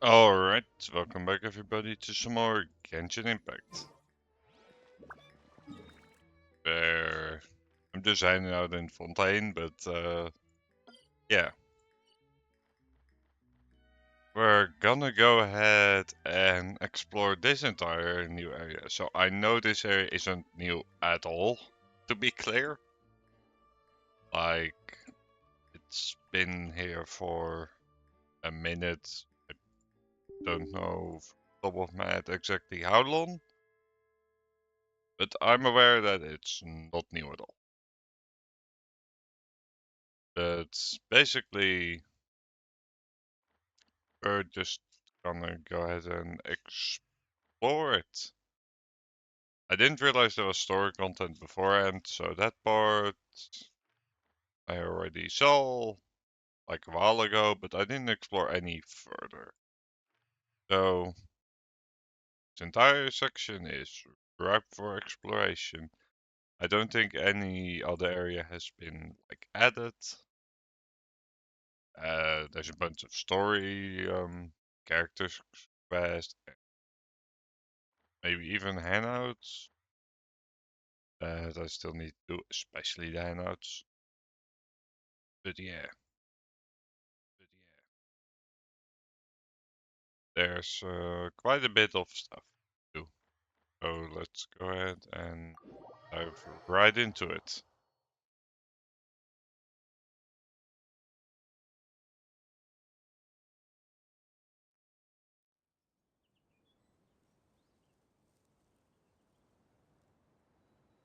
Alright, welcome back everybody to some more Genshin Impact. Where I'm just hanging out in Fontaine, but yeah. We're gonna go ahead and explore this entire new area. So I know this area isn't new at all, to be clear. Like, it's been here for a minute. I don't know off the top of my head exactly how long. But I'm aware that it's not new at all. But basically, we're just gonna go ahead and explore it. I didn't realize there was story content beforehand, so that part I already saw like a while ago, but I didn't explore any further. So this entire section is ripe for exploration. I don't think any other area has been like added. There's a bunch of story characters quests, maybe even hangouts that I still need to do, especially the hangouts. But yeah, there's quite a bit of stuff to do. So let's go ahead and dive right into it.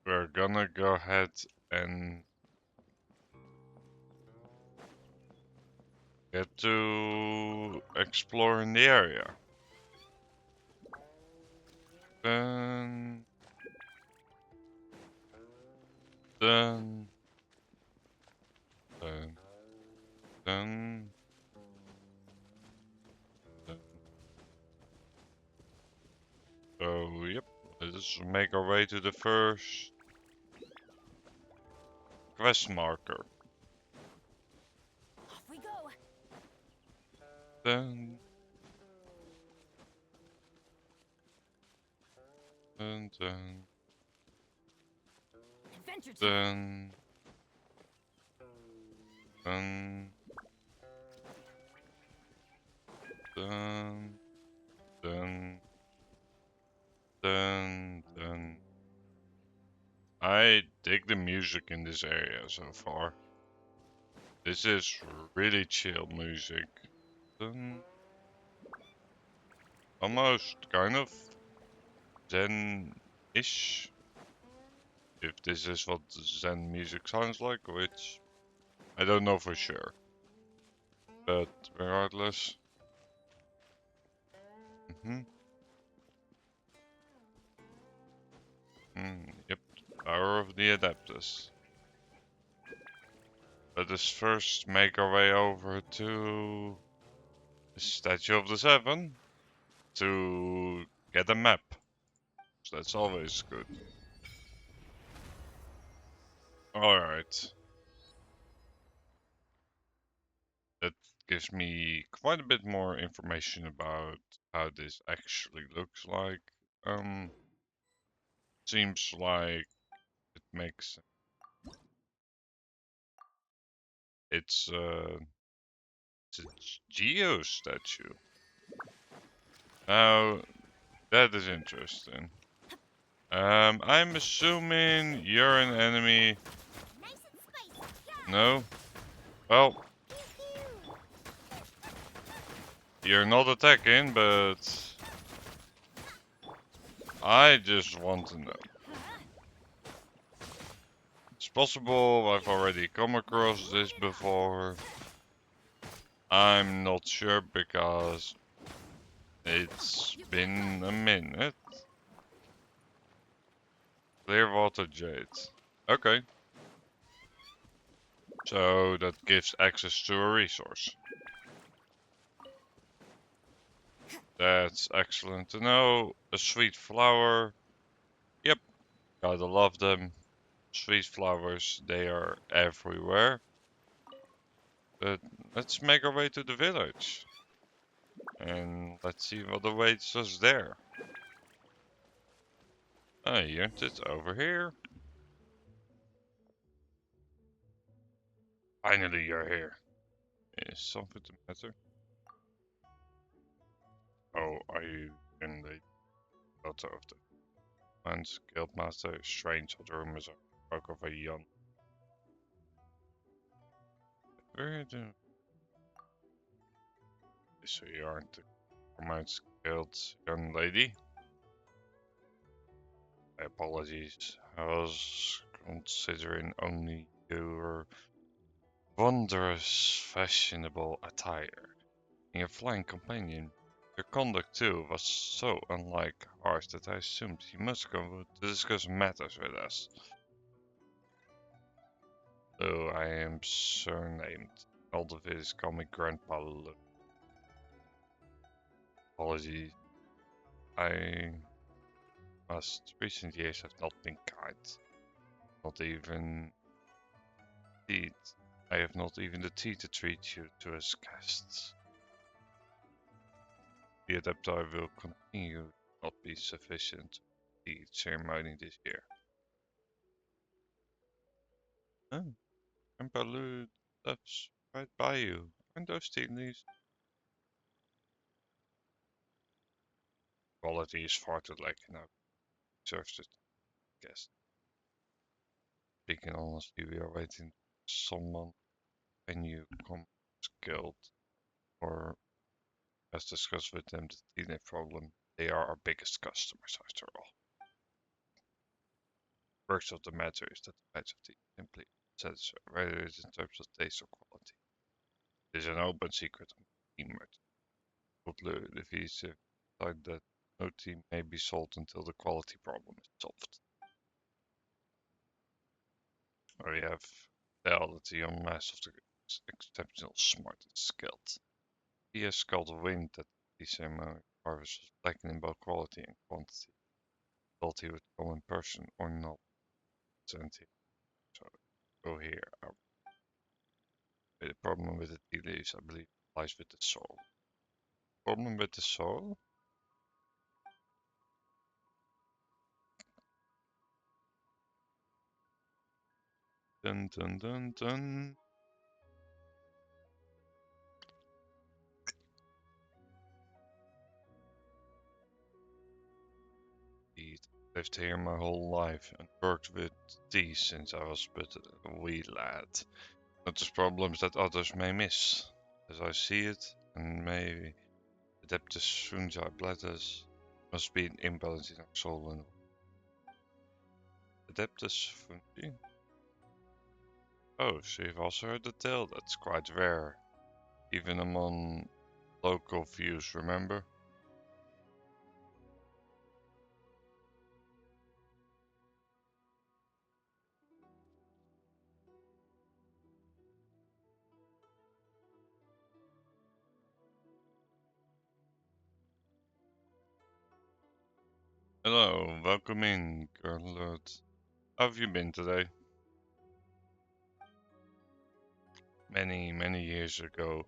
We're gonna go ahead and get to exploring the area. Dun, dun, dun, dun, dun. So, yep, let's make our way to the first quest marker. Off we go. Dun, dun, dun, Adventure dun, time. dun, dun, dun, dun, dun. I dig the music in this area so far. This is really chill music. Dun, almost kind of Zen-ish. If this is what Zen music sounds like, which I don't know for sure. But regardless. Mm-hmm. Yep, Power of the Adeptus. Let us first make our way over to the Statue of the Seven to get a map. So that's always good. Alright. That gives me quite a bit more information about how this actually looks like. Seems like it makes sense. It's it's a Geo statue. Now that is interesting. I'm assuming you're an enemy. Nice and spicy. Yeah. No? Well, you're not attacking, but I just want to know. It's possible I've already come across this before. I'm not sure because it's been a minute. Clearwater Jade. Okay. So that gives access to a resource. That's excellent to know. A sweet flower. Yep, gotta love them. Sweet flowers, they are everywhere. But let's make our way to the village. And let's see what awaits us there. A unit over here. Finally, you're here. Is something the matter? Oh, are you in the daughter of the man's guildmaster? Strange what rumors are of a young. Where do so you aren't the Romance Guild's young lady? My apologies. I was considering only your wondrous, fashionable attire. And your flying companion. Your conduct, too, was so unlike ours that I assumed you must come to discuss matters with us. Though I am surnamed. All the visitors call me Grandpa Lu. Apologies. I must. Recent years have not been kind. Not even teeth. I have not even the teeth to treat you to as guests. The adapter will continue to not be sufficient. The ceremony this year. Oh, and Baloo, that's right by you. Aren't those tea leaves? Quality is far too lacking now. Serves the guest. Speaking honestly, we are waiting for someone. Can you come skilled? Or as discussed with them, the tea leaf problem. They are our biggest customers after all. Worst of the matter is that the price of tea simply satisfy, whether it is in terms of taste or quality. It is an open secret on tea merchant. Would if he is decide that no tea may be sold until the quality problem is solved. We have tell that the young master of the is exceptional smart and skilled. He has called a wind that the ceremony harvest was lacking in both quality and quantity. Thought he would come in person or not, sent him. So go here. The problem with the tea leaves, I believe, lies with the soul. Problem with the soul? Dun dun dun dun. Indeed, I've lived here my whole life and worked with tea since I was but a wee lad. Notice problems that others may miss. As I see it, and maybe Adeptus fungi bladders must be an imbalance in our soul and Adeptus fungi? Oh, so you've also heard the tale. That's quite rare, even among local views, remember? Hello, welcome in, Garlord. How have you been today? Many years ago,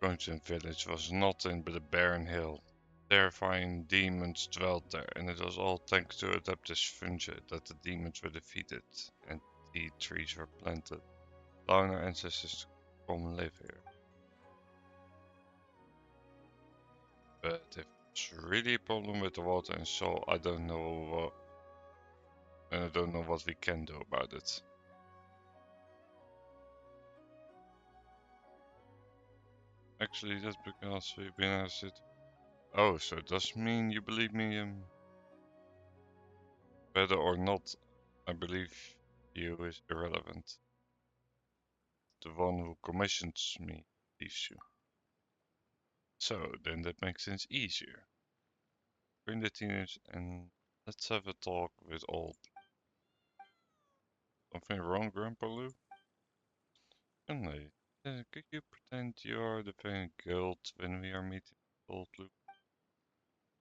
Genshin village was nothing but a barren hill. Terrifying demons dwelt there, and it was all thanks to Adeptus fungi that the demons were defeated and tea trees were planted, allowing our ancestors to come and live here. But if it's really a problem with the water and soil, I don't know what we can do about it. Actually, that's because we've been asked it. Oh, so it does mean you believe me, whether or not I believe you is irrelevant. The one who commissions me believes you. So then that makes things easier. Bring the teenagers and let's have a talk with old. Something wrong, Grandpa Lou? Anyway, could you pretend you are the paying guild when we are meeting old Lou?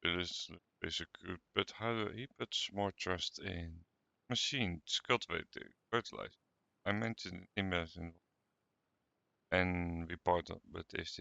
It is a good, but how do he puts more trust in machines, cultivating, fertilizer? I mentioned imagine and we part with this.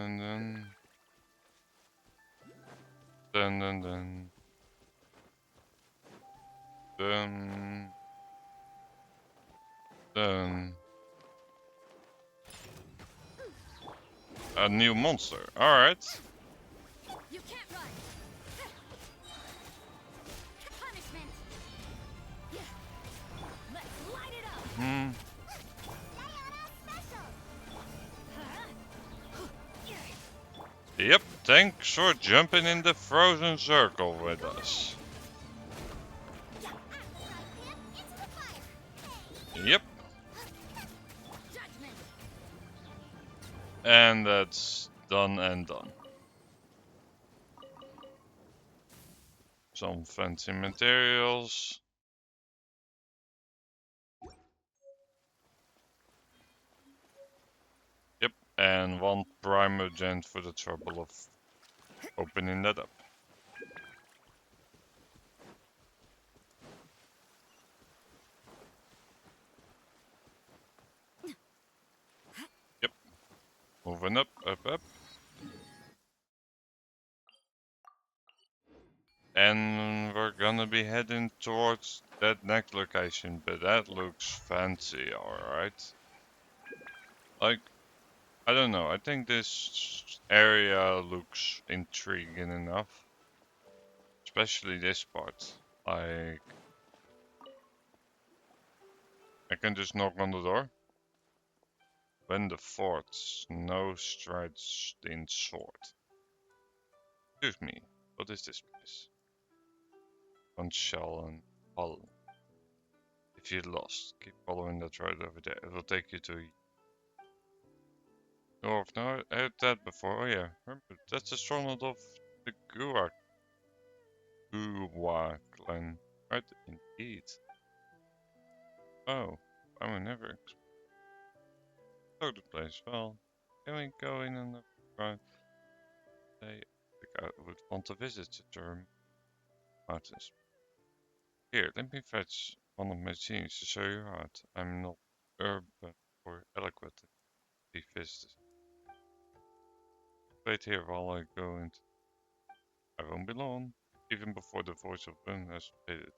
And then. Dun dun dun. Dun. Dun. A new monster. Alright. You can't run. Punishment. Let's light it up. Hmm. Yep, thanks for jumping in the frozen circle with us. Yep, Judgment. and that's done and done. Some fancy materials. Yep, and one primogent for the trouble of opening that up. Yep, moving up, up, up. And we're gonna be heading towards that next location, but that looks fancy, alright. Like, I don't know, I think this area looks intriguing enough. Especially this part. Like, I can just knock on the door. When the fort, snow strides in sword. Excuse me, what is this place? One shell and pollen. If you're lost, keep following that road over there. It will take you to north. No, I heard that before. Oh yeah, remember that's the stronghold of the Guwa clan. Right, indeed. Oh, I will never explore the place. Well, can we go in and right? I think I would want to visit the term mountains. Here, let me fetch one of my scenes to show you out. I'm not urban or eloquent to be visited. Wait here while I go into. I won't be long, even before the voice of wind has faded.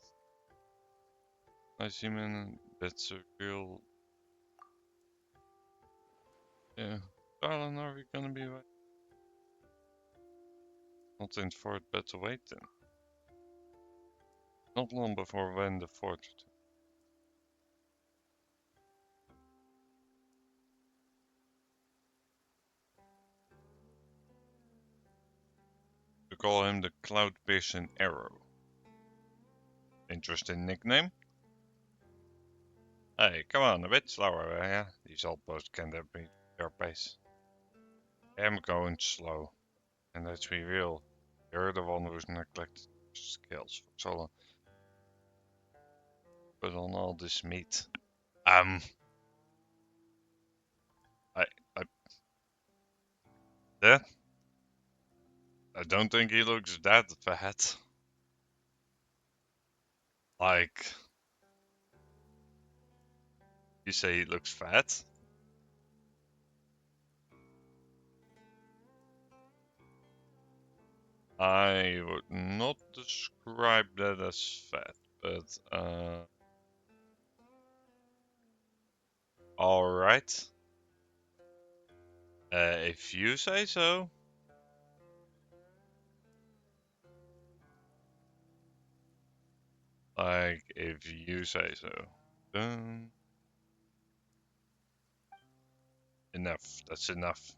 I see man, that's a real. Yeah. Darling, are we gonna be right? Not in fort, but to wait then. Not long before when the fort. We call him the Cloud Piercing Arrow. Interesting nickname. Hey, come on, a bit slower, yeah? These outposts can't be your pace. I'm going slow, and let's be real, you're the one who's neglected skills for so long. Put on all this meat. Um, I, I, yeah, I don't think he looks that fat. Like, you say he looks fat? I would not describe that as fat, but, alright. If you say so. Like, if you say so. Enough. That's enough.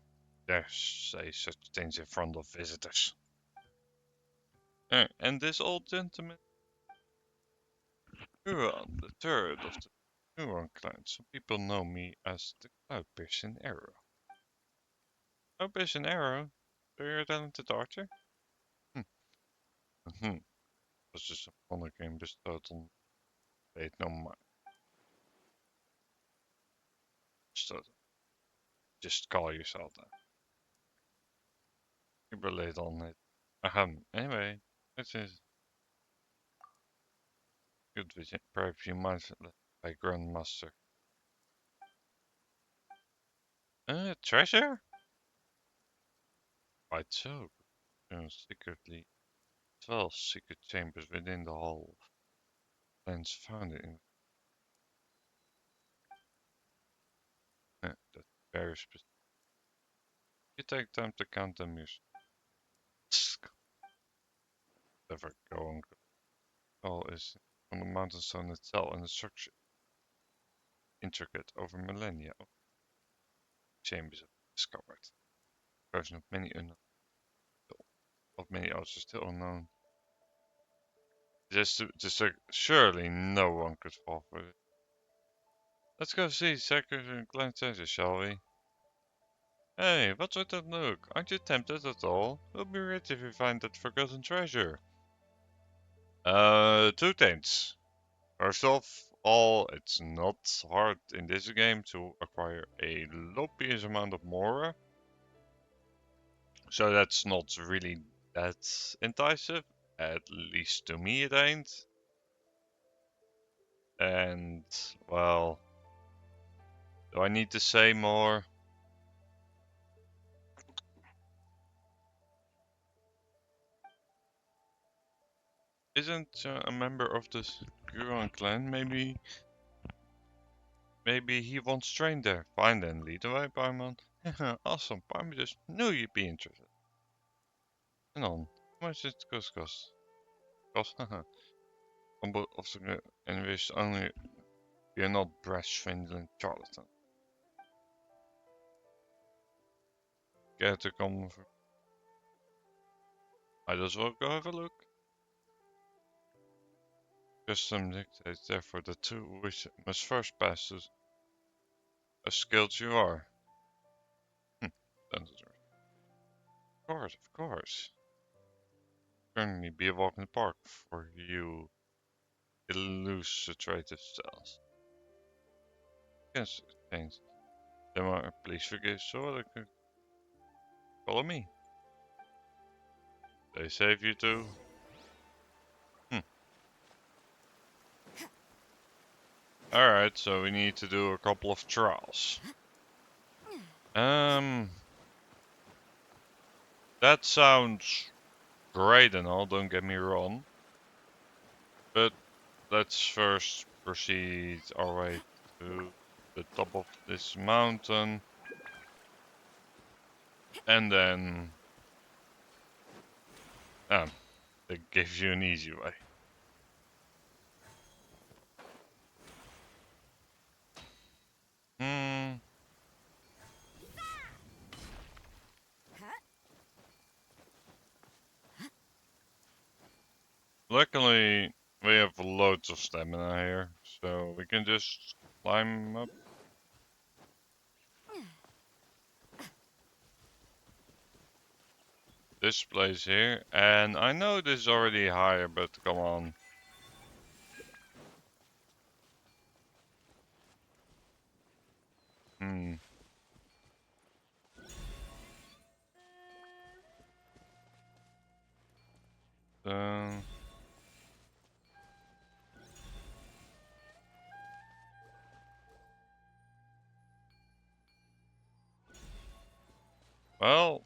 Dare say such things in front of visitors. And this old gentleman, Huron, the third of the Huron clan. Some people know me as the Cloud Piercing Arrow. Cloud Piercing Arrow? So you're a talented archer? Hmm. Hmm. Was just a honor game bestowed on paid no mind. So just call yourself that. You relate on it. Anyway, this is good vision. Perhaps you might by Grandmaster. Treasure? Quite so. Secretly 12 secret chambers within the hall. Plans found in that's very specific. You take time to count them yourself. Never go on. All is on the mountain stone itself, and the structure intricate over millennia of chambers discovered. Version of many unknown, of many others still unknown. Surely no one could fall for it. Let's go see Secret and Glen Treasure, shall we? Hey, what's with that look? Aren't you tempted at all? We'll be rich if we find that forgotten treasure. Two things. First of all, it's not hard in this game to acquire a low-PS amount of Mora. So that's not really that enticing. At least to me it ain't. And, well, do I need to say more? Isn't a member of the Guron clan? Maybe he once trained there. Fine then, lead the way, Paimon. Awesome, Paimon just knew you'd be interested. And on, how much did it cost? Cost? Humble obstacle and wish only you're not brash, swindling charlatan. Care to come? Might as well go have a look. Custom dictates therefore the two which must first pass to as skilled you are. Hm, of course, of course. Currently be a walk in the park for you illustrative styles. Yes, thanks. Then please forgive so that could follow me. They save you too. Hm. Alright, so we need to do a couple of trials. That sounds great and all, don't get me wrong. But let's first proceed our way to the top of this mountain. And then... that gives you an easy way. Hmm. Luckily, we have loads of stamina here, so we can just climb up. This place here, and I know this is already higher, but come on. Hmm. Uh, well,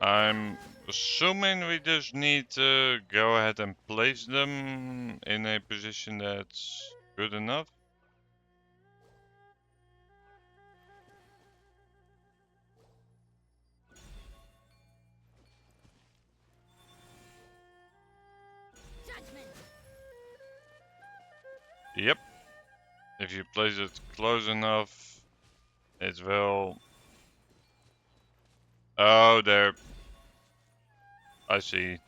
I'm assuming we just need to go ahead and place them in a position that's good enough. Judgment. Yep. If you place it close enough, it will... Oh, there. I see.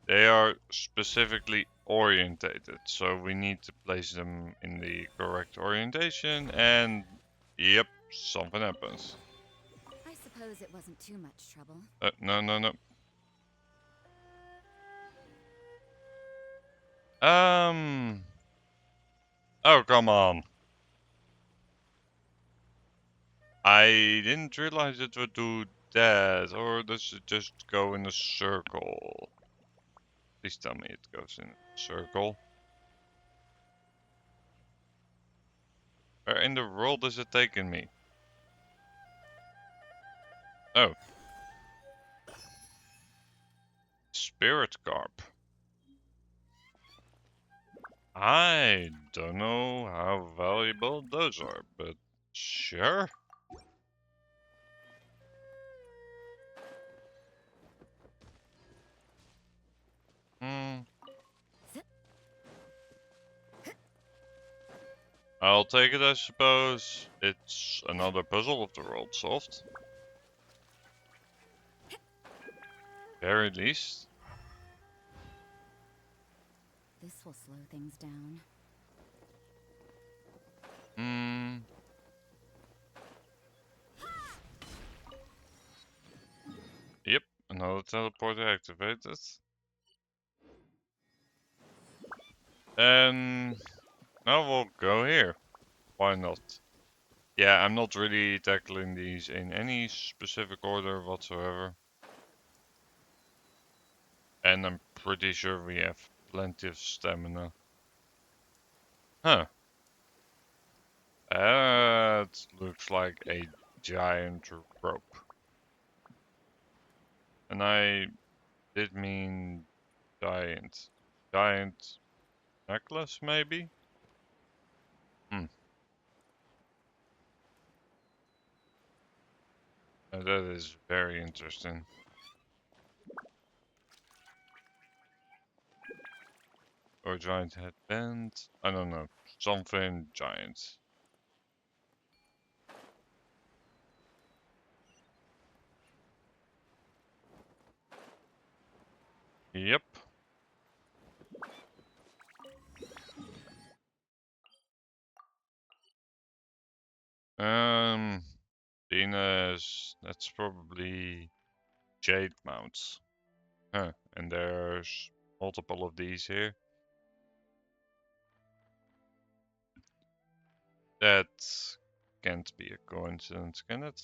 They are specifically orientated, so we need to place them in the correct orientation, and yep, something happens. I suppose it wasn't too much trouble. No, no, no. Um. Oh, come on. I didn't realize it would do that, or does it just go in a circle? Please tell me it goes in a circle. Where in the world is it taking me? Oh. Spirit Carp. I don't know how valuable those are, but sure. Hmm. I'll take it, I suppose. It's another puzzle of the world solved. Very least. This will slow things down. Hmm. Yep, another teleporter activated. And now we'll go here. Why not? Yeah, I'm not really tackling these in any specific order whatsoever. And I'm pretty sure we have plenty of stamina. Huh. That looks like a giant rope. And I did mean giant. Giant necklace, maybe? Hmm. That is very interesting. Or giant headband? I don't know. Something giant. Yep. Um, Venus, that's probably jade mounts. Huh, and there's multiple of these here. That can't be a coincidence, can it?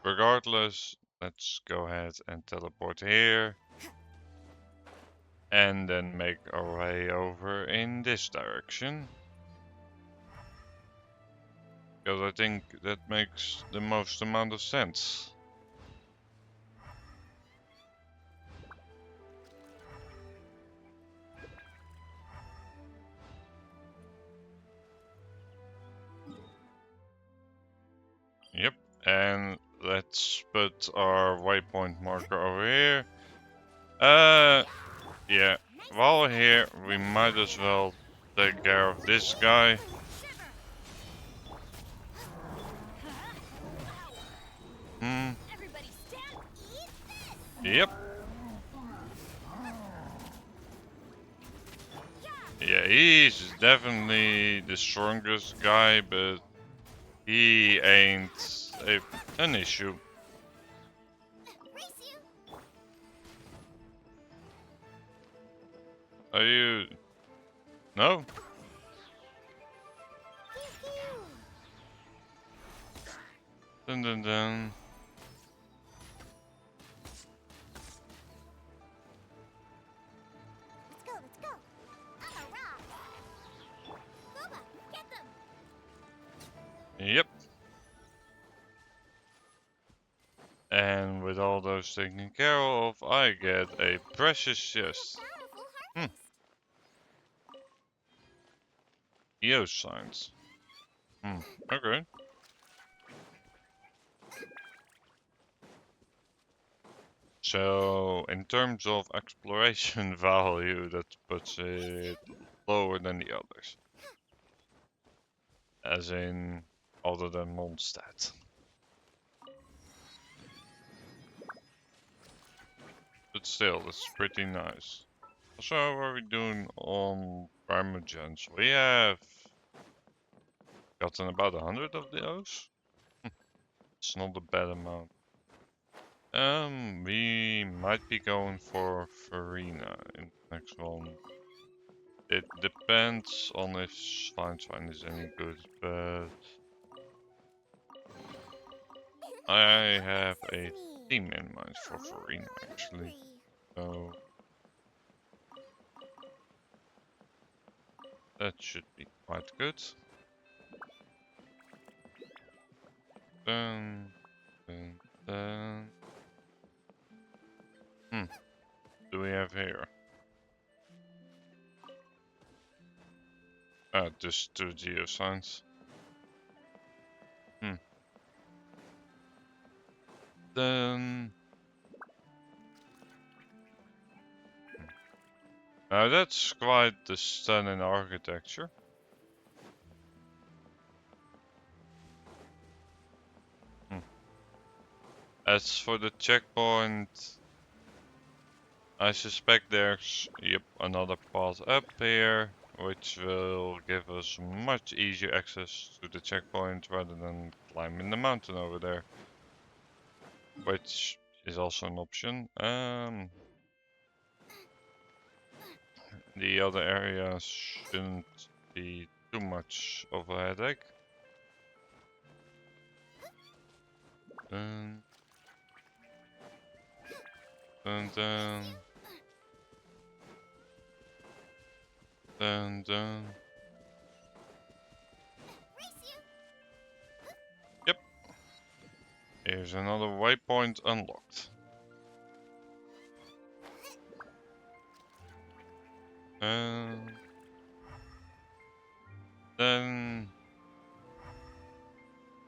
Regardless, let's go ahead and teleport here. And then make our way over in this direction. Because I think that makes the most amount of sense. Yep, and let's put our waypoint marker over here. Yeah, while we're here, we might as well take care of this guy. Hmm, yep. Yeah, he's definitely the strongest guy, but he ain't an issue. Are you... No? Dun dun dun. Let's go, let's go. I'm a rock. Boba, get them. Yep. And with all those taken care of, I get a precious chest. Hmm, EO signs. Hmm, okay. So, in terms of exploration value, that puts it lower than the others. As in, other than Mondstadt. But still, it's pretty nice. So, what are we doing on Primogens? We have gotten about 100 of those. It's not a bad amount. We might be going for Farina in the next one. It depends on if Schweinswein is any good, but I have a theme in mind for Farina actually. So That should be quite good. Dun, dun, dun. Hmm. Do we have here? Just 2 geoscience. Hmm. Then. Now that's quite the stunning architecture. Hmm. As for the checkpoint, I suspect there's, yep, another path up here, which will give us much easier access to the checkpoint rather than climbing the mountain over there, which is also an option. The other areas shouldn't be too much of a headache. Dun, dun, dun, dun, dun. Yep, here's another waypoint unlocked. And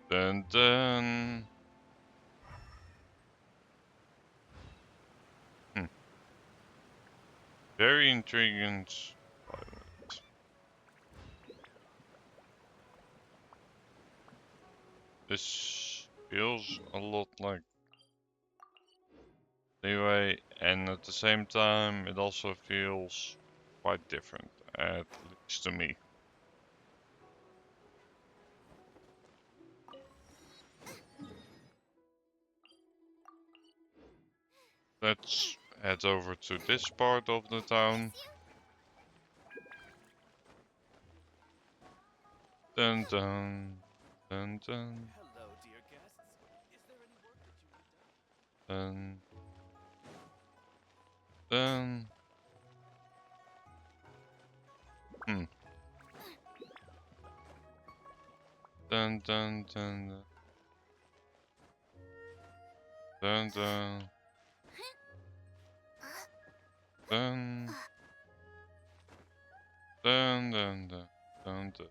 then, dun. Hmm. Very intriguing. This feels a lot like Leeway, and at the same time, it also feels quite different, at least to me. Let's head over to this part of the town. Dun dun dun dun. Hello, dear guests. Is there any work that you need done? Dun dun. Hmm. Dun dun dun dun dun dun dun dun dun dun dun.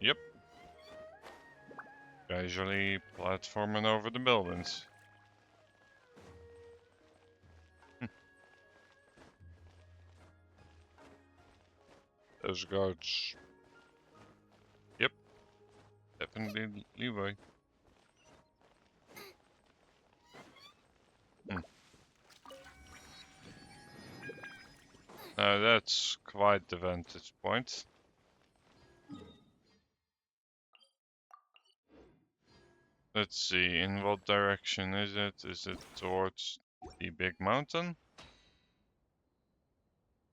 Yep. Casually platforming over the buildings. Those guards. Yep, definitely leeway. Hmm. Now that's quite the vantage point. Let's see, in what direction is it? Is it towards the big mountain?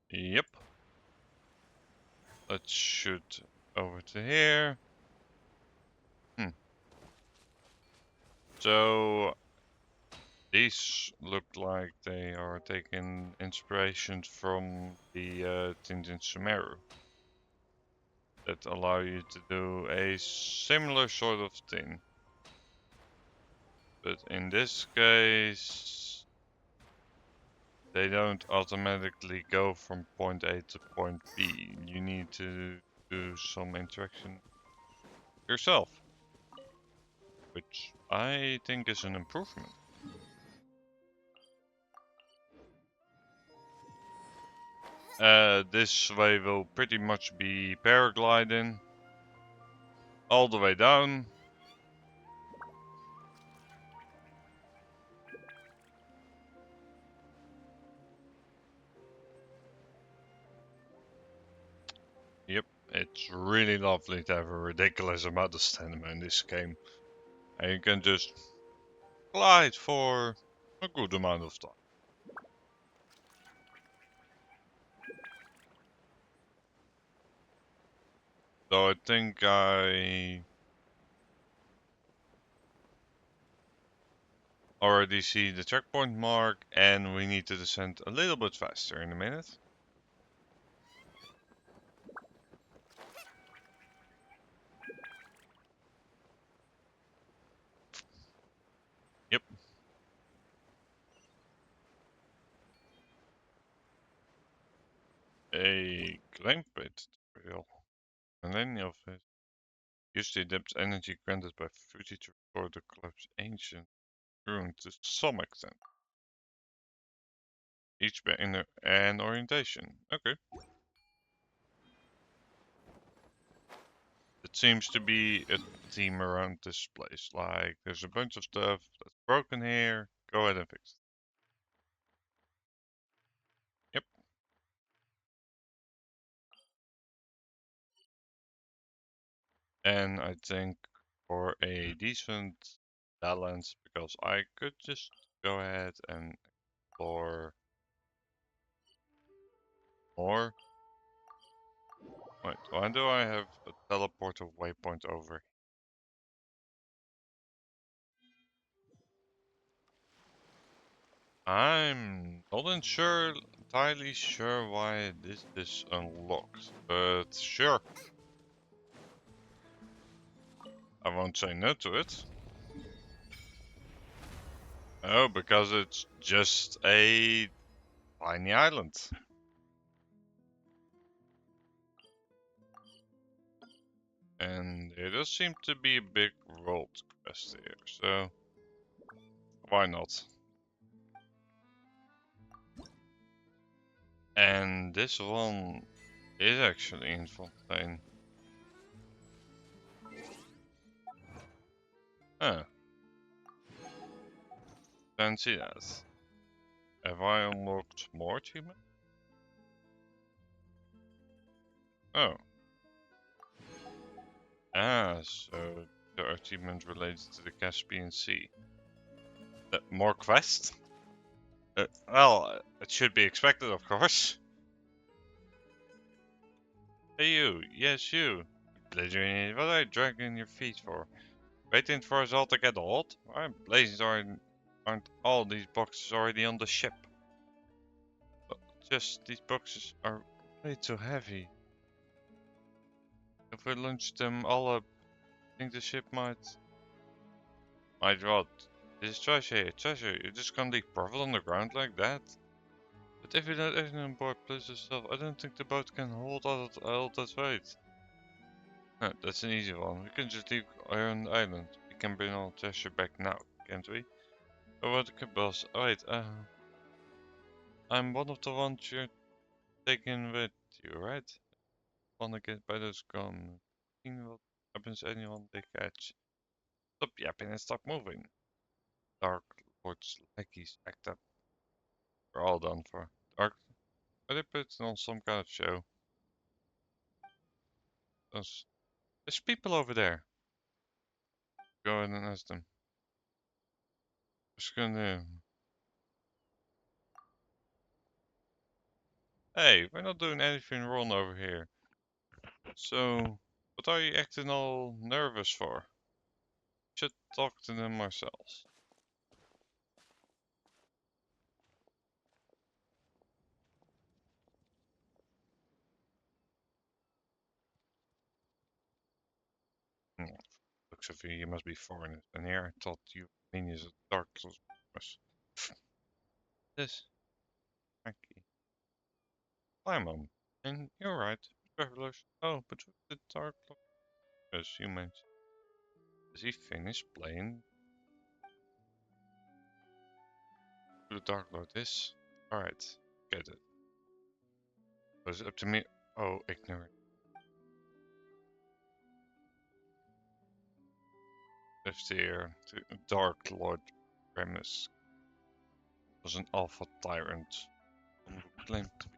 Yep. Let's shoot over to here. Hmm. So these look like they are taking inspiration from the things in Sumeru that allow you to do a similar sort of thing. But in this case, they don't automatically go from point A to point B. You need to do some interaction yourself, which I think is an improvement. This way will pretty much be paragliding all the way down. Yep, it's really lovely to have a ridiculous amount of stamina in this game. And you can just glide for a good amount of time. So I think I already see the checkpoint mark and we need to descend a little bit faster in a minute. a claim plate tutorial. And any of it. Use the adept energy granted by Fuji to restore the collapsed ancient ruin to some extent. Each by an orientation. Okay. It seems to be a theme around this place. Like, there's a bunch of stuff that's broken here. Go ahead and fix it. Yep. And I think for a decent balance, because I could just go ahead and explore more. Wait, why do I have a teleporter waypoint over? I'm not entirely sure why this is unlocked, but sure. I won't say no to it. Oh, because it's just a tiny island. And there does seem to be a big world quest here, so why not? And this one is actually in Fontaine. Huh, fancy that. Have I unlocked more achievements? Oh. Ah, so there are achievements related to the Caspian Sea. More quests? Well, it should be expected, of course. Hey you, yes you. Blazing, what are you dragging your feet for? Waiting for us all to get old? Why blazes aren't all these boxes already on the ship? Just these boxes are way too heavy. If we launch them all up, I think the ship might rot. This is treasure. You're just gonna leave profit on the ground like that? But if you let everything on board plus yourself, I don't think the boat can hold all that weight. No, that's an easy one. We can just leave on the island. We can bring all treasure back now, can't we? Oh, what a boss. Oh, wait, I'm one of the ones you're taking with you, right? Wanna get by those gum. Seeing what happens to anyone they catch. Stop yapping and stop moving. Dark Lord's lackeys act up. We're all done for. Dark, are they putting on some kind of show? There's people over there. Go ahead and ask them. Just gonna. Hey, we're not doing anything wrong over here. So, what are you acting all nervous for? Should talk to them ourselves. Hmm, looks of you must be foreigners. And here I thought you minions of Dark Souls. This, Frankie. Climb on. And you're right, travelers. Oh, but with the Dark Lord, as you mentioned. Is he finished playing who the Dark Lord is? Alright, get it. Was it up to me? Oh, ignorant. Left here to Dark Lord Remus was an alpha tyrant who claimed to be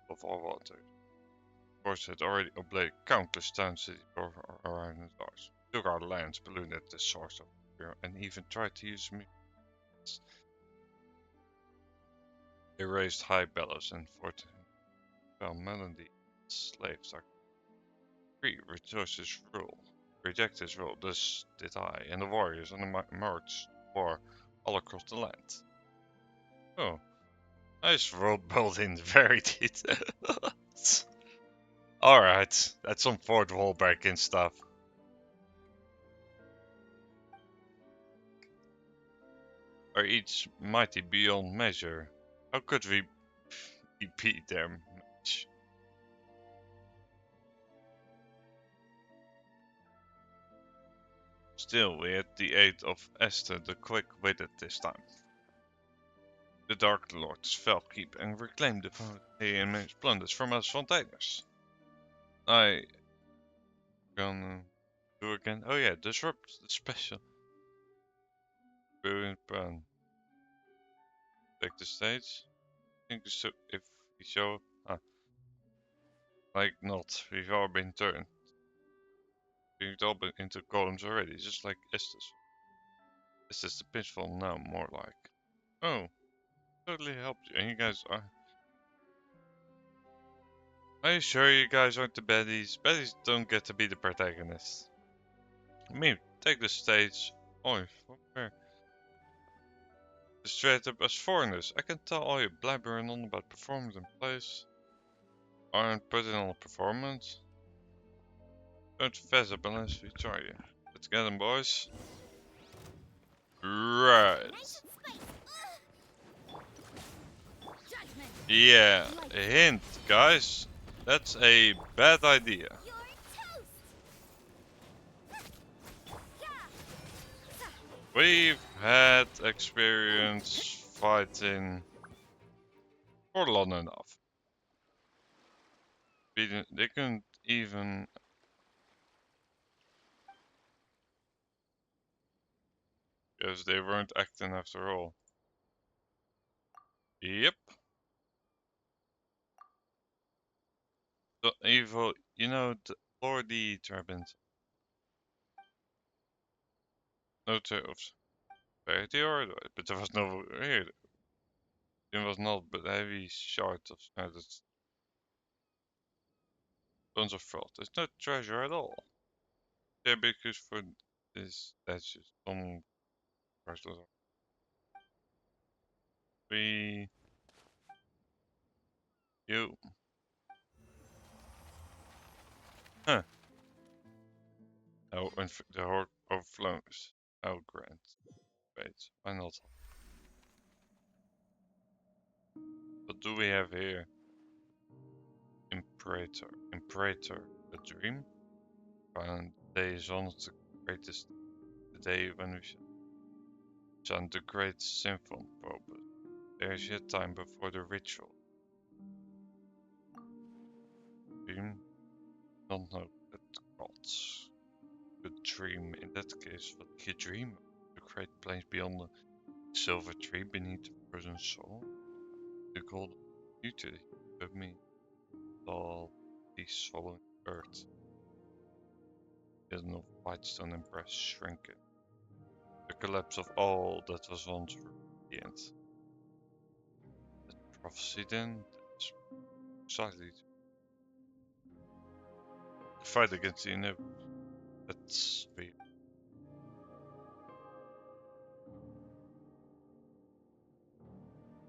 of all water. Of course, had already obeyed countless towns cities around the stars, took our lands, polluted the source of fear, and even tried to use me. They raised high bellows and fought fell melody. Slaves are free, rejoice his rule. Reject his rule, thus did I, and the warriors on the march war all across the land. Oh, nice world building, very detailed. Alright, that's some Fort Wallbreaking stuff. Are each mighty beyond measure. How could we beat their match? Still, we had the aid of Esther the Quick-Witted this time. The Dark Lords fell keep and reclaimed the bounty and made plunders from us Fontainers. I gonna do again. Oh yeah, disrupt the special. Brilliant plan. Take the stage. I think so if we show like not, we've all been turned. We've all been into columns already, just like Estes. This is the pitfall now, more like. Oh, totally helped you. And you guys are you sure you guys aren't the baddies? Baddies don't get to be the protagonists. Me, take the stage. Oh, from where? Straight up as foreigners. I can tell all you blabbering on about performance and plays aren't putting on a performance. Don't fess up unless we try you. Let's get them, boys. Right. Nice and spicy. Judgment. Yeah, a hint, guys. That's a bad idea. You're toast. We've had experience fighting for long enough. They couldn't even. Because they weren't acting after all. Yep. The evil, the Lordy Trabant. No of severity or but there was no here. It was not but heavy shards of snow. That's tons of fraud. There's no treasure at all. Yeah, because for this that's just some parcels. We you. Huh. Oh, and the horde overflows. Oh, grand. Wait, why not? What do we have here? Imperator. Imperator. A dream? And the day is one of the greatest. The day when we chant the great symphony purpose. There is yet time before the ritual. Dream? Don't know that gods. The dream. In that case, what do you dream of? The great plains beyond the silver tree beneath the frozen soul? The golden beauty of me. All these swallowing earth. Hidden of whitestone and brass shrinking. The collapse of all that was once radiant. The prophecy then, that's precisely the fight against the inevitable. That's the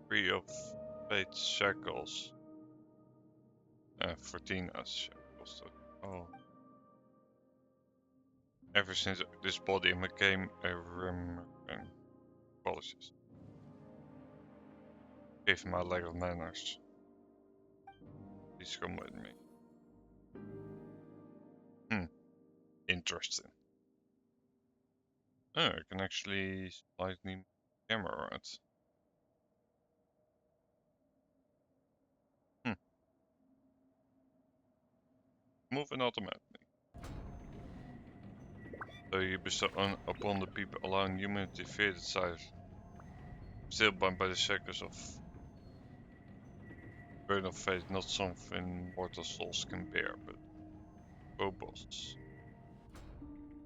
free of fate's shackles. 14 as shackles. Oh. Ever since this body became a remnant. Apologies. Give my lack of manners. Please come with me. Interesting. Oh, I can actually slightly move the camera around. Moving automatically. So you bestow upon the people, allowing humanity to fear the sight, still bound by the shackles of burden of fate, not something mortal souls can bear, but robots.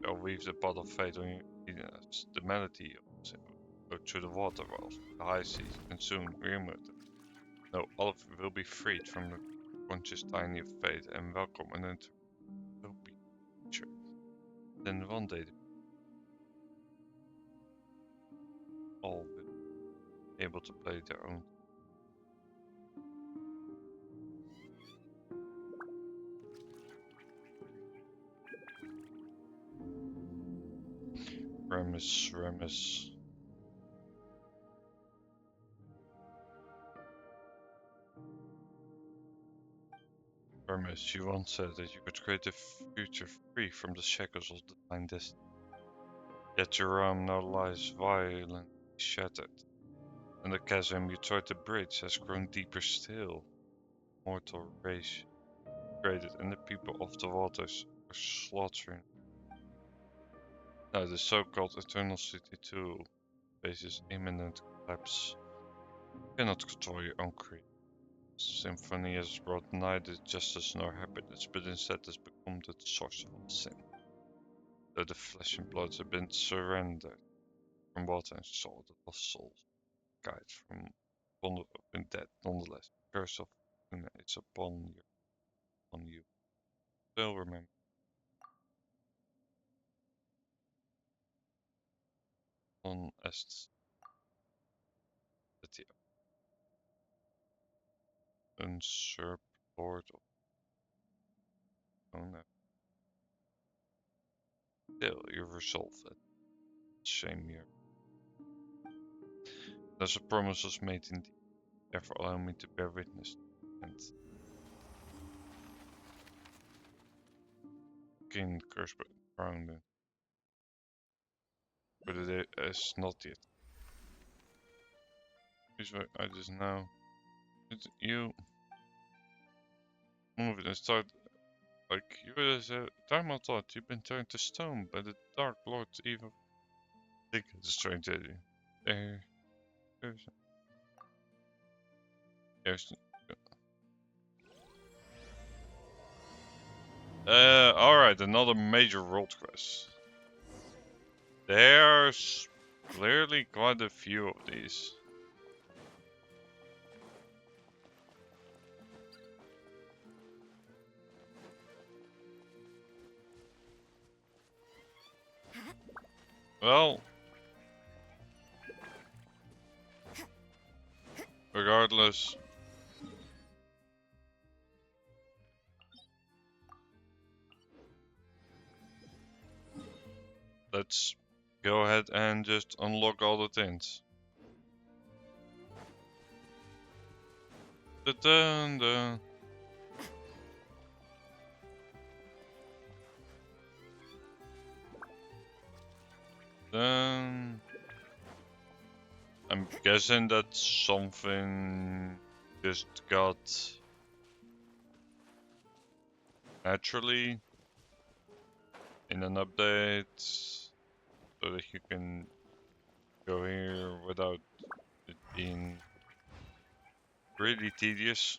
They'll weave the path of fate on you, the melody of the symbol. Go through the water wells, the high seas, and soon remove them. No, all of you will be freed from the conscious tyranny of fate and welcome an utopia future. Then one day, all will be able to play their own. Remus. You once said that you could create a future free from the shackles of the divine destiny. Yet your arm now lies violently shattered, and the chasm you tried to bridge has grown deeper still. Mortal race created, and the people of the waters are slaughtering. Now the so-called Eternal City too faces imminent collapse. You cannot control your own creation. Symphony has brought neither justice nor happiness, but instead has become the source of all sin. Though the flesh and blood have been surrendered from water and soul, the lost souls guide from bond of open death. Nonetheless, the curse of Fortuna is upon you. Still remember, on as the usurped lord of Fortuna. Still, you resolve that shame you. There's a promise was made indeed. Therefore, allow me to bear witness. And King curse but crowned him. But it is not yet. Please wait, I just now. You move it and start like you as a time I thought you've been turned to stone by the Dark Lord even think it's strange that there's alright, another major world quest. There's clearly quite a few of these. Well, regardless, let's go ahead and just unlock all the things. Dun, dun. Then I'm guessing that something just got naturally in an update so that you can go here without it being really tedious.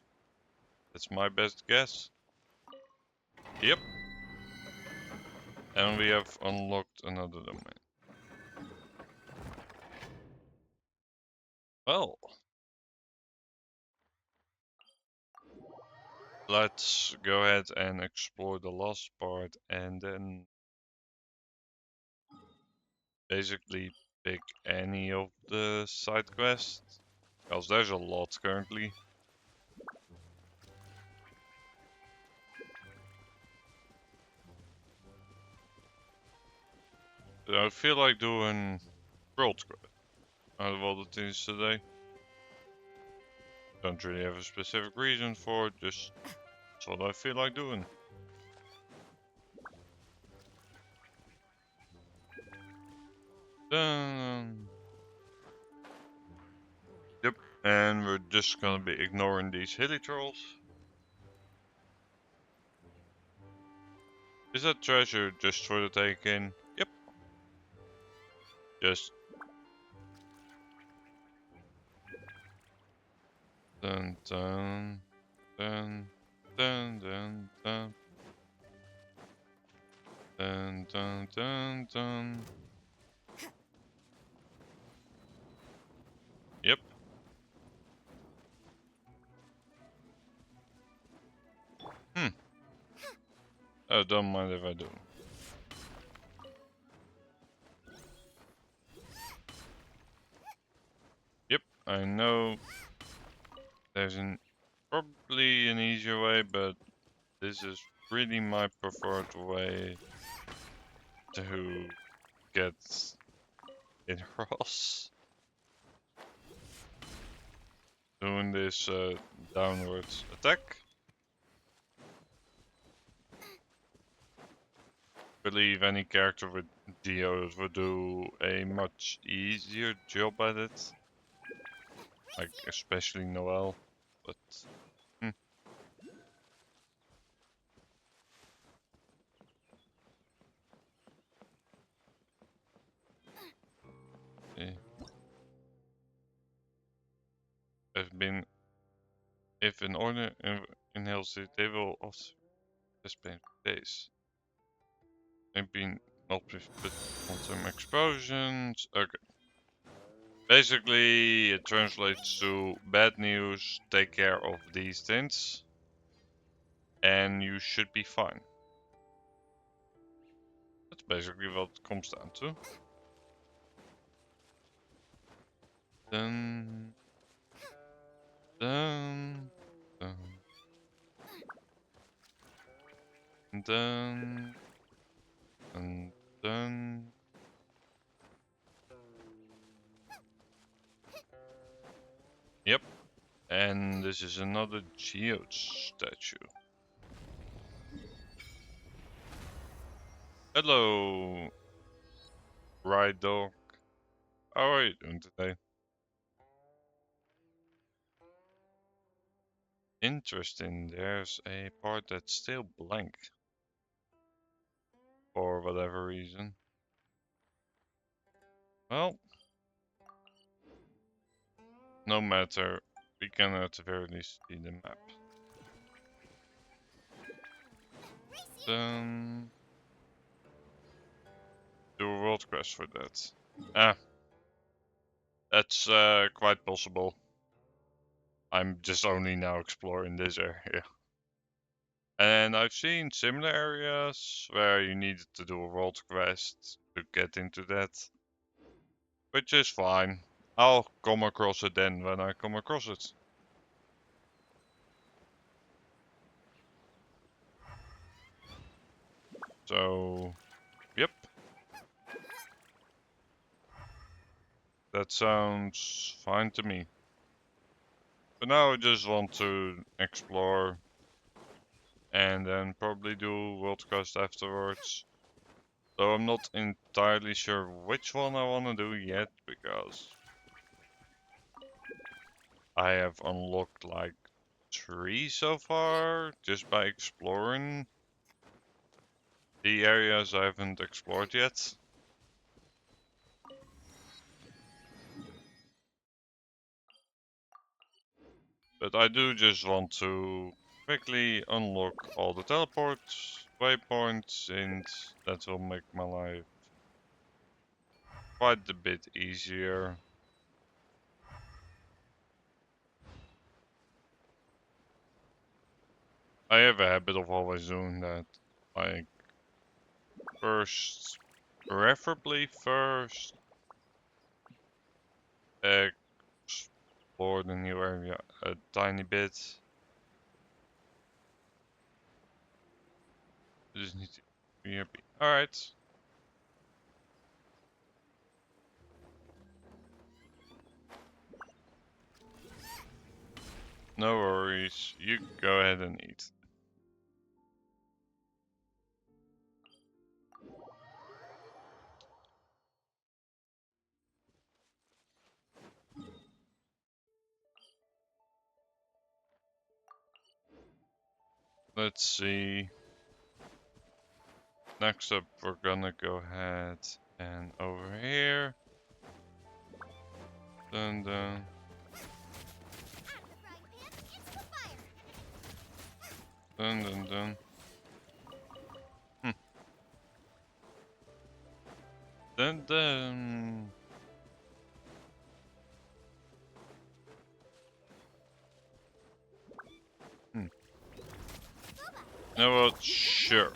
That's my best guess. Yep. And we have unlocked another domain. Well, let's go ahead and explore the last part and then basically pick any of the side quests. Because there's a lot currently. But I feel like doing world quest out of all the things today. Don't really have a specific reason for it, just it's what I feel like doing. Dun. Yep, and we're just gonna be ignoring these hilly trolls. Is that treasure just for the taking? Yep. Just dun dun dun dun dun dun dun dun dun dun. Yep. Oh, don't mind if I do. Yep, I know there's probably an easier way, but this is really my preferred way to get in Ross. Doing this downwards attack. Believe any character with geos would do a much easier job at it. Like, especially Noel. But, eh. I've been, if an order inhales it, they will also participate for days. They've been not with long-term explosions. Okay. Basically, it translates to bad news, take care of these things, and you should be fine. That's basically what it comes down to. Dun, dun, dun, dun, dun, dun. Yep, and this is another geode statue. Hello, Ride Dog. How are you doing today? Interesting, there's a part that's still blank. For whatever reason. Well, no matter, we can at the very least see the map. Then do a world quest for that. Ah, that's quite possible. I'm just only now exploring this area. And I've seen similar areas where you needed to do a world quest to get into that. Which is fine. I'll come across it then when I come across it. So, yep. That sounds fine to me. But now I just want to explore and then probably do world quest afterwards. So I'm not entirely sure which one I want to do yet because I have unlocked like 3 so far just by exploring the areas I haven't explored yet. But I do just want to quickly unlock all the teleport waypoints, and that will make my life quite a bit easier. I have a habit of always doing that. Like, preferably first, explore the new area a tiny bit. Just need to be happy. Alright. No worries. You go ahead and eat. Let's see. Next up, we're gonna go ahead and over here. Dun dun. Dun dun dun. Dun dun. You know what? Sure.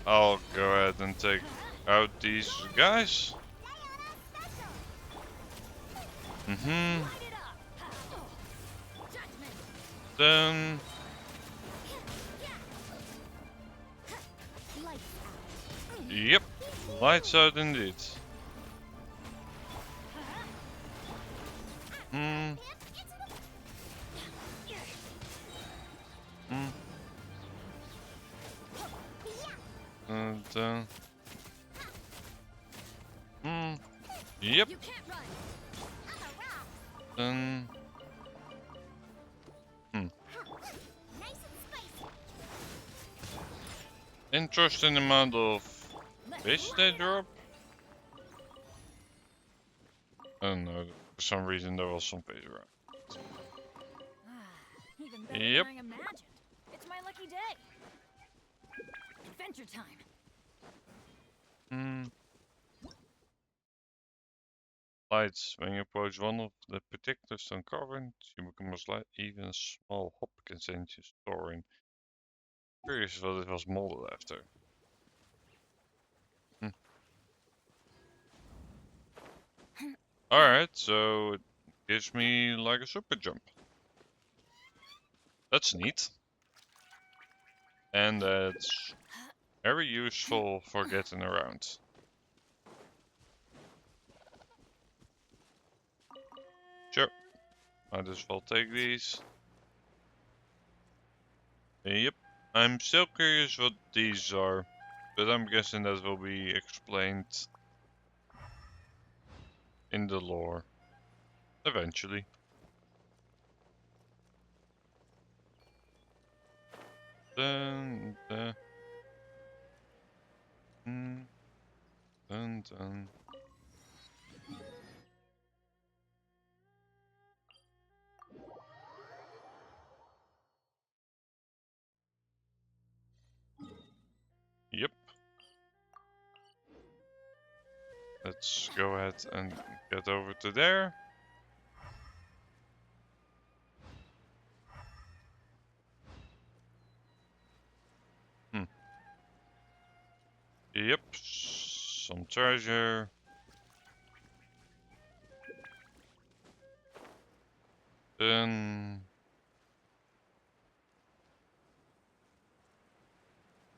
I'll go ahead and take out these guys. Then. Yep. Lights out indeed. Hmm. Hmm. And Yep. You can't run. I'm a rock. Then. Nice and spicy. Interesting amount of Let's fish light they it up. drop. I don't know. For some reason there was some fish around. Even better Yep. than I imagined. It's my lucky day. Adventure time. Hmm. Lights. When you approach one of the particular stone carvings, you become a slight, even a small hop contains your storing. Curious what it was modeled after. Alright, so it gives me like a super jump. That's neat. And that's very useful for getting around. Sure, might as well take these. Yep, I'm still curious what these are, but I'm guessing that will be explained in the lore eventually. Dun, dun, dun, dun, dun. Yep. Let's go ahead and get over to there. Yep, some treasure. Then,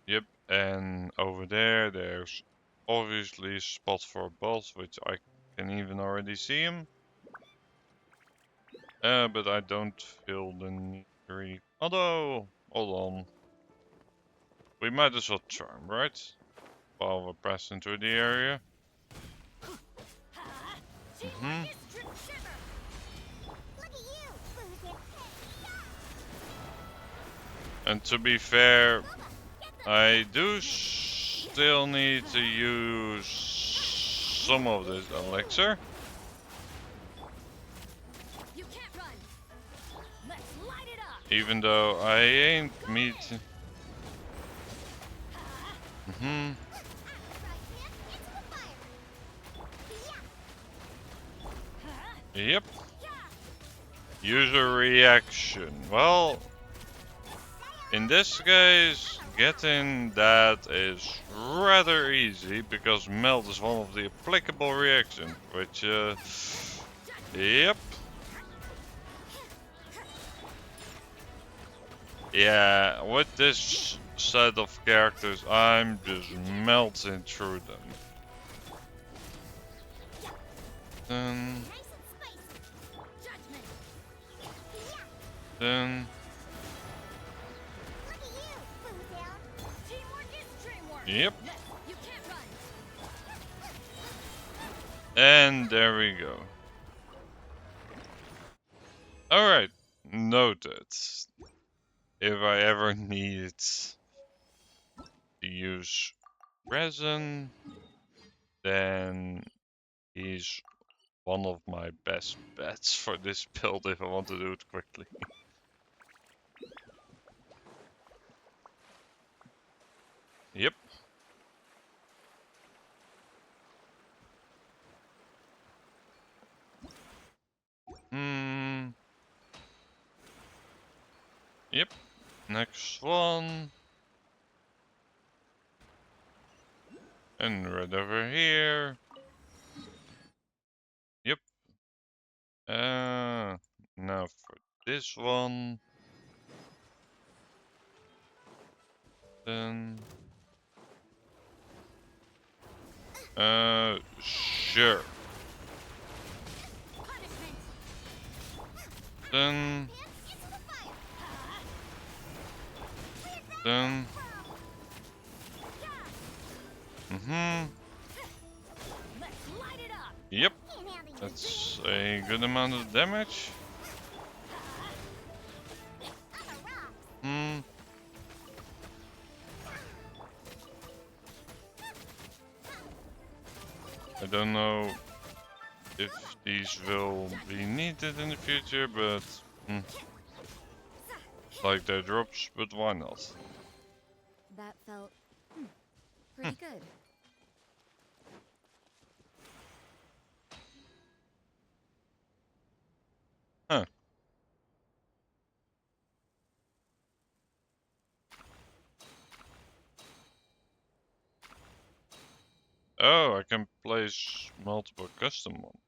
yep, and over there, there's obviously a spot for a boss, which I can even already see him. But I don't feel the need really. Although, hold on. We might as well try him, right? While we're passing through the area. Mm-hmm. Look at you, Boozy. And to be fair, I do still need to use some of this elixir. You can't run. Let's light it up. Even though I ain't meeting. Mm-hmm. Yep. User reaction. Well, in this case, getting that is rather easy because melt is one of the applicable reactions, which, yep. Yeah, with this set of characters, I'm just melting through them. Then, then, yep. You can't run. And there we go. Alright, noted. If I ever need to use resin, then he's one of my best bets for this build if I want to do it quickly. Yep. Hmm. Yep. Next one. And right over here. Yep. Now for this one. Then. Sure. Then. Then. Mm-hmm. Let's light it up. Yep, Can't handle you, that's a good amount of damage. I'm a rock. Hmm. I don't know if these will be needed in the future, but like their drops, but why not? That felt Hmm. pretty good. Huh. Oh, I can place multiple custom ones.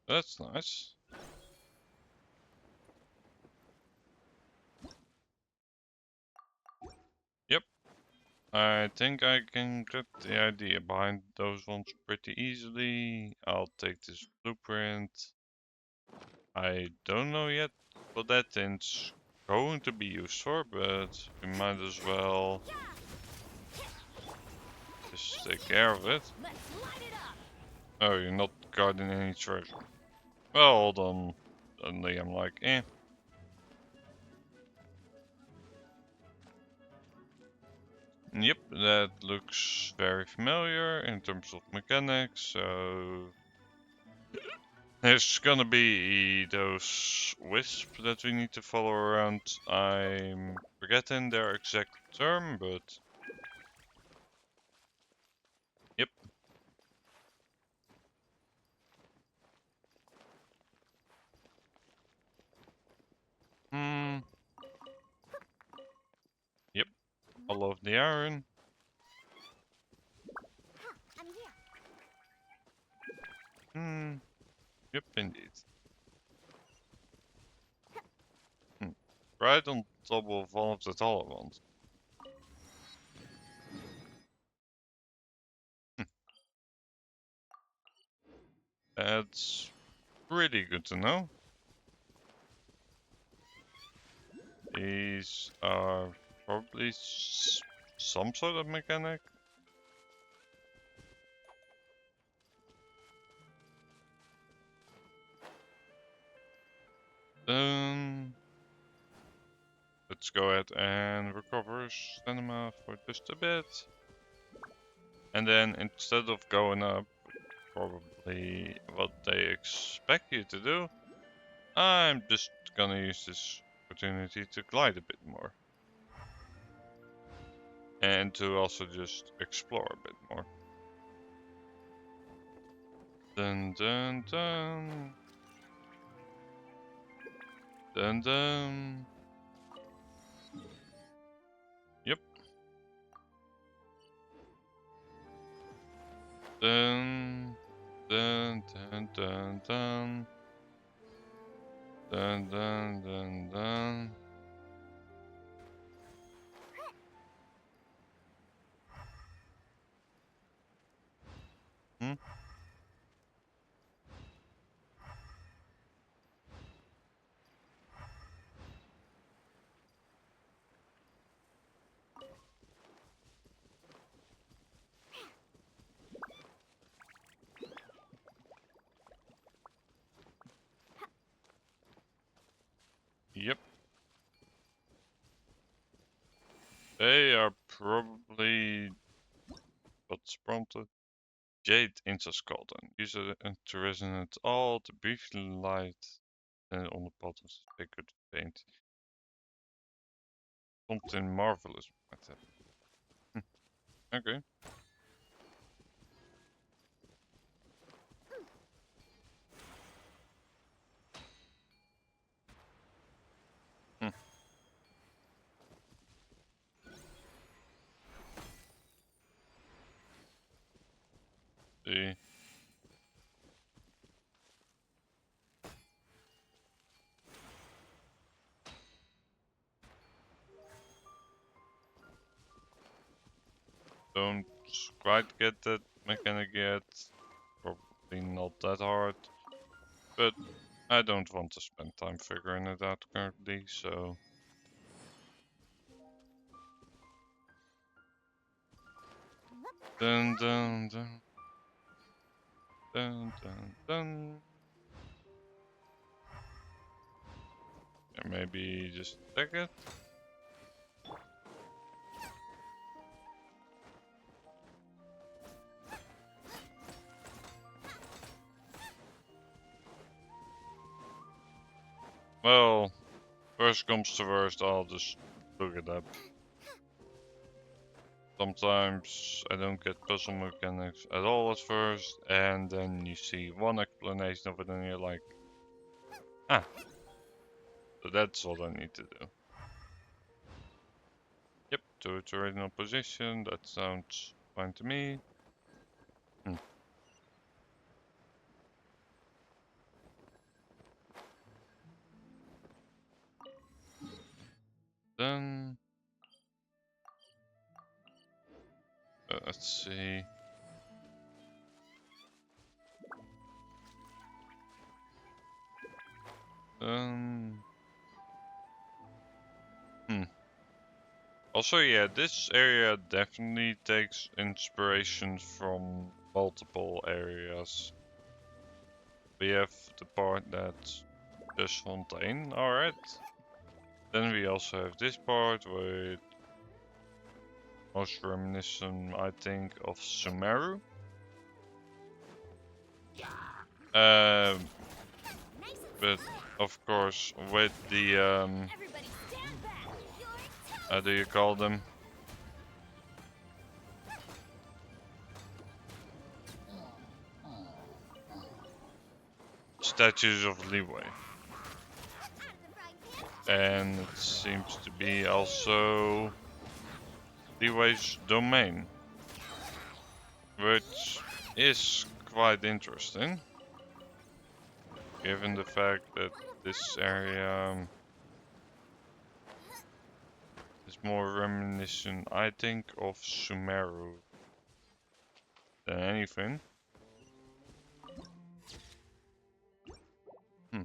That's nice. Yep, I think I can get the idea behind those ones pretty easily. I'll take this blueprint. I don't know yet what that thing's going to be used for, but we might as well just take care of it. Let's light it up. Oh, you're not guarding any treasure. Well, hold on. Suddenly I'm like, eh. Yep, that looks very familiar in terms of mechanics, so there's gonna be those wisps that we need to follow around. I'm forgetting their exact term, but yep. Hmm. Yep. I love the iron. I'm here. Hmm. Yep, indeed. Hmm. Right on top of one of the taller ones. Hmm. That's pretty good to know. These are probably some sort of mechanic. Um, let's go ahead and recover stamina for just a bit. And then instead of going up, probably what they expect you to do, I'm just gonna use this opportunity to glide a bit more. And to also just explore a bit more. Dun dun dun. Dun dun. Yep. Dun dun dun dun dun. Dun dun dun dun. Hmm? Yep. They are probably what's prompted. Jade Interscalden. Use it to resonate all the briefly light on the bottoms of sacred paint. Something marvelous about that. Okay. Hmm. See. Don't quite get that mechanic yet. Probably not that hard. But I don't want to spend time figuring it out currently, so. Dun dun dun. Dun, dun, dun. And maybe just take it. Well, worst comes to worst, I'll just look it up. Sometimes I don't get puzzle mechanics at all at first, and then you see one explanation of it and you're like, ah, so that's what I need to do. Yep, to its original position, that sounds fine to me. Then, let's see. Um, hmm. Also, yeah, this area definitely takes inspiration from multiple areas. We have the part that's just Fontaine, alright. Then we also have this part where it most reminiscent, I think, of Sumeru. Um, Nice and but slow. of course with the Everybody stand back. You're how do you toast. call them? Statues of Leeway. Out of the frying pan. And it seems to be also Leeway's domain, which is quite interesting, given the fact that this area is more reminiscent, I think, of Sumeru than anything. Hmm.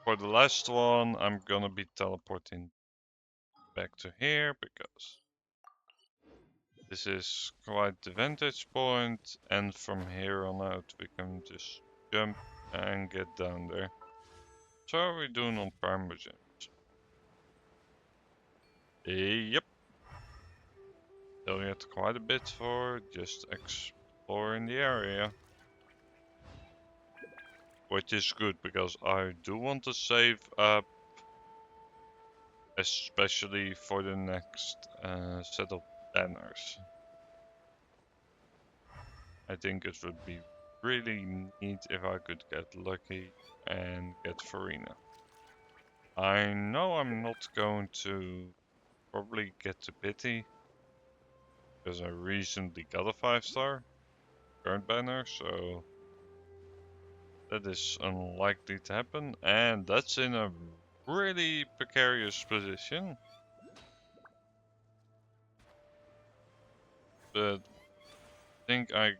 For the last one, I'm gonna be teleporting back to here because this is quite the vantage point, and from here on out we can just jump and get down there. So how are we doing on Primogen? Yep, still yet quite a bit for just exploring the area. Which is good because I do want to save up, especially for the next set of banners. I think it would be really neat if I could get lucky and get Farina. I know I'm not going to probably get to Pity because I recently got a 5-star current banner, so that is unlikely to happen, and that's in a really precarious position. But I think I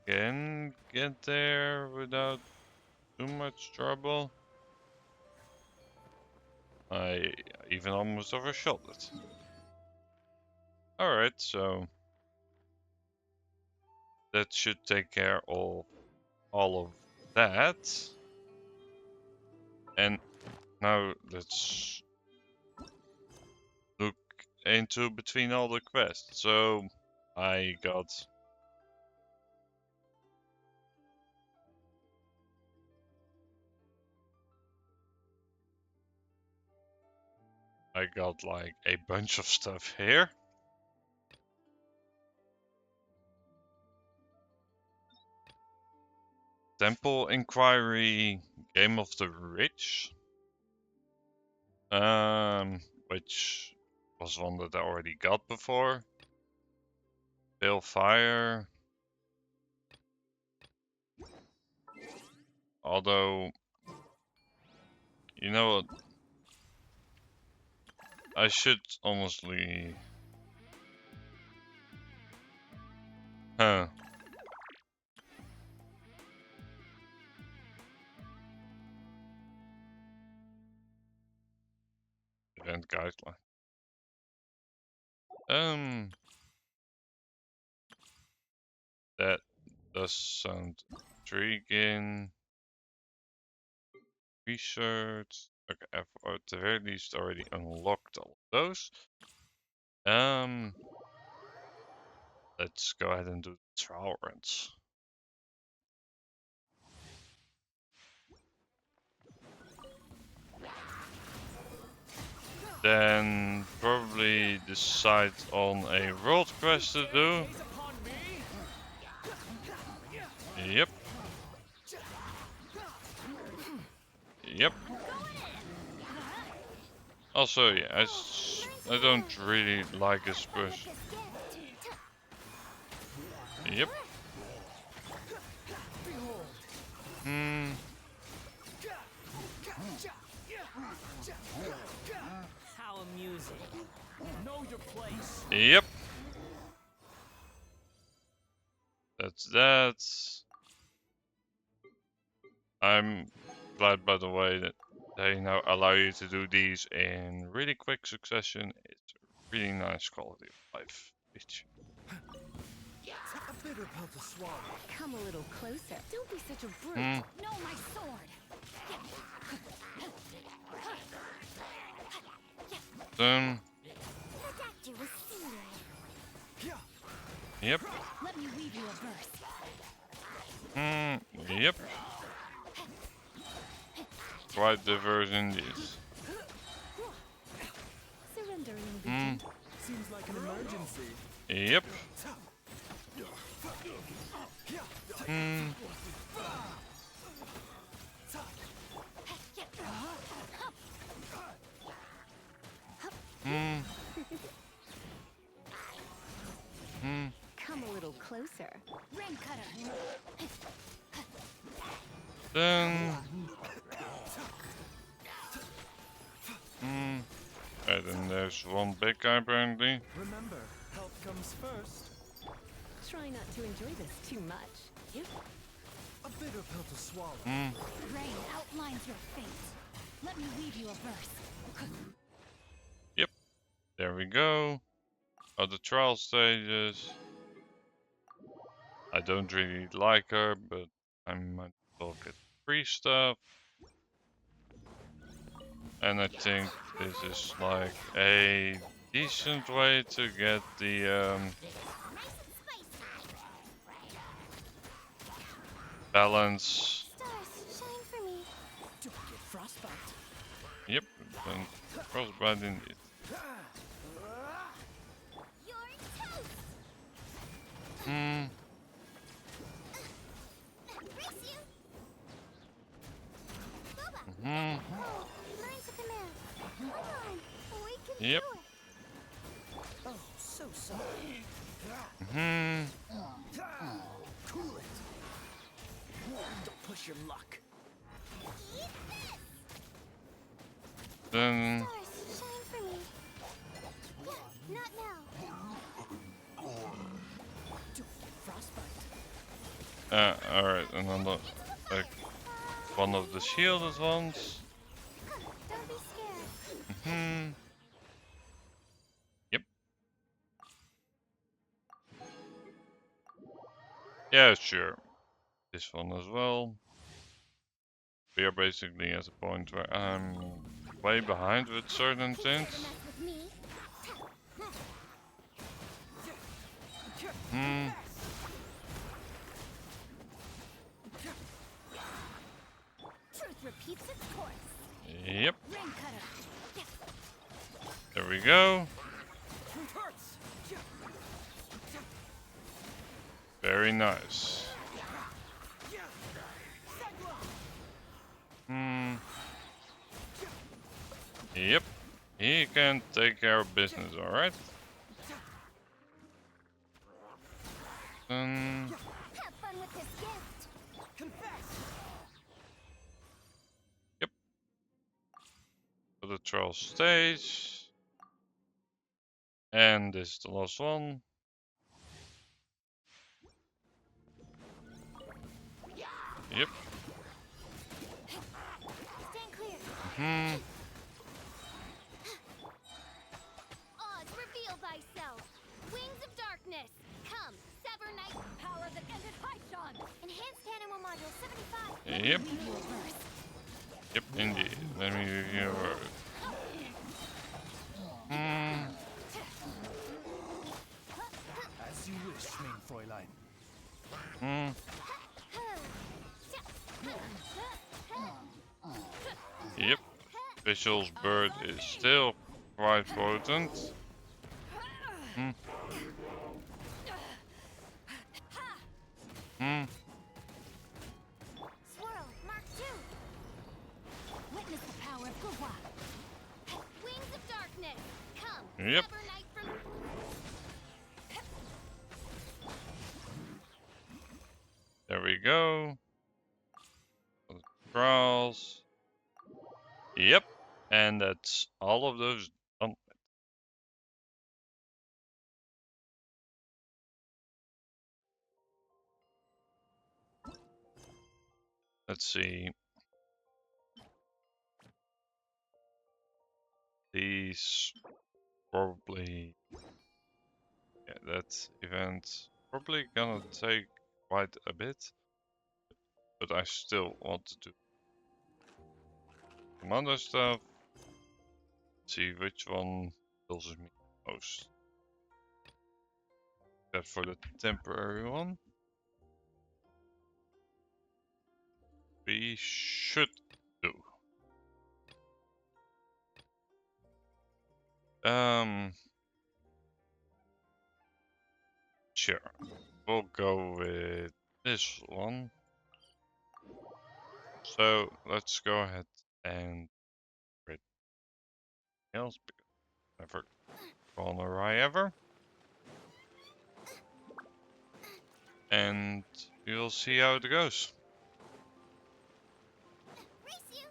can get there without too much trouble. I even almost overshot it. Alright, so that should take care of all of that. And now let's look into between all the quests. So I got like a bunch of stuff here. Temple Inquiry, Game of the Rich, which was one that I already got before. Pale Fire, although, you know what, I should honestly, huh, event guideline. That does sound intriguing. Research. Okay, I've at the very least already unlocked all of those. Let's go ahead and do the trial runs. Then probably decide on a world quest to do. Gaze upon me. Yep. Yep. Also, yeah, I don't really like his push. Yep. Hmm. How amusing. Know your place. Yep. That's that. I'm glad, by the way, that they now allow you to do these in really quick succession. It's a really nice quality of life feature. A bitter pill to swallow. Come a little closer. Don't be such a brute. Hmm. No, my sword. Then, Protect you with sealing. yep. Let me weave you a verse. Yep. Quite diverse indeed. Surrendering Hmm. Seems like an emergency. Yep. Hmm. Hmm. Hmm. Come a little closer. Ring cutter. Then. Hmm. And then there's one big guy apparently. Remember, health comes first. Try not to enjoy this too much. A bitter pill to swallow. Hmm. Rain outlines your fate. Let me weave you a verse. Yep. There we go. Other trial stages. I don't really like her, but I might as well get free stuff. And I think this is like a decent way to get the balance. Stars, shine for me. Don't get frostbite. Yep, and frostbite indeed. You're toast. Hmm. Brace you. Boba. Hmm. Learn to command. Come on. We can Yep. do it. Oh, so sorry. Hmm. Cool it. Don't push your luck. Eat this. Then Stars, shine for me. Not now. Don't get frostbite. alright, another like one of the shielded ones. Don't be scared. Hmm. Yep. Yeah, sure. This one as well. We are basically at a point where I'm way behind with certain Consider things. mess with me. Hmm. Truth repeats its course. Yep. Ring cutter. There we go. Truth hurts. Very nice. Hmm. Yep. He can take care of business, alright? Have fun with this gift. Confess. For the trial stage. And this is the last one. Yep. Stand clear. Hmm. Oz, reveal thyself. Yep. Read your verse. Yep, indeed. Let me review. Hmm. As you wish, mein Fräulein. Hmm. Yep. Visual's bird is still quite potent. Hmm. Hmm. Swirl, Mark 2. Witness the power of Gurwa. Wings of darkness. Come, Yep. clever knight from... There we go. Crawls. Yep. And that's all of those done. Let's see. These probably, yeah, that event probably gonna take quite a bit, but I still want to do some other stuff. See which one kills me most. That for the temporary one. We should do. Sure. We'll go with this one. So let's go ahead and read else because never gone awry ever. And we'll see how it goes. Race you.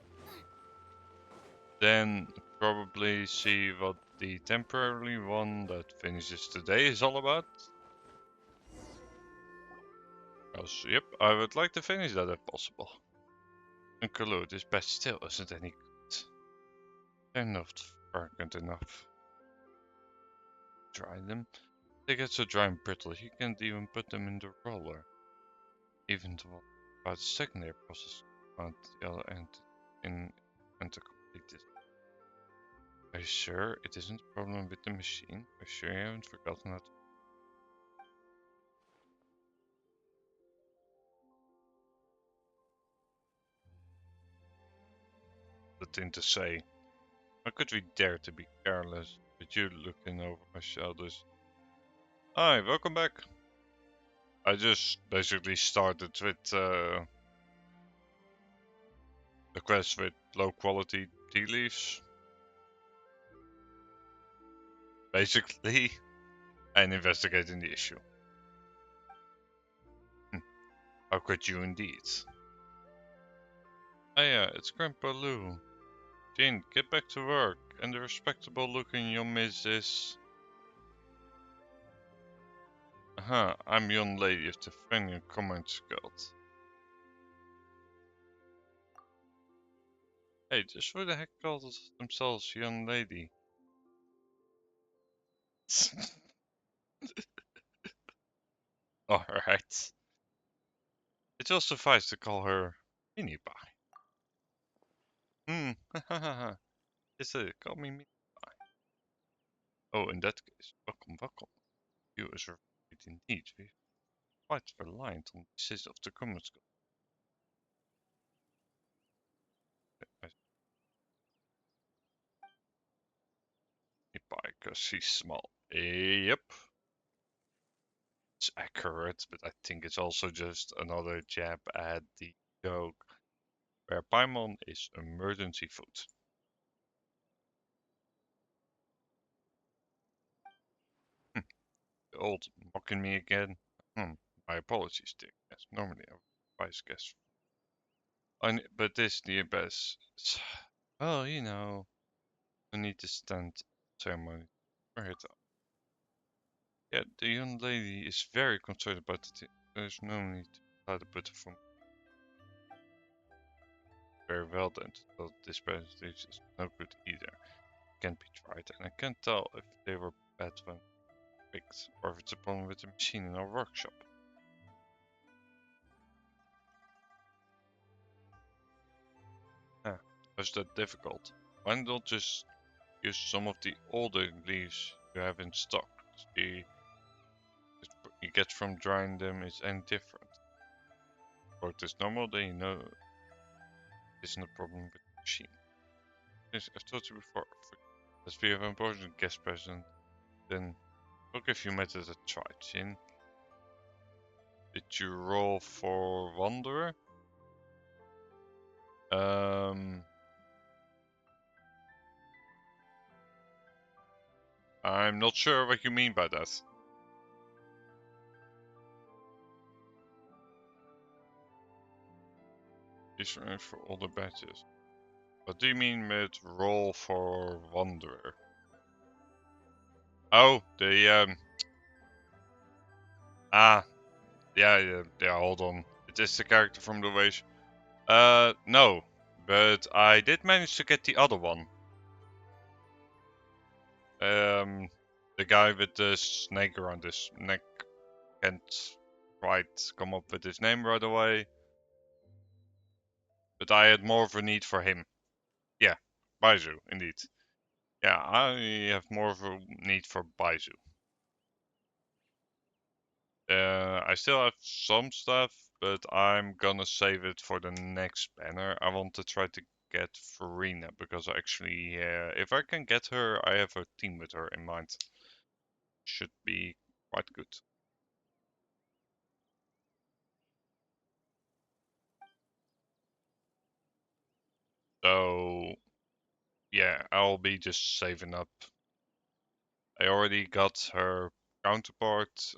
Then probably see what the temporary one that finishes today is all about. Because, yep, I would like to finish that if possible. And Collude, this batch still isn't any good. They're not fragrant enough. Dry them. They get so dry and brittle, you can't even put them in the roller. Even the one about the secondary process at the other end and to complete this. Are you sure it isn't a problem with the machine? Are you sure you haven't forgotten how to... The thing to say? How could we dare to be careless with you looking over my shoulders? Hi, welcome back. I just basically started with a quest with low quality tea leaves. Basically, and investigating the issue. How could you indeed? Ah yeah, it's Grandpa Lou. Jean, get back to work, and the respectable look in your midst is... I'm young lady of the Fenrir Commons Guild. Hey, just who the heck calls themselves young lady? Alright. It will suffice to call her Mini Pie. Hahaha. Yes, call me Mini Pie. Oh, in that case, welcome, welcome. You is right indeed. We're quite reliant on the assist of the Commons Guild. Mini Pie, because she's small. Yep. It's accurate, but I think it's also just another jab at the joke where Paimon is emergency food. The old mocking me again. My apologies, dear. Yes, normally I would advise guests. But this near best. Well, you know, no need to stand ceremony. Right. Yeah, the young lady is very concerned about the there's no need to try to put her from very well then. So this presentation is no good either. Can't be tried, and I can't tell if they were bad when picked, or if it's a problem with the machine in our workshop. Was that difficult? Why not just use some of the older leaves you have in stock? See if what you get from drying them is any different. For this normal day, you know isn't a problem with the machine. Yes, I've told you before. As we have an important guest present, then I'll give you methods a try. Jin, did you roll for Wanderer? I'm not sure what you mean by that. These are for all the badges. What do you mean with roll for Wanderer? Oh, yeah, hold on. It is the character from the Wage. No. But I did manage to get the other one. The guy with the snake around his neck. Can't quite come up with his name right away. But I had more of a need for him. Yeah, Baizu, indeed. Yeah, I have more of a need for Baizu. I still have some stuff, but I'm gonna save it for the next banner. I want to try to get Farina because actually, if I can get her, I have a team with her in mind. Should be quite good. So, yeah, I'll be just saving up. I already got her counterpart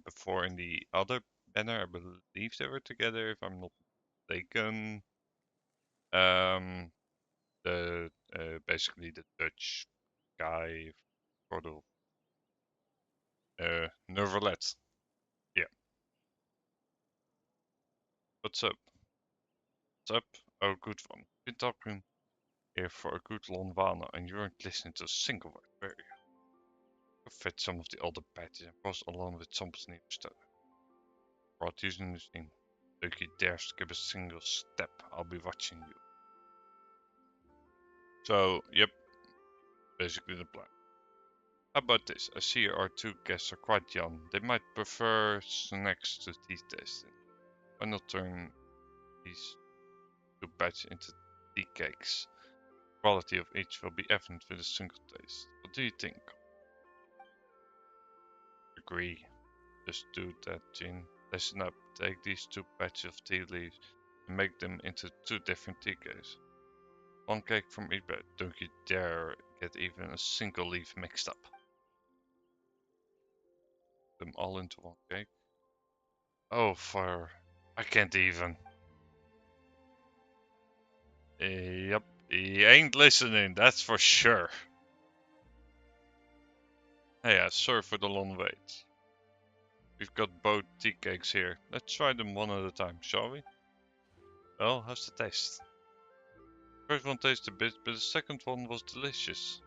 before in the other banner. I believe they were together, if I'm not mistaken. Um, the basically the Dutch guy for the Nervalet. Yeah. What's up? What's up? Oh, good one. Been talking here for a good long while now, and you weren't listening to a single word, were you? I fed some of the older patties and crossed along with something stuff. Brought using this thing. If you dare skip a single step, I'll be watching you. So, yep, basically the plan. How about this? I see our two guests are quite young. They might prefer snacks to tea tasting. Why not turn these two batches into tea cakes? The quality of each will be evident with a single taste. What do you think? Agree. Just do that, Jin. Listen up. Take these two batches of tea leaves and make them into two different tea cakes. One cake from each bed. Don't you dare get even a single leaf mixed up. Them all into one cake. Oh, fire. I can't even. Yep, he ain't listening, that's for sure. Hey, sorry for the long wait. We've got both tea cakes here. Let's try them one at a time, shall we? Well, how's the taste? First one tasted a bit, but the second one was delicious.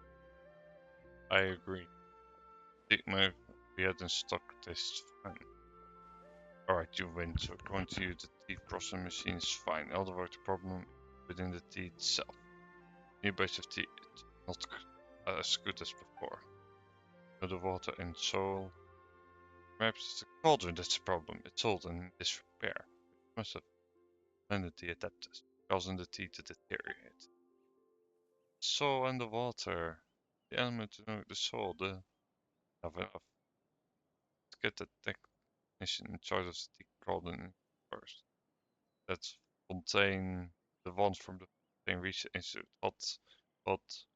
I agree. We had in stock tastes fine. Alright, you win, so according to you, the tea processing machine is fine. Otherwise, the problem within the tea itself. New batch of tea is not as good as before. The water and soil. Perhaps it's the cauldron that's the problem. It's old and in disrepair. It must have blended the adapters, causing the tea to deteriorate. Soil and the water. The element to know the soil, the enough. Let's get the technician in charge of the tea cauldron first. Let's contain the ones from the Contain Research Institute. Hot was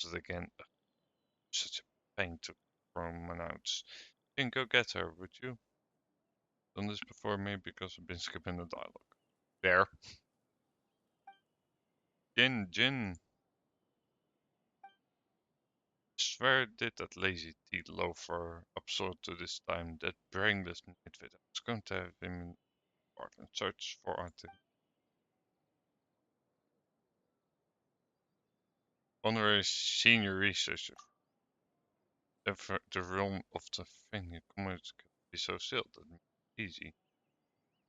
it again? Such a pain to pronounce. You can go get her, would you? Done this before me because I've been skipping the dialogue. There. Jin. Swear did that lazy tea loafer absorb to this time, that brainless nitwit. I was going to have him in part and search for art. Honorary senior researcher. The realm of the thing community could be so sealed that easy.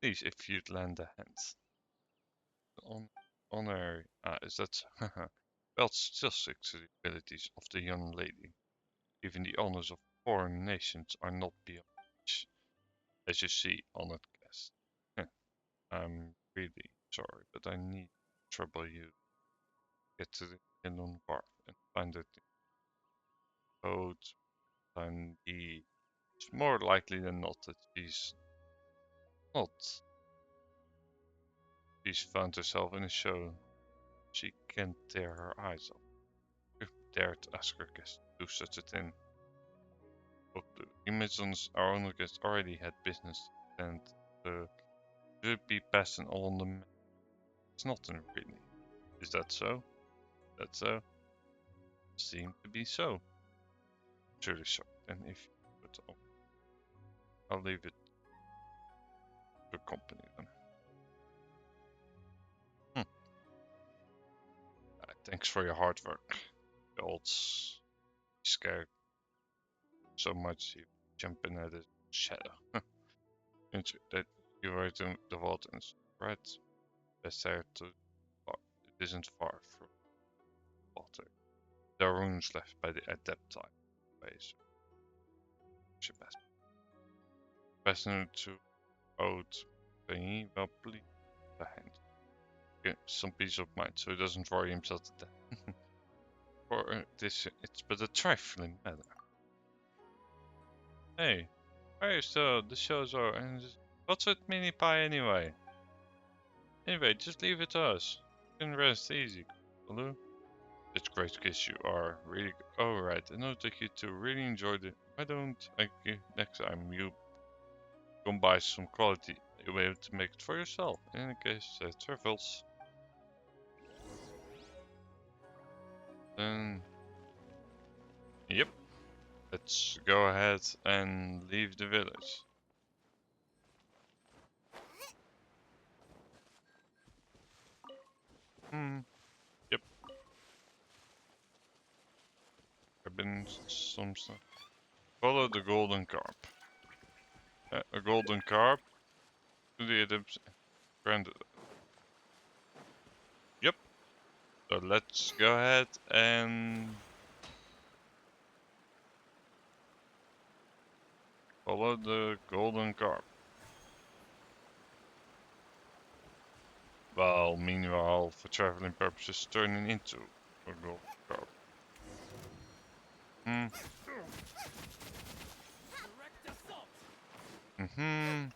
Please, if you'd lend a hand. On honorary. Ah, is that so? Well, still sticks to the abilities of the young lady. Even the honors of foreign nations are not beyond reach, as you see, honored guest. I'm really sorry, but I need to trouble you. Get to the Inland Wharf and find it in code and E. It's more likely than not that not. She's found herself in a show. She can't tear her eyes off. If dared to ask her guest to do such a thing. But the Imagons, our owner guest, already had business and should be passing on the. It's not in really. Is that so? That so? Seem to be so. Truly sorry. And if you put on, I'll leave it to company then. Thanks for your hard work. The old scared so much you jumping at his shadow. That you were to the Waltons, right? Best there to it isn't far from water. There are runes left by the Adepti base. Should pass to old thingy, well please behind. Get some peace of mind so he doesn't worry himself to death. For this it's but a trifling matter. Hey, why are you still the show's over and what's with mini pie anyway? Anyway, just leave it to us. You can rest easy, Lou. It's great kids you are really alright. I know that you two really enjoyed it. Why don't I give next time you come buy some quality, you'll be able to make it for yourself. In any case, travels. Then yep. Let's go ahead and leave the village. Yep. Grabbing some stuff. Follow the golden carp. A golden carp to the Adams granted. Yep. So let's go ahead and follow the golden carp. While meanwhile, for traveling purposes, turning into a golden carp. Direct assault! Mm-hmm.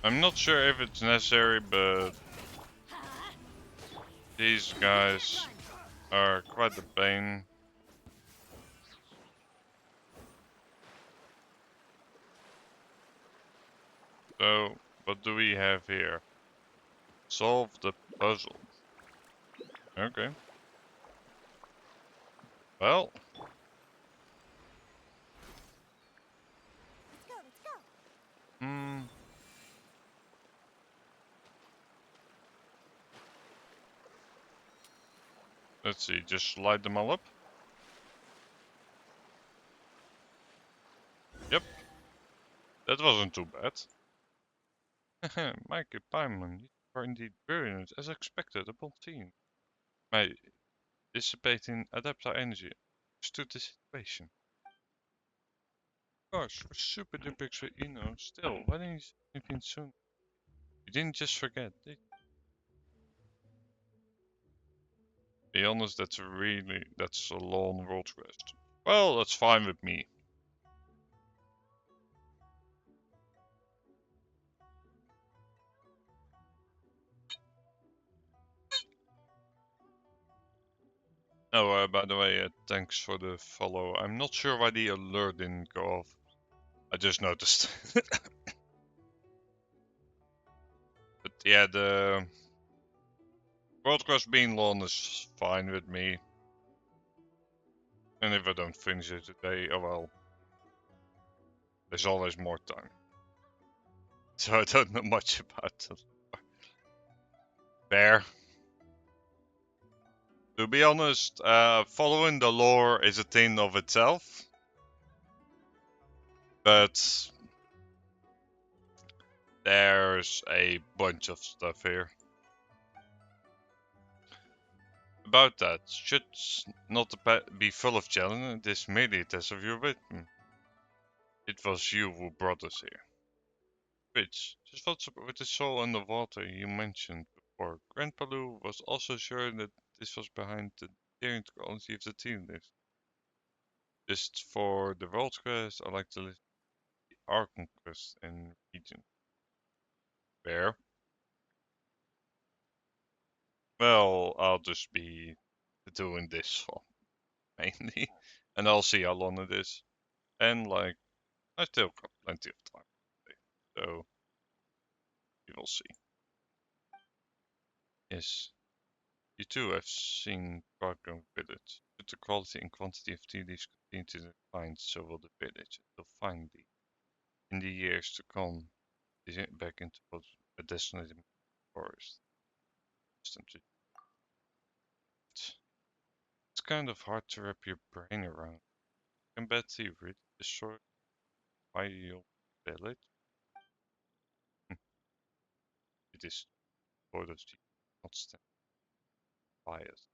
I'm not sure if it's necessary, but these guys are quite a pain. So, what do we have here? Solve the puzzle. Okay. Well. Let's go, let's go. Let's see, just light them all up. Yep. That wasn't too bad. Mikey Pyman, you are indeed brilliant, as expected upon seeing my dissipating adapter energy. Understood the situation. Gosh, we're super duper you know, still, why didn't you say anything soon? You didn't just forget, did you? Be honest, that's a long world quest. Well, that's fine with me. Oh, by the way, thanks for the follow. I'm not sure why the alert didn't go off. I just noticed. But yeah, the world quest being long is fine with me. And if I don't finish it today, oh well. There's always more time. So I don't know much about it. Fair. To be honest, following the lore is a thing of itself. But There's a bunch of stuff here. About that, should not be full of challenge, it is merely a test of your wisdom. It was you who brought us here. Which, just what's up with the soul underwater you mentioned before. Grandpa Lou was also sure that this was behind the daring quality of the team list. Just for the world quest, I like to list the Archon quest in region. Where? Well, I'll just be doing this one mainly, and I'll see how long it is. And like, I still got plenty of time, so we will see. Yes, you too have seen Bargong Village. But the quality and quantity of tea leaves continue to decline, so will the village. Until finally, in the years to come, back into a desolated forest. It's kind of hard to wrap your brain around. Can Betsy really destroy my village? It is sort of not stand bias,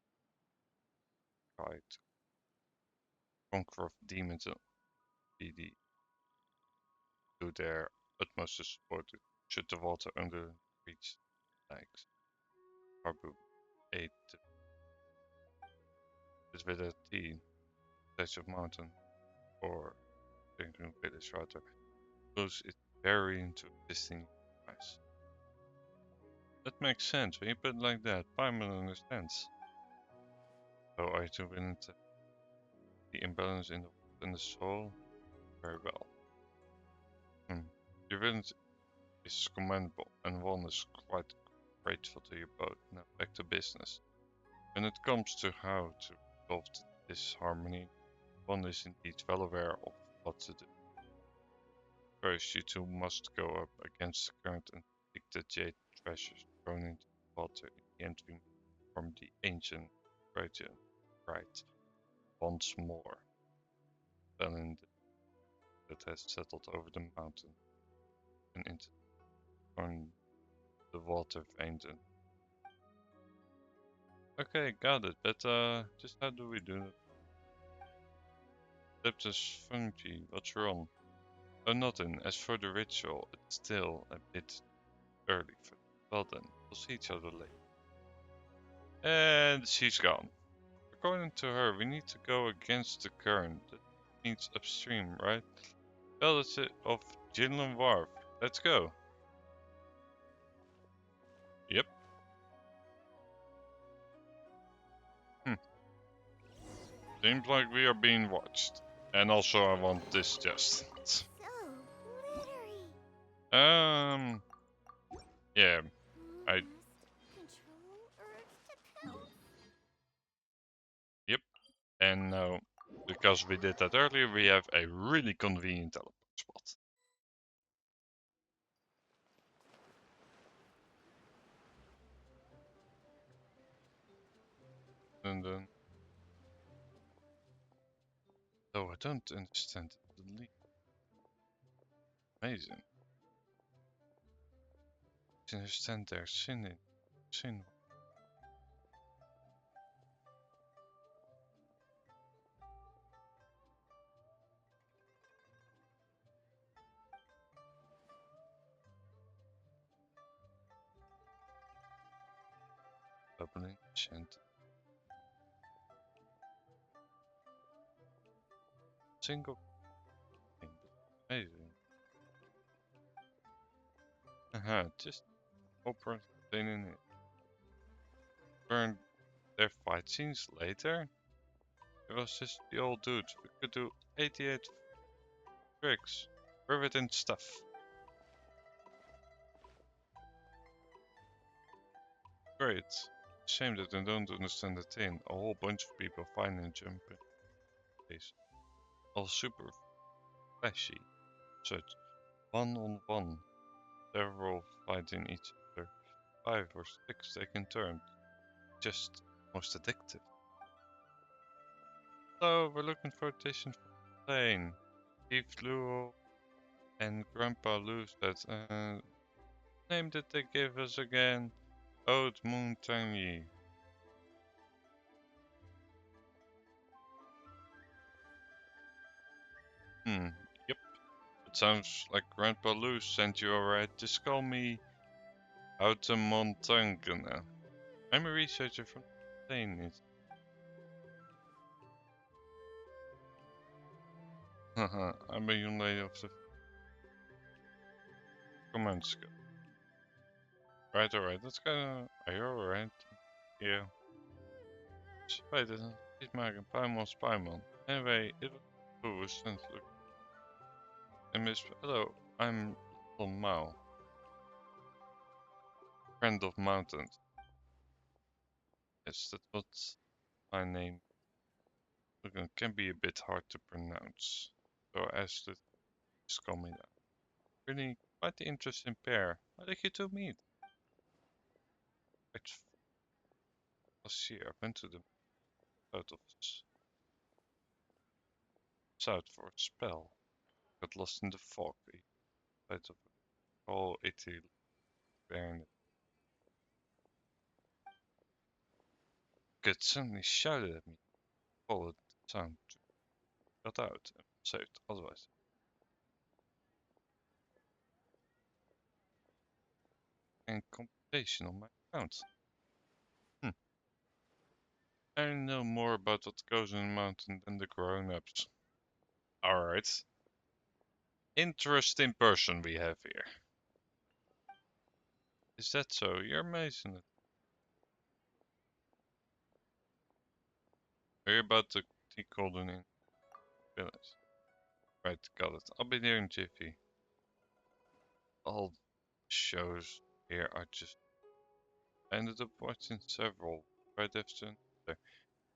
right? Conquer of demons and BD do their utmost to support it. Should the water under reach legs. Harbu ate this with a tea, touch of mountain, or drinking village rather, lose its very into existing ice. That makes sense when you put it like that. Paimon understands. So are you two willing to the imbalance in the water and the soul? Very well. Your willingness is commendable, and one is quite grateful to you both. Now back to business. When it comes to how to resolve this harmony, one is indeed well aware of what to do. First, you two must go up against the current and pick the jade treasures thrown into the water. In the end, we form the ancient region, right? Once more, spelling that has settled over the mountain and into on the water veins. Okay, got it. But just how do we do that? Adeptus Fungi, what's wrong? Oh, nothing. As for the ritual, it's still a bit early for. Well then, we'll see each other later. And she's gone. According to her, we need to go against the current. That means upstream, right? Well, that's it of Jinlan Wharf. Let's go. Yep. Seems like we are being watched. And also I want this just. So glittery. Yeah, I, Control urge to pounce. yep. And now, because we did that earlier, we have a really convenient teleport spot. And then, though I don't understand the lead. Amazing. I understand their sin. Bubbling chant. Single thing. Amazing. Just open thing in it. Burn their fight scenes later. It was just the old dude. We could do 88 tricks. Rivet and stuff. Great. Shame that I don't understand the thing. A whole bunch of people fighting and jumping. All super flashy. Such one on one. Several fighting each other. 5 or 6 taking turns. Just most addictive. So we're looking for a station for plane. Steve Luo and Grandpa Lou said name did they give us again? Old Moon Tangy. Yep. It sounds like Grandpa Lou sent you alright. Just call me Outer Montangana. I'm a researcher from Spain. Haha, I'm a young lady of the command skill. Right, alright, that's kinda... Are you alright? Yeah. Spijt het, niet maken, Paimon, Paimon. Anyway, it was cool since look. And Miss... Hello, I'm Little Mao. Friend of Mountains. Yes, that's what my name... Look, it can be a bit hard to pronounce. So I asked it, just call me that. Really quite the interesting pair. How did you two meet? It's last year I went to the south of south for a spell. Got lost in the fog. Outside of all Italy and Kid suddenly shouted at me, followed the sound, got out and saved otherwise. And compensation on my account. I know more about what goes in the mountain than the grown-ups. Alright. Interesting person we have here. Is that so? You're amazing. Are you about the tea golden in village? Right, got it. I'll be there in jiffy. All shows here are just... I ended up watching several right after another.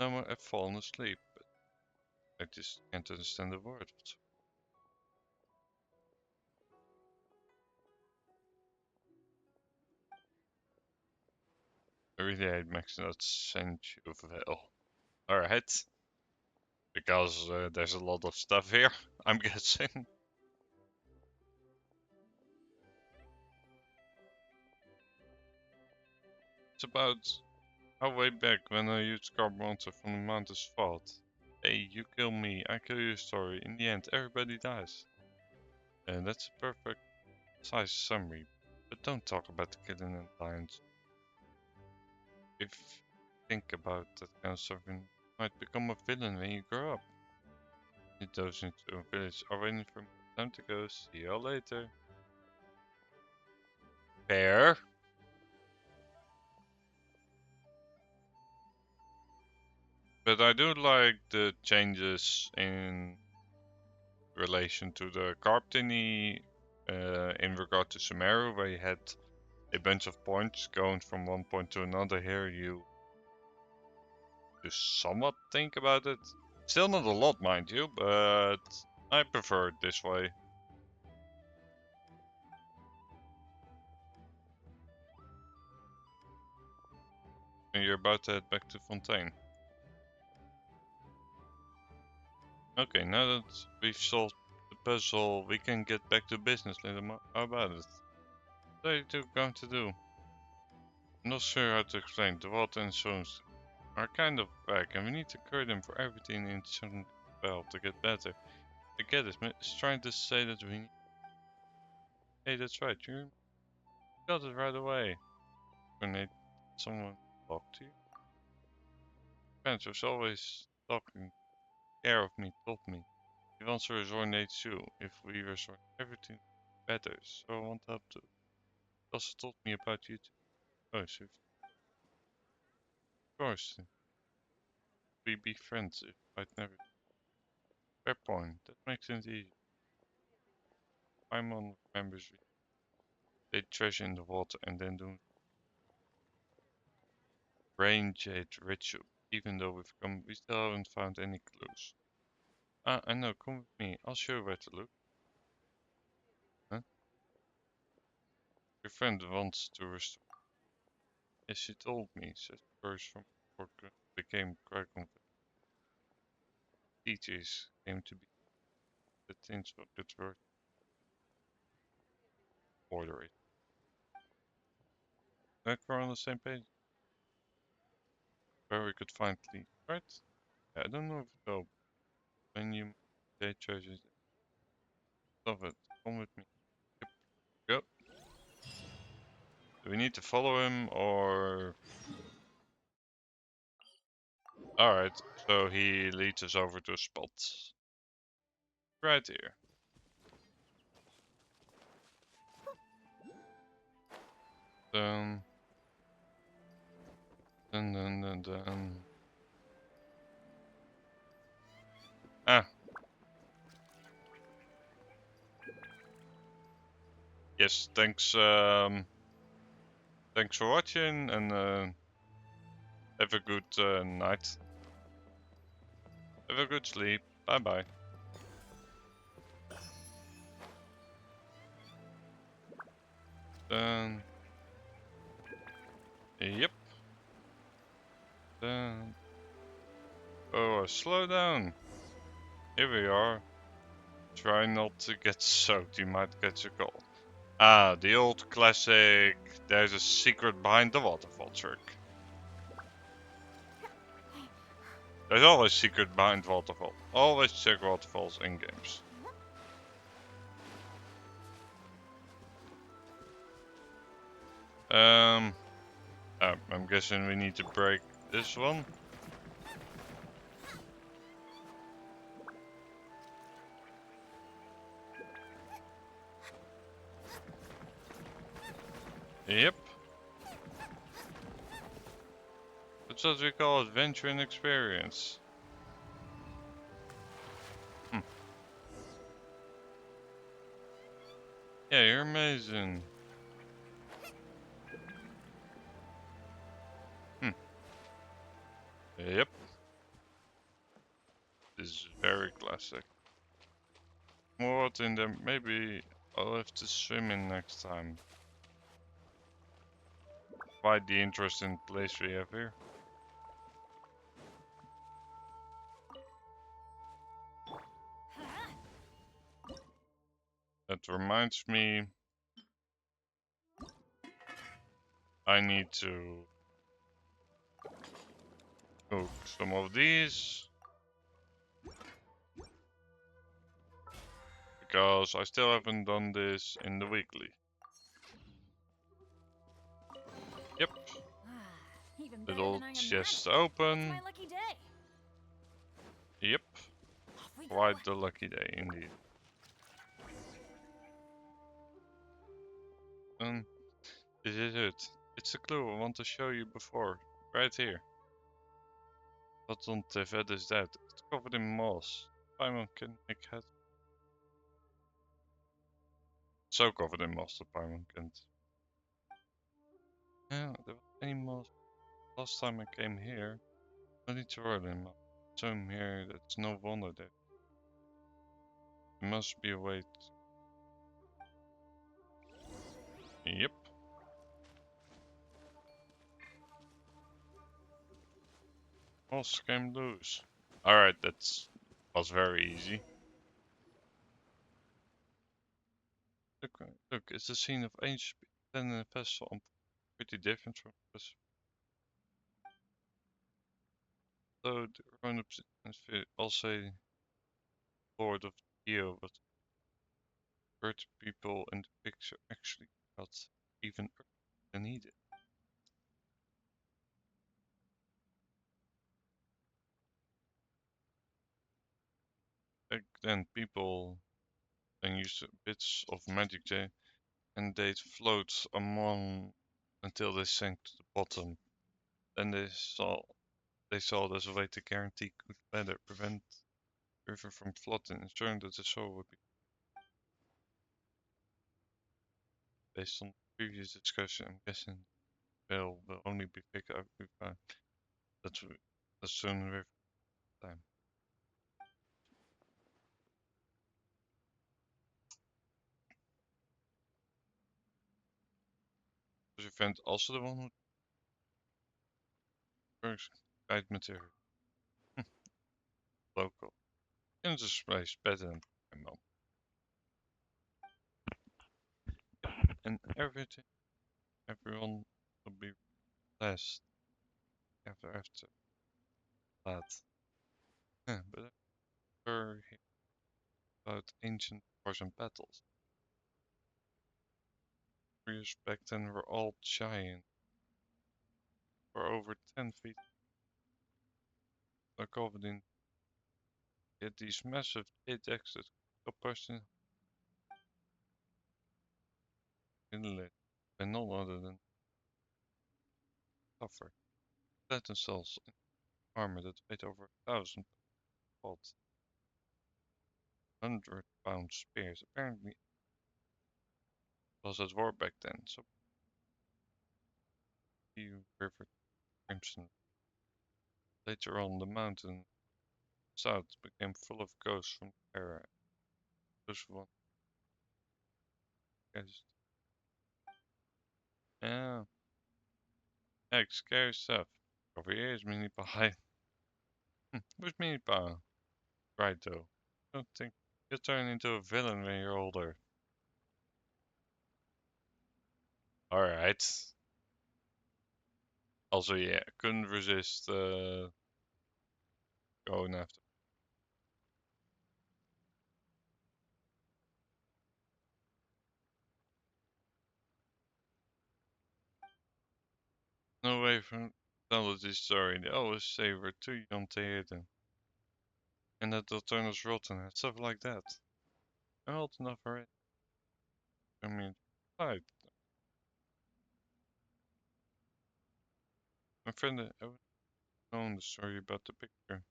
Now I've fallen asleep, but I just can't understand the words. I really hate maxing out Sensuvel. Alright. Because there's a lot of stuff here, I'm guessing. It's about how way back when I used Carbonter from the mountain's fault. Hey, you kill me, I kill your story. In the end, everybody dies. And that's a perfect size summary. But don't talk about the killing and dying. If you think about that kind of stuff, you might become a villain when you grow up. It goes into a village. Are waiting for me. Time to go. See you all later. Fair. But I do like the changes in relation to the Carptini in regard to Sumeru, where you had a bunch of points going from one point to another. Here you just somewhat think about it. Still not a lot, mind you, but I prefer it this way. And you're about to head back to Fontaine. Okay, now that we've solved the puzzle, we can get back to business, little. How about it? What are you two going to do? I'm not sure how to explain. The water and stones are kind of back, and we need to cure them for everything in Spell to get better. I get it, it's trying to say that we need... Hey, that's right, you got it right away. When someone talk to you. Friends was always talking care of me, told me. He wants to rejoin too, if we rejoin everything better, so I want help too. He also told me about you too. Oh, so of course, we be friends if I'd never... Fair point, that makes it easy. I'm on members. They treasure in the water and then do rain jade ritual. Even though we still haven't found any clues. Ah, I know, come with me. I'll show you where to look. Huh? Your friend wants to restore. Yes, she told me, said the person from work became quite convinced. Teachers came to be the things what good work order it. think we're on the same page. Where we could find Lee, right? Yeah, I don't know if it'll menu day choices. Stop it. Come with me. Yep. Go. Do we need to follow him or? Alright, so he leads us over to a spot. Right here. Dun, dun, dun, dun, dun. Ah. Yes, thanks thanks for watching and have a good night. Have a good sleep. Bye bye. Dun. Yep. Dun. Oh, slow down. Here we are. Try not to get soaked, you might catch a cold. Ah, the old classic, there's a secret behind the waterfall trick. There's always secret behind waterfall. Always check waterfalls in games. I'm guessing we need to break this one. Yep. That's what we call adventure and experience. Hmm. Yeah, you're amazing. Hmm. Yep. This is very classic. More water in there. Maybe I'll have to swim in next time. Quite the interesting place we have here. That reminds me, I need to cook some of these. Because I still haven't done this in the weekly. Yep. Even better Little than I chest imagined. open. My lucky day. Yep. Off we go. Quite the lucky day indeed. This is it. It's a clue I want to show you before. Right here. What on TV is that? It's covered in moss. Paimon can make head. So covered in moss, the Paimon can't. Yeah, there was any moss. Last time I came here, no need to worry him. Some here, that's no wonder that. There must be a way. Yep. Moss came loose. Alright, was very easy. Look, it's the scene of ancient and a vessel. Pretty different from this. So the grown-ups all say Lord of Geo, but bird people in the picture actually got even earlier than he did. Back then, people then used bits of magic and they'd float among until they sank to the bottom. Then they saw there's a way to guarantee good weather, prevent the river from flooding, ensuring that the shore would be based on previous discussion. I'm guessing will only be figured out if that's the soon river time. Was your friend also the one who works guide material? Local. And this place better than my mom. And everyone will be less after that. But after hearing about ancient wars and battles, 3 years back then were all giant, or over 10 feet, covered in yet these massive 8 axes a person inlet and none other than tougher. Clad themselves in armor that weighed over 1,000 pounds, 100-pound spears. Apparently, was at war back then, so the river crimson. Later on, the mountain south became full of ghosts from the era. Those one guys. Yeah, scary stuff. Over here is Mini Pie. Who's Mini Pie? Right though. Don't think you'll turn into a villain when you're older. Alright. Also, yeah, couldn't resist going after. No way from technology story. They always say we're too young to hear them. And that they'll turn us rotten and stuff like that. I'm old enough already. I mean, right. My friend, I would have known the story about the picture.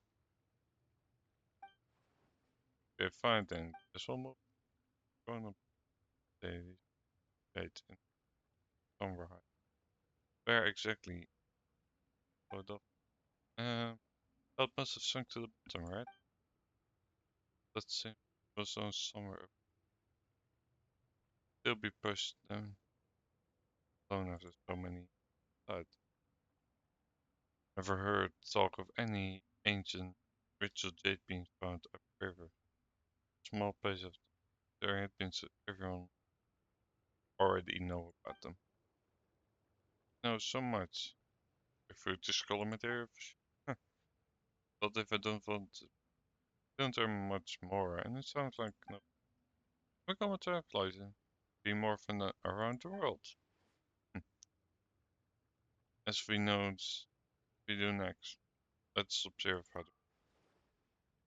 Okay, fine then. Guess we'll move on up daily date in somewhere high. Where exactly? Hold up. That must have sunk to the bottom, right? Let's see. It was on somewhere up. Still be pushed down alone after so many died. Never heard talk of any ancient ritual jade being found upriver. Small place of there had been so everyone already know about them. Know so much. If we discover material, but if I don't earn much more, and it sounds like no, become a translator. Be more fun around the world. As we know, we do next. Let's observe how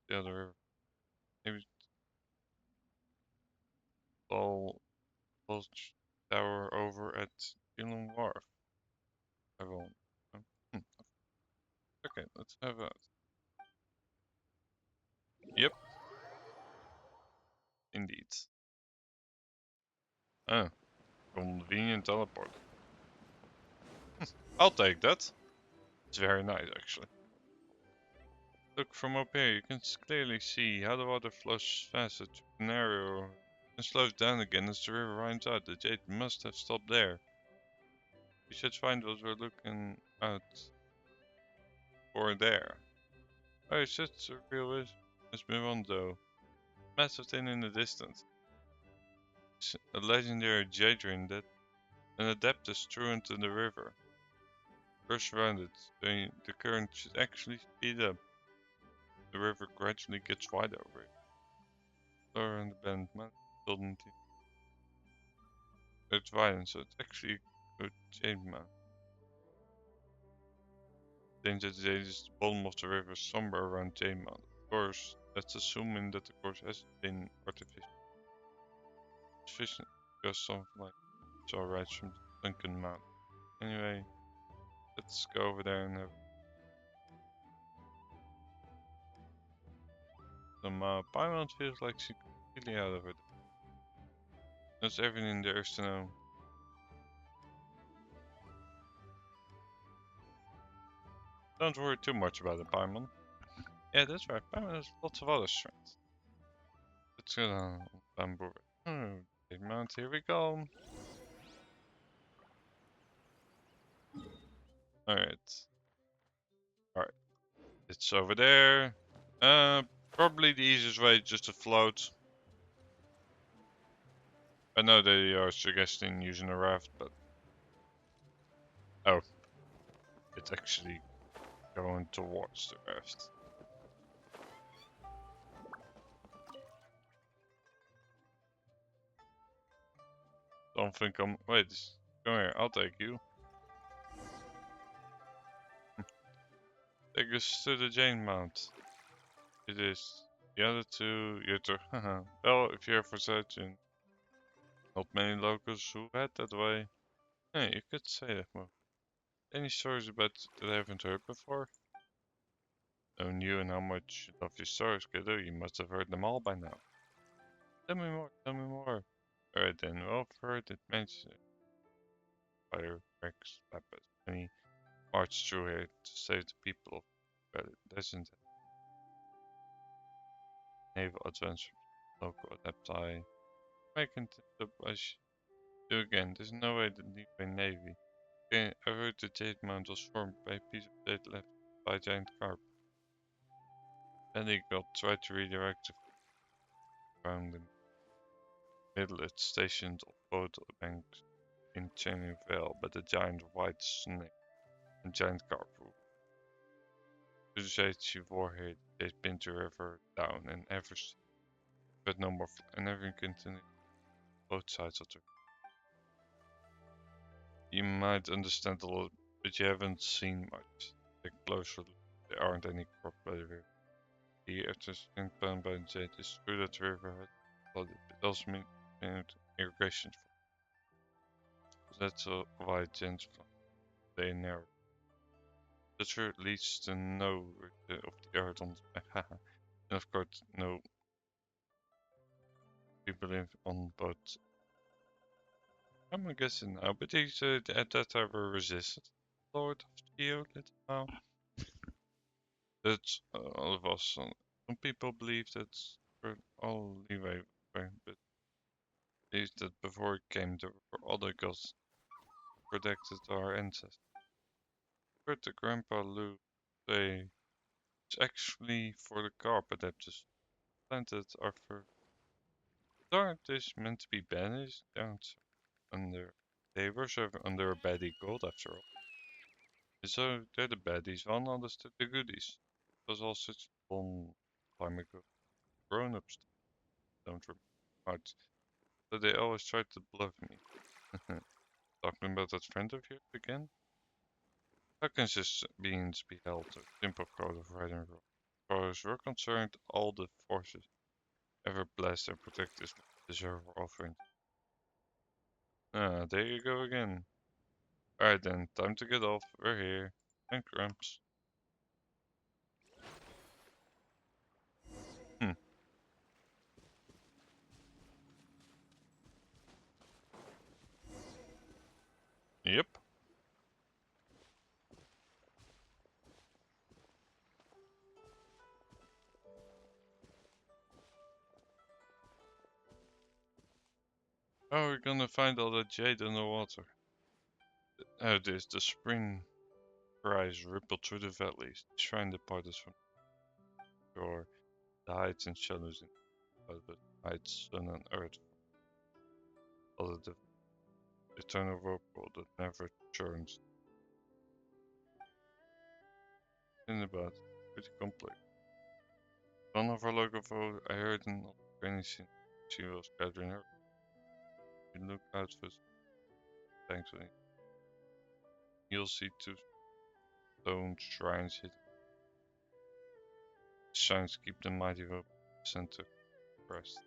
the other river. Maybe tall bulge tower over at Gillen Wharf. Everyone. Hmm. Okay, let's have that. Yep, indeed. Ah, convenient teleport. I'll take that. It's very nice, actually. Look from up here, you can clearly see how the water flows faster through the narrow and slows down again as the river winds out. The jade must have stopped there. We should find what we're looking out for there. Oh, it's just a real wish. Let's move on though. Massive thing in the distance. It's a legendary jade ring that an adeptus threw into the river. Rush around it, the current should actually speed up. The river gradually gets wider over it. Slower in the bend, man, doesn't it? It's wide, so it's actually a good jade man. Danger Jade is the bottom of the river somewhere around Jade Mountain. Of course, that's assuming that the course has been artificial. Sufficient because something like saw right from Duncan Mountain. Anyway, let's go over there and have some Paimon feels like she's completely out of it. That's everything there is to know. Don't worry too much about the Paimon. Yeah, that's right, Paimon has lots of other strengths. Let's go down on Bamboo. Oh, Jade Mount, here we go. Alright. Alright. It's over there. Probably the easiest way just to float. I know they are suggesting using a raft, but Oh, it's actually going towards the earth. Don't think I'm. Wait, come here. I'll take you. Take us to the Jane Mount. It is. The other two, you're to. Well, if you're for certain, not many locals who head that way. Hey, you could say that more. Any stories about that I haven't heard before? Knowing you and how much you love your stories, kiddo, you must have heard them all by now. Tell me more, tell me more. Alright then, well, I've heard it mentioned fire, Rex, Lapis, and he marched through here to save the people of the desert. Naval adventure, local adepti, making the bush. Do again, there's no way to leave a navy. Okay, I heard the Jade Mount was formed by a piece of jade left by a giant carp. Then the god tried to redirect the found in the middle it stationed on both banks in Chaining Vale, but a giant white snake and giant carp ruled. To the shade she wore here, they'd been to river down and ever but no more and everything continued both sides of the. You might understand a lot, but you haven't seen much. Take a closer look. There aren't any crop by the river. The after found by the jade is true that the river had flooded, but it also means irrigation. That's why gents they narrow. That's where it leads to no of the earth on and of course no people live on boats. I'm guessing now, but he said at that time were resisted. Lord of Geo little now. That's all of us. Some people believe that we're all leeway, but believe that before it came there were other gods protected our ancestors. But the Grandpa Lou say it's actually for the carp adeptus planted are for aren't this meant to be banished down under they were serving under a baddie god after all. So they're the baddies, one understood the goodies. It was all such a long time ago. Grown ups don't remember much. So they always tried to bluff me. Talking about that friend of yours again? How can such beings be held to a simple code of right and wrong? As far as we're concerned, all the forces ever bless and protect this deserve our offering. Ah, there you go again. Alright then, time to get off. We're here. And Grumps. Hmm. Yep. How are we gonna find all that jade in the water? Oh, this, the spring cries rippled through the valleys. The shrine departed from the shore. The heights and shadows in the heights, sun and earth. All the eternal whirlpool that never churns. In about pretty complex. One of our local folk I heard in training scene. She was gathering her. We look out for thankfully. You'll see two stone shrines hidden. Shrines keep the mighty hope center pressed.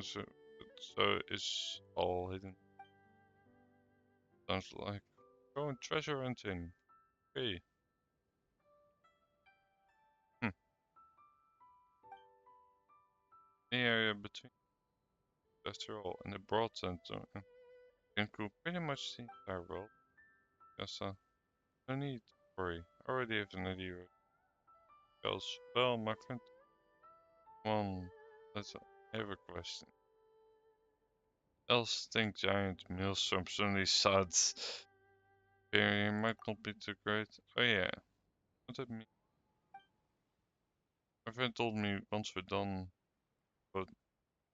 So, so it's all hidden. Sounds like going treasure hunting. Okay. Hmm. The area between, after all, in the broad center, and could pretty much see the entire world. Yes, no need to worry. I already have an idea. Else, well, my friend, one, let's have a question. Else think giant maelstrom suddenly suds. Barrier might not be too great. Oh yeah, what that mean? My friend told me once we're done, but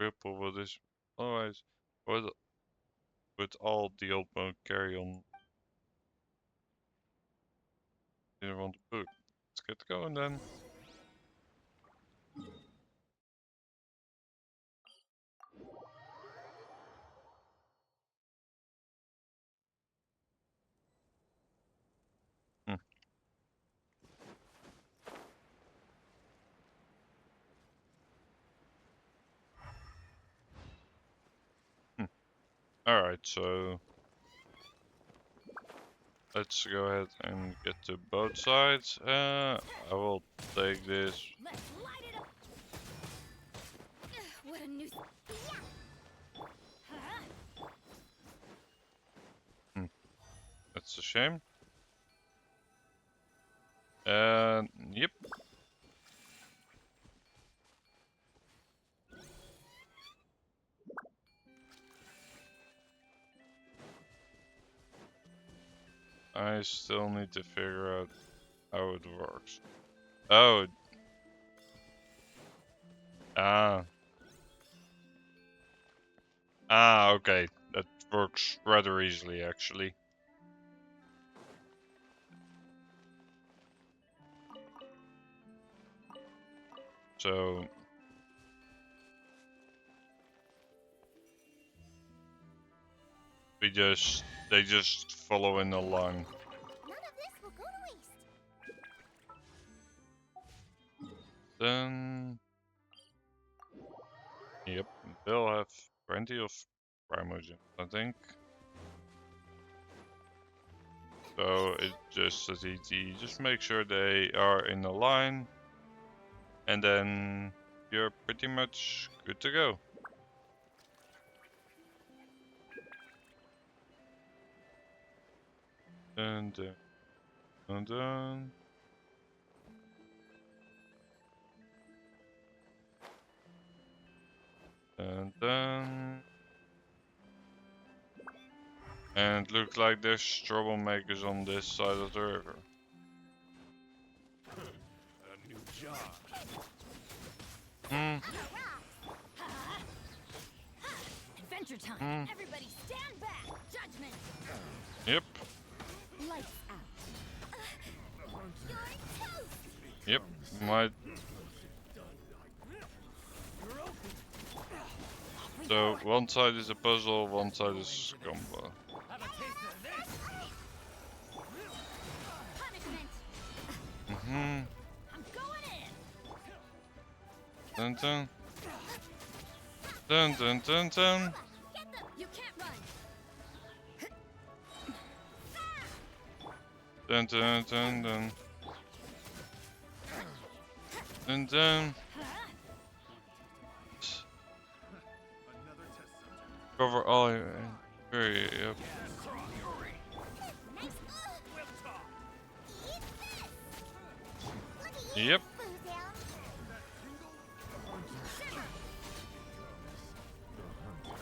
Ripple will this. Otherwise, what with all the old mode carry on. Didn't want to put. Let's get going then. Hmm. Hmm. Alright, so let's go ahead and get to both sides. I will take this. Let's light it up. What a new. Hmm. That's a shame. Yep. I still need to figure out how it works. Oh. Ah. Ah, okay. That works rather easily, actually. So they just follow in a line. None of this will go to waste. Then, yep, they'll have plenty of primogens, I think. So it's just as easy. Just make sure they are in a line, and then you're pretty much good to go. And and then. And then. And looks like there's troublemakers on this side of the river. A new job. Hmm. Adventure time. Hmm. Everybody stand back. Judgment. Yep. Lights out. You're toast. Yep. Might. So one side is a puzzle, one side is combo. Have a taste of this. Punishment. Mhm. I'm going in. Dun dun. Dun dun dun dun. Get them. You can't run. Dun dun dun dun. Dun dun. Another test subject. Cover all. Very. Yep. Nice. We'll talk. Eat this. Look at you. Yep. Boo down. Shiver.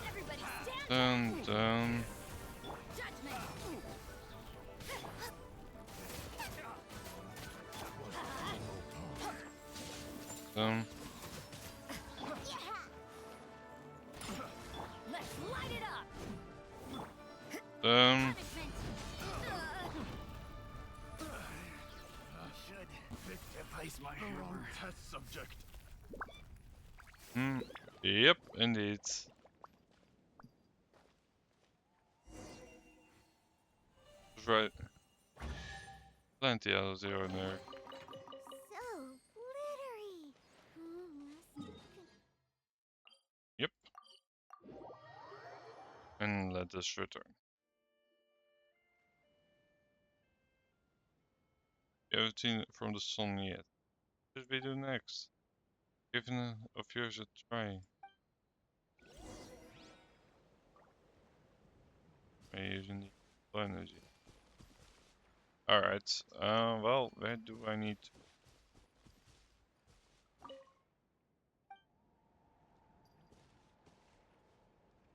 Everybody stand Dun back. dun. Judgment. Dun. Let's light it up. Dun. Punishment. Should replace my hammer. Test subject. Hmm. Yep. Indeed. That's right. Plenty of zero in there. So glittery. Yep. And let us return. You haven't seen it from the sun yet. What should we do next? Give one of yours a try. By using the energy. Alright. Well, where do I need to?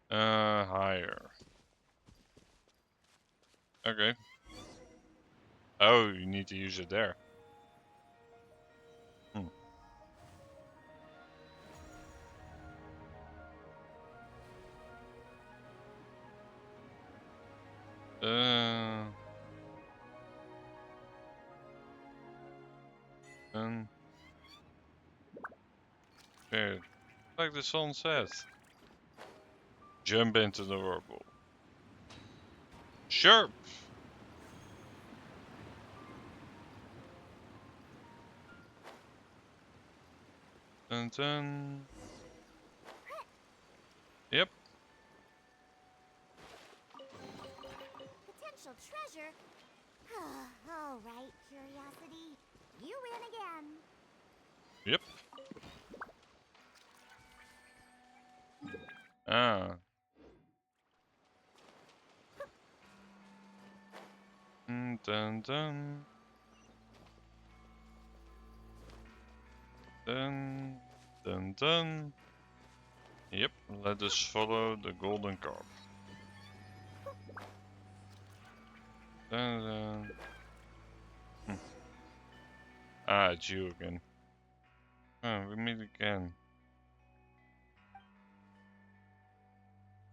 Higher. Okay. Oh, you need to use it there. Hmm. And there, like the song says, jump into the whirlpool. Sure. And then, yep, Potential treasure? All right, curiosity. You win again. yep. Ah. Dun dun. Dun dun dun. Yep, let us follow the golden carp. Dun dun. Hmm. Ah, it's you again. Ah, we meet again.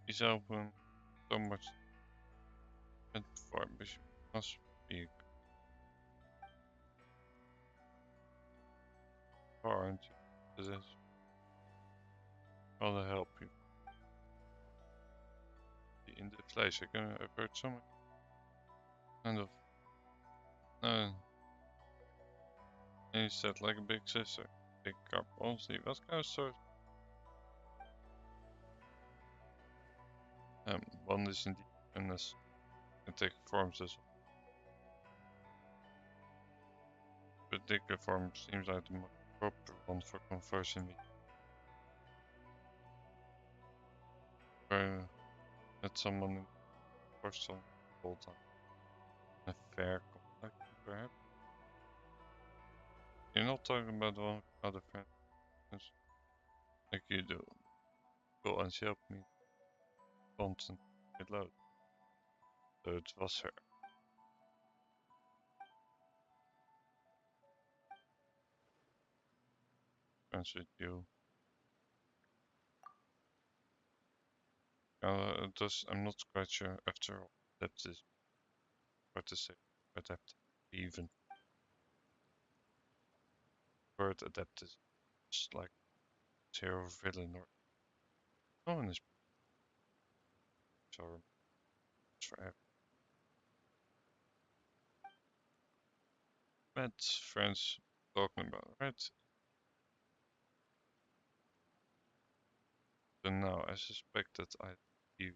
He's open. So much before, but you must be far, aren't you? This is all to help you. In the place, I've heard so much kind of. No, and you said like a big sister. Big carp. Honestly, what kind of sort? One is indeed endless. Can take forms as particular form seems like the most proper one for conversing with. Where met someone in person all time. A fair contact, perhaps. You're not talking about one other friends like you do. Go and she helped me constant with load. So it was her. Friends with you. I'm not quite sure after all. Adept is hard to say. Adept. Even. Word adept is just like hero villain or no one is so forever. Met friends talking about right. So now I suspect that I even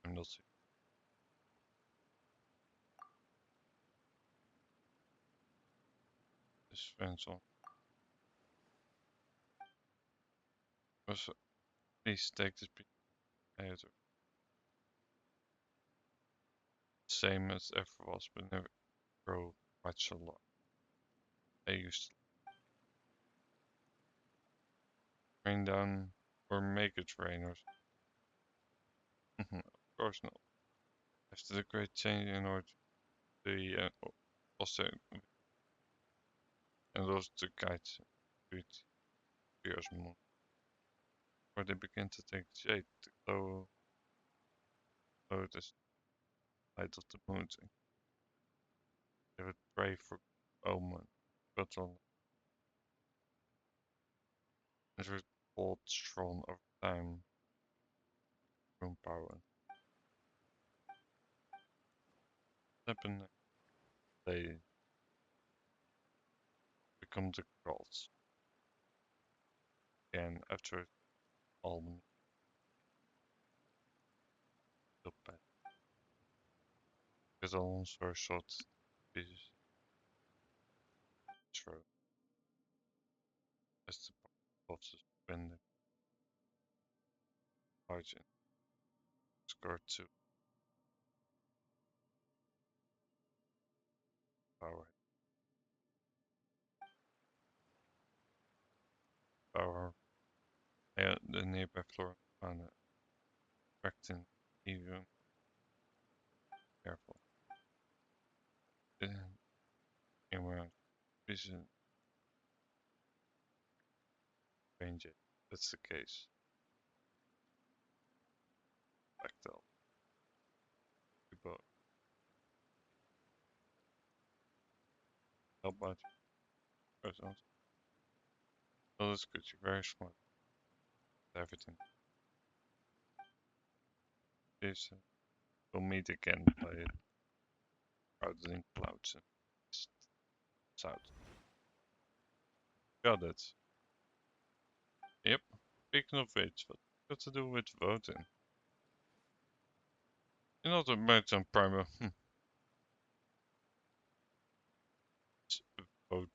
I'm not his friends on. Also, please take this picture. Same as ever was, but never grow quite so long. I used to rain down or make it rain or something. Of course not. After the great change in order the also and those the guides with years more where they begin to take shape to glow the light of the moon. They would pray for omen, but on it would hold strong over time, room power. Happen they become the gods again after all the past. Because all were shot pieces through as the of suspended margin scored to power power the nearby floor found affecting even careful. Then around vision range it. That's the case. Backtel. People about your presence. Well, that's good. You're very smart. Everything. This we'll meet again by crowding clouds and east, south. Got it. Yep. Speaking of which, what got to do with voting? You know the American primer. Vote.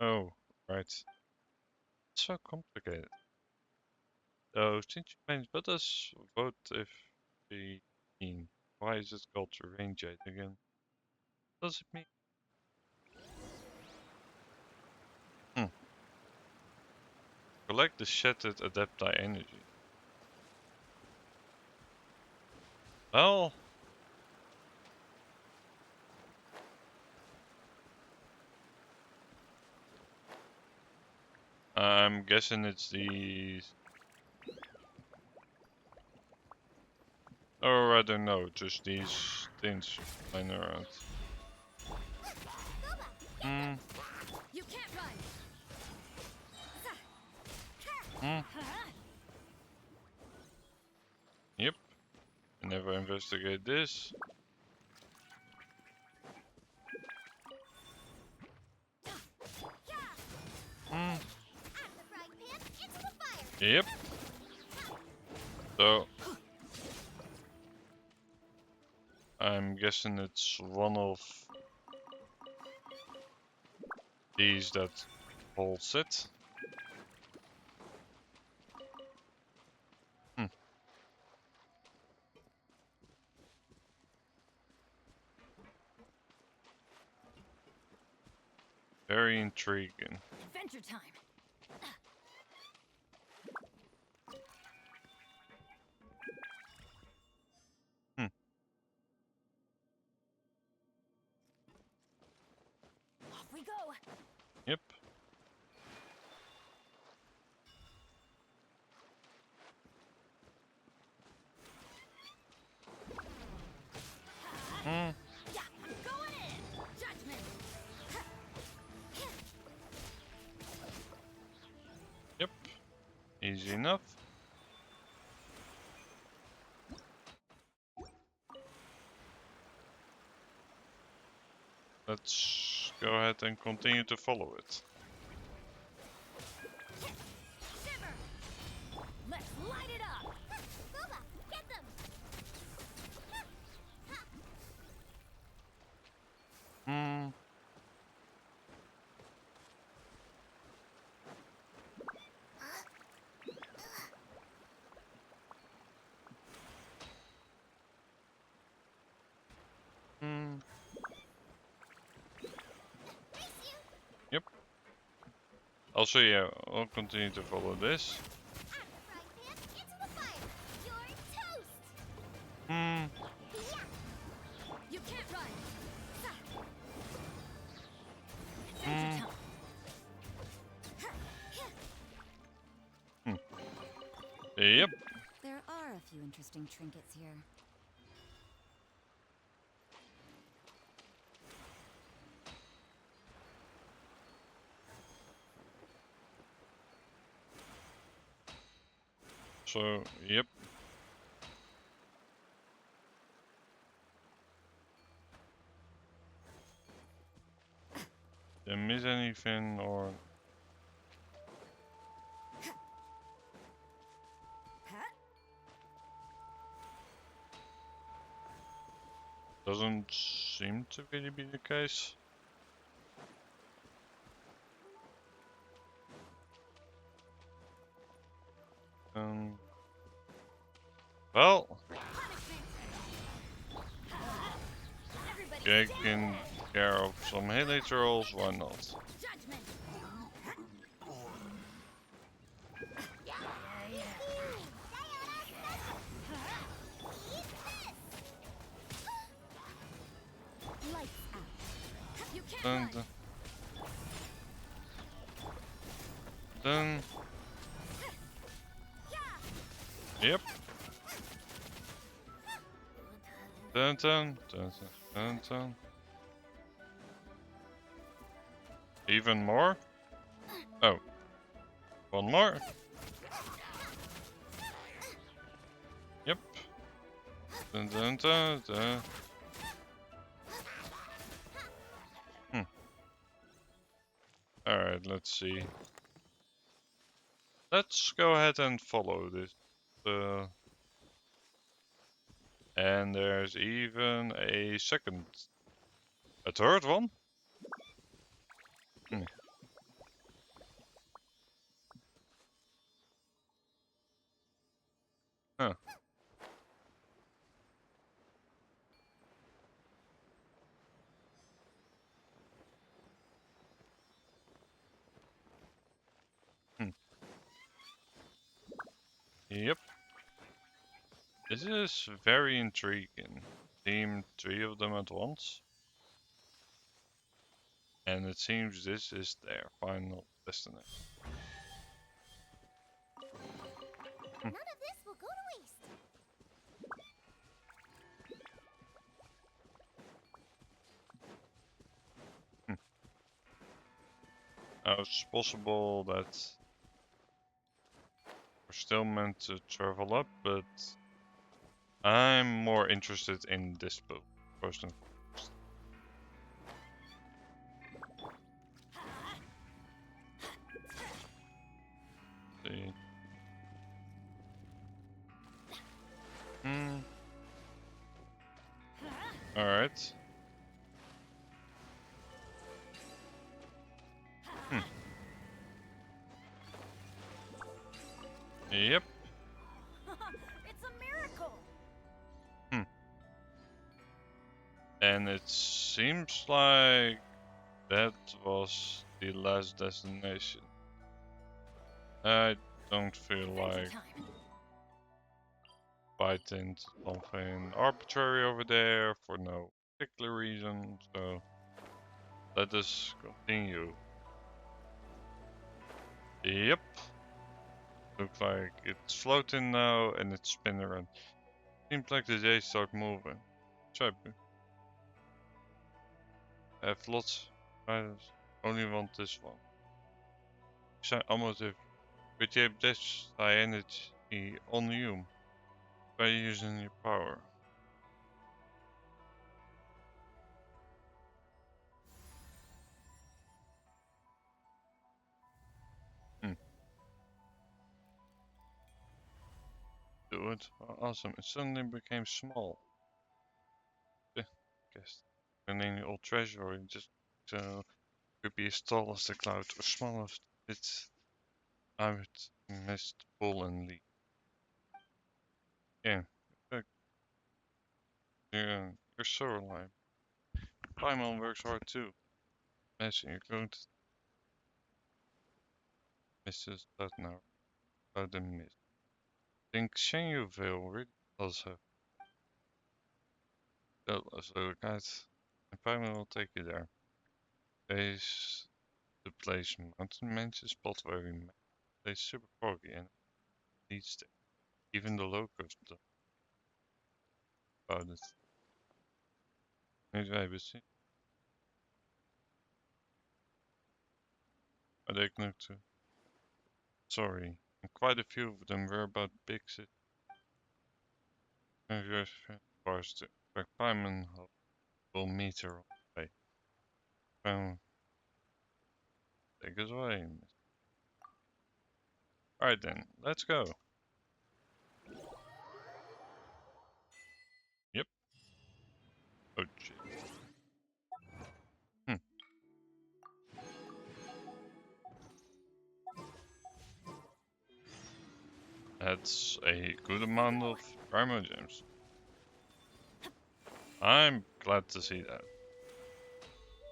Oh, right. It's so complicated. So since you mentioned, what does vote if we mean? Why is it called range aid again? What does it mean? Collect the shattered adapti energy. Well, I'm guessing it's these. Or I don't know, just these things flying around. Hmm. You can't run. Hmm. Yep. I never investigate this. Hmm. Yep. So I'm guessing it's one of these that holds it. Hmm. Very intriguing. Adventure time. Hmm. Off we go. Yep. Hmm. Yeah, I'm going in. Judgment. Yep. Easy enough. Let's go ahead and continue to follow it. Shiver. Let's light it up. Boba, get them. Hmm. Hmm. Yep. Also, yeah, I'll continue to follow this. Hmm. You can't run. Hmm. Adventure time. Yep. There are a few interesting trinkets here. So, yep. Did I miss anything or Huh? doesn't seem to really be the case? Um. Well, Everybody's taking care of some hit trolls, why not? Judgment. Lights out. You can't Dun, run. dun, dun. Yep. Dun dun dun dun dun dun. Even more? Oh, one more. Yep. Dun, dun, dun, dun. Alright, let's see. Let's go ahead and follow this. And there's even a third one? Hmm. Huh. Hmm. Yep. This is very intriguing. Team 3 of them at once. And it seems this is their final destination. None of this will go to waste. Hmm. Now it's possible that we're still meant to travel up, but I'm more interested in this book, first and foremost. Hmm. Alright. Hmm. Yep. It's a miracle. Hmm. And it seems like that was the last destination. I don't feel Adventure like time. fighting something arbitrary over there for no particular reason, so let us continue. Yep. Looks like it's floating now and it's spinning around. Seems like the days start moving. Try. I have lots. I only want this one. Zijn allemaal te. But you have this high energy on you by using your power. Hmm. Do it. Awesome. It suddenly became small. Guess. Finding old treasure or just could be as tall as the cloud or small as it's I would mist pull and leave. Yeah. uh, Yeah, you're so alive. Paimon works hard too. Imagine you're going to miss this that now. About the mist. Think Shenyuville really does have so guys and Paimon will take you there. There's the place mountain mansion spot where we met. It's super foggy and it leads there. Even the locals know about it. Niet wij bezien. Maar they know too. Sorry. And quite a few of them were about big cities. Bars to back Paimon will meet her on the way. Take us away. Alright then, let's go. Yep. Oh shit. Hmm. That's a good amount of Primo Gems. I'm glad to see that.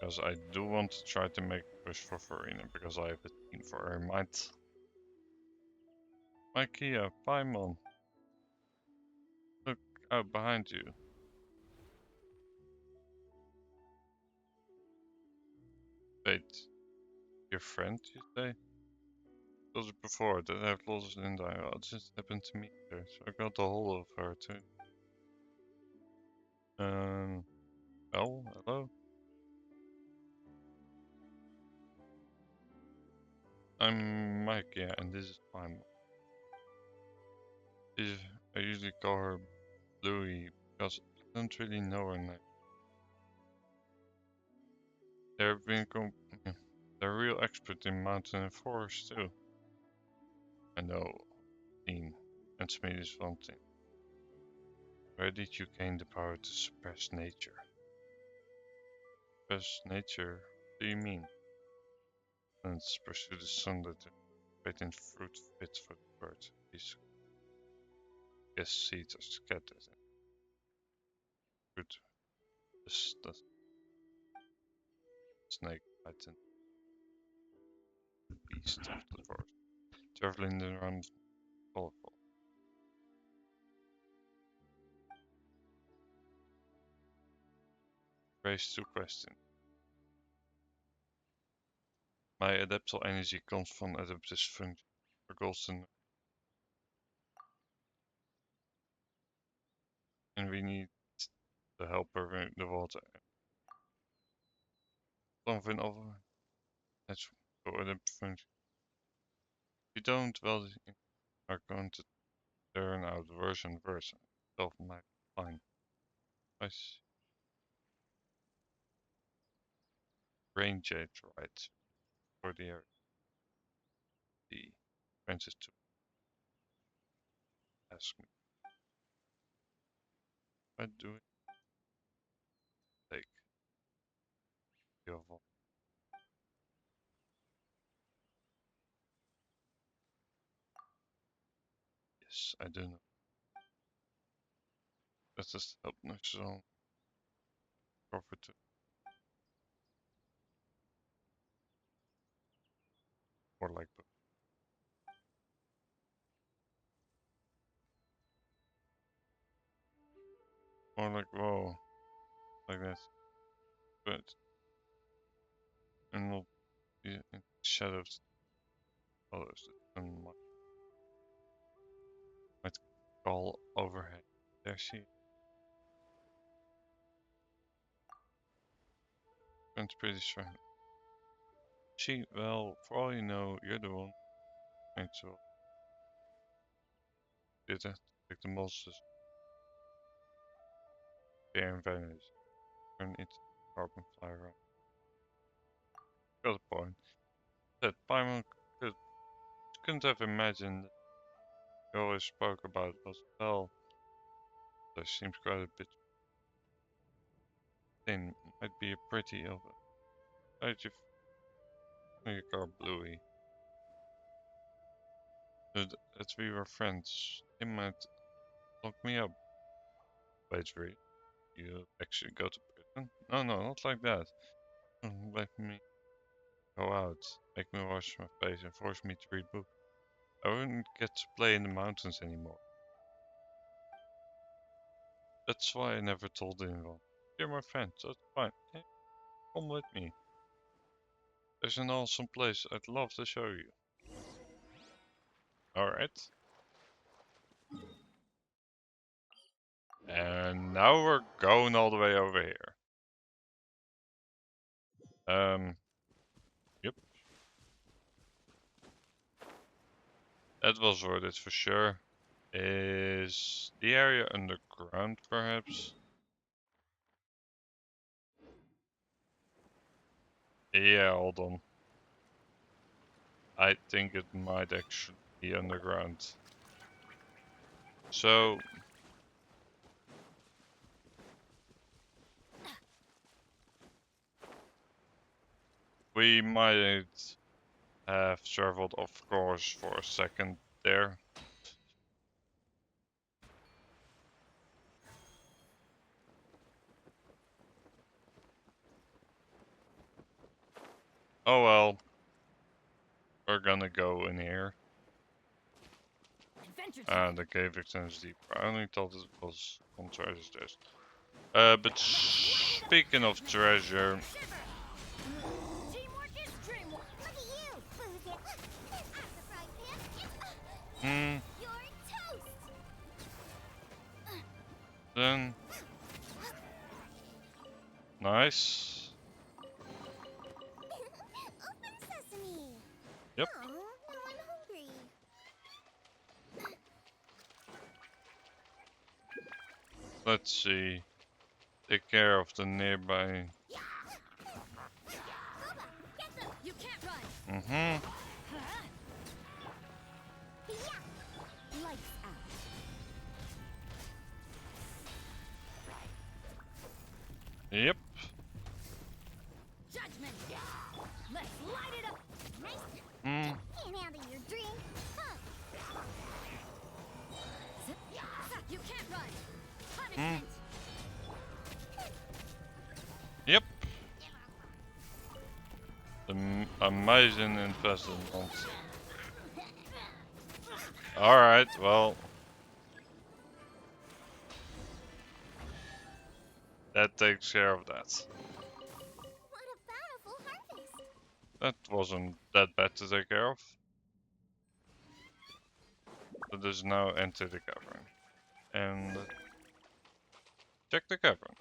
Because I do want to try to make a push for Farina because I have a team for her might. Ikea, Paimon. Look out behind you. Wait, your friend, you say? Was it before that I've lost in dialogue? It just happened to me there, so I got a hold of her too. Well, hello? I'm Mike, yeah, and this is fine. I usually call her Bluey because I don't really know her name. They've been yeah, they're real expert in mountain and forest too. I know, Dean, and Smee is one thing. Where did you gain the power to suppress nature? Suppress nature? What do you mean? Let's pursue the sun that the waiting fruit fit for the bird. These guess seeds are scattered and fruit the snake bites and beast of the forest. Traveling around colorful. Raise two questions. My adaptable energy comes from adaptive function for Golden, and we need to help her the water. Something of that's for adaptive function. If we don't, well, we are going to turn out worse and worse. Self might be fine. Nice. Range it right for the area. The Francis to ask me. What do we take? Your voice. Yes, I do know. That is help next zone. Profit or like more like whoa like that. But and will be in shadows colors and might call overhead. There she is pretty strong. She well, for all you know, you're the one trying to did it. Like the monsters there in Venice. Turn into carbon fly around. Got a point. That Paimon could, couldn't have imagined that we always spoke about was well. There seems quite a bit thin. Might be a pretty of it. How'd you make your car bluey? That we were friends. It might lock me up. Wait, really? You actually go to prison? No, no, not like that. Let me go out, make me wash my face, and force me to read books. I wouldn't get to play in the mountains anymore. That's why I never told anyone. You're my friend, so it's fine. Hey, come with me. There's an awesome place I'd love to show you. Alright. And now we're going all the way over here. Yep. That was worth it for sure. Is the area underground, perhaps? Yeah, hold on. I think it might actually be underground. So, we might have traveled off course for a second there. Oh well, we're gonna go in here. Adventure And time. the cave extends deeper. I only thought it was on treasures. But speaking of treasure, Shiver. Teamwork is dreamwork. Look at you! Lose it! I'm surprised, man! hmm, You're toast! then nice. Open sesame! Yep. Aw, Let's see. Take care of the nearby. Get them! You can't run! Mm-hmm. Lights out. Yep. Judgment! Let's light it up! Nice. Mm. Can't handle your drink. Huh. Zip. You can't run! Mm. Punishment! Yep. Amazing investment. Alright, well. That takes care of that. What a bountiful harvest. That wasn't that bad to take care of. Let us now enter the cavern. And check the cavern.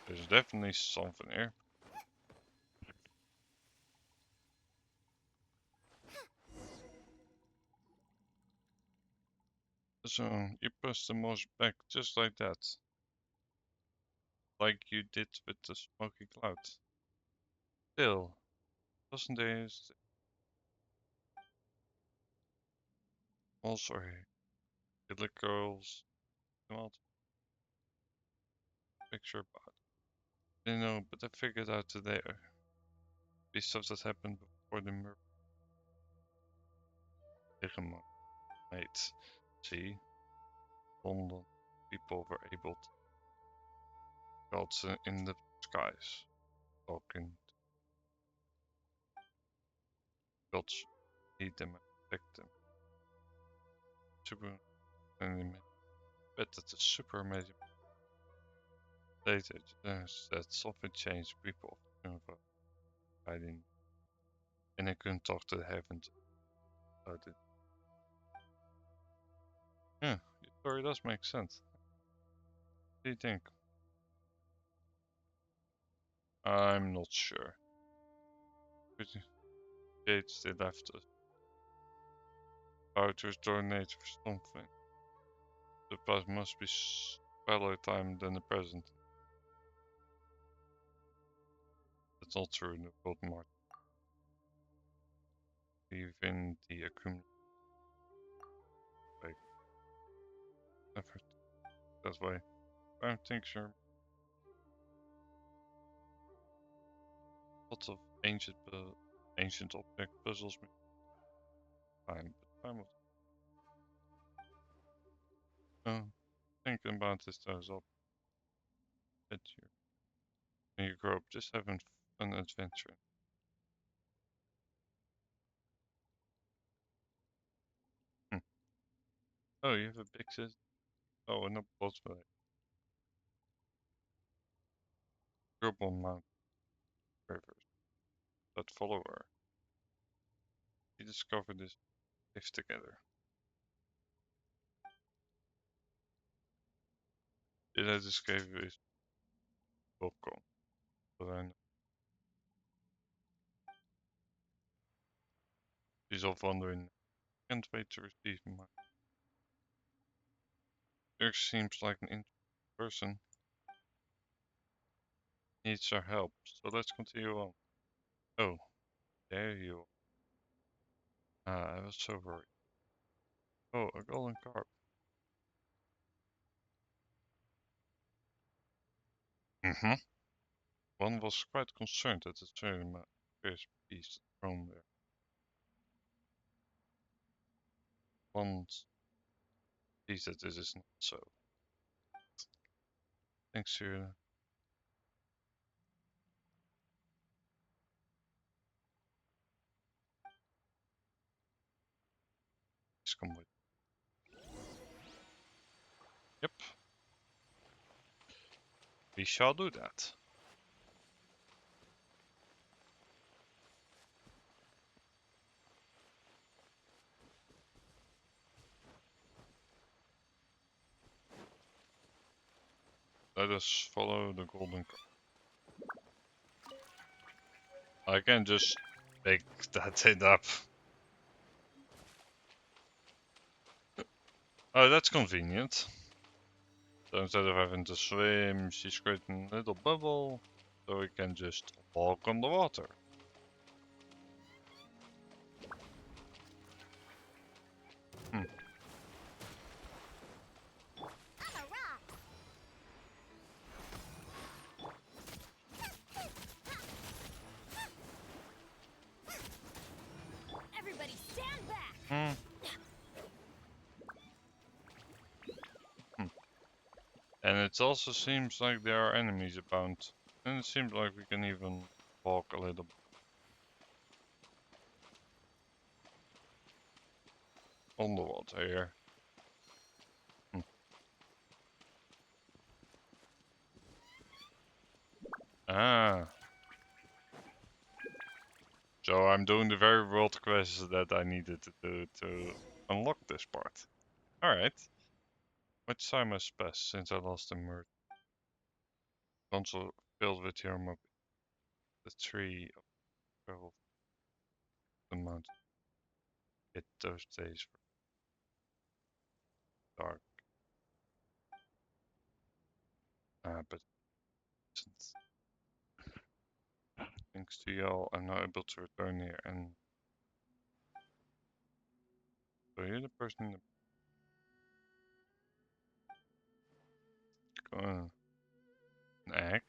There's definitely something here. So, you push the moss back just like that. Like you did with the smoky cloud. Still, doesn't there also here? Little girls come out picture about it. You know, but I figured out today be stuff that happened before the murder. Mate, see, London people were able to gods in the skies talking gods lead them and protect them. Super amazing. Bet that the super amazing later that something changed people hiding and I couldn't talk to the heavens about it. Yeah, your story does make sense. What do you think? I'm not sure. Gates they left us. How to restore nature for something. The past must be better time than the present. That's not true, no God Martin. Even the accumulated effort that way. I don't think sure. Lots of ancient object puzzles me time, but time was thinking about this does up at you. When you grow up, just having fun adventure. Hmm. Oh, you have a big sister. Oh, and a bottom grew up on Mount Rivers. That follow her. We discovered this life together. Did I just gave you his welcome? But I know she's off wondering. Can't wait to receive my. Dirk seems like an interesting person. Needs our help, so let's continue on. Oh, there you are. Ah, I was so worried. Oh, a golden carp. Mm-hmm. One was quite concerned at the certain first piece from there. One sees that this is not so. Thanks to this come with. Yep, we shall do that. Let us follow the golden carp. I can just pick that thing up. Oh, that's convenient. So instead of having to swim, she's creating a little bubble so we can just walk on the water. Hmm. I'm a rock. Everybody stand back! Hmm. Hmm. And it also seems like there are enemies abound. And it seems like we can even walk a little bit on the water here. Hmm. Ah. So I'm doing the very world quests that I needed to do to unlock this part. Alright. Which time has passed since I lost the merge? Console filled with your mob. The tree of travel the mountain. It those days were dark. But since thanks to y'all, I'm now able to return here and so you're the person in the an egg.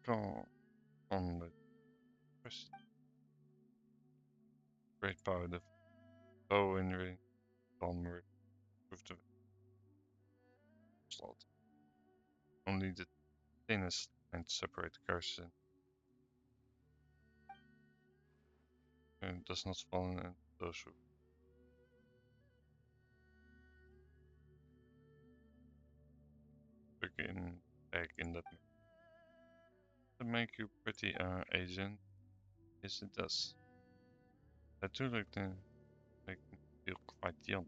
Go on with press great power the bow in ring on with the slot. Only the thinnest line separate curses and does not fall in those who begin egg in that to make you pretty agent. Yes it does. I do like to make me feel quite young.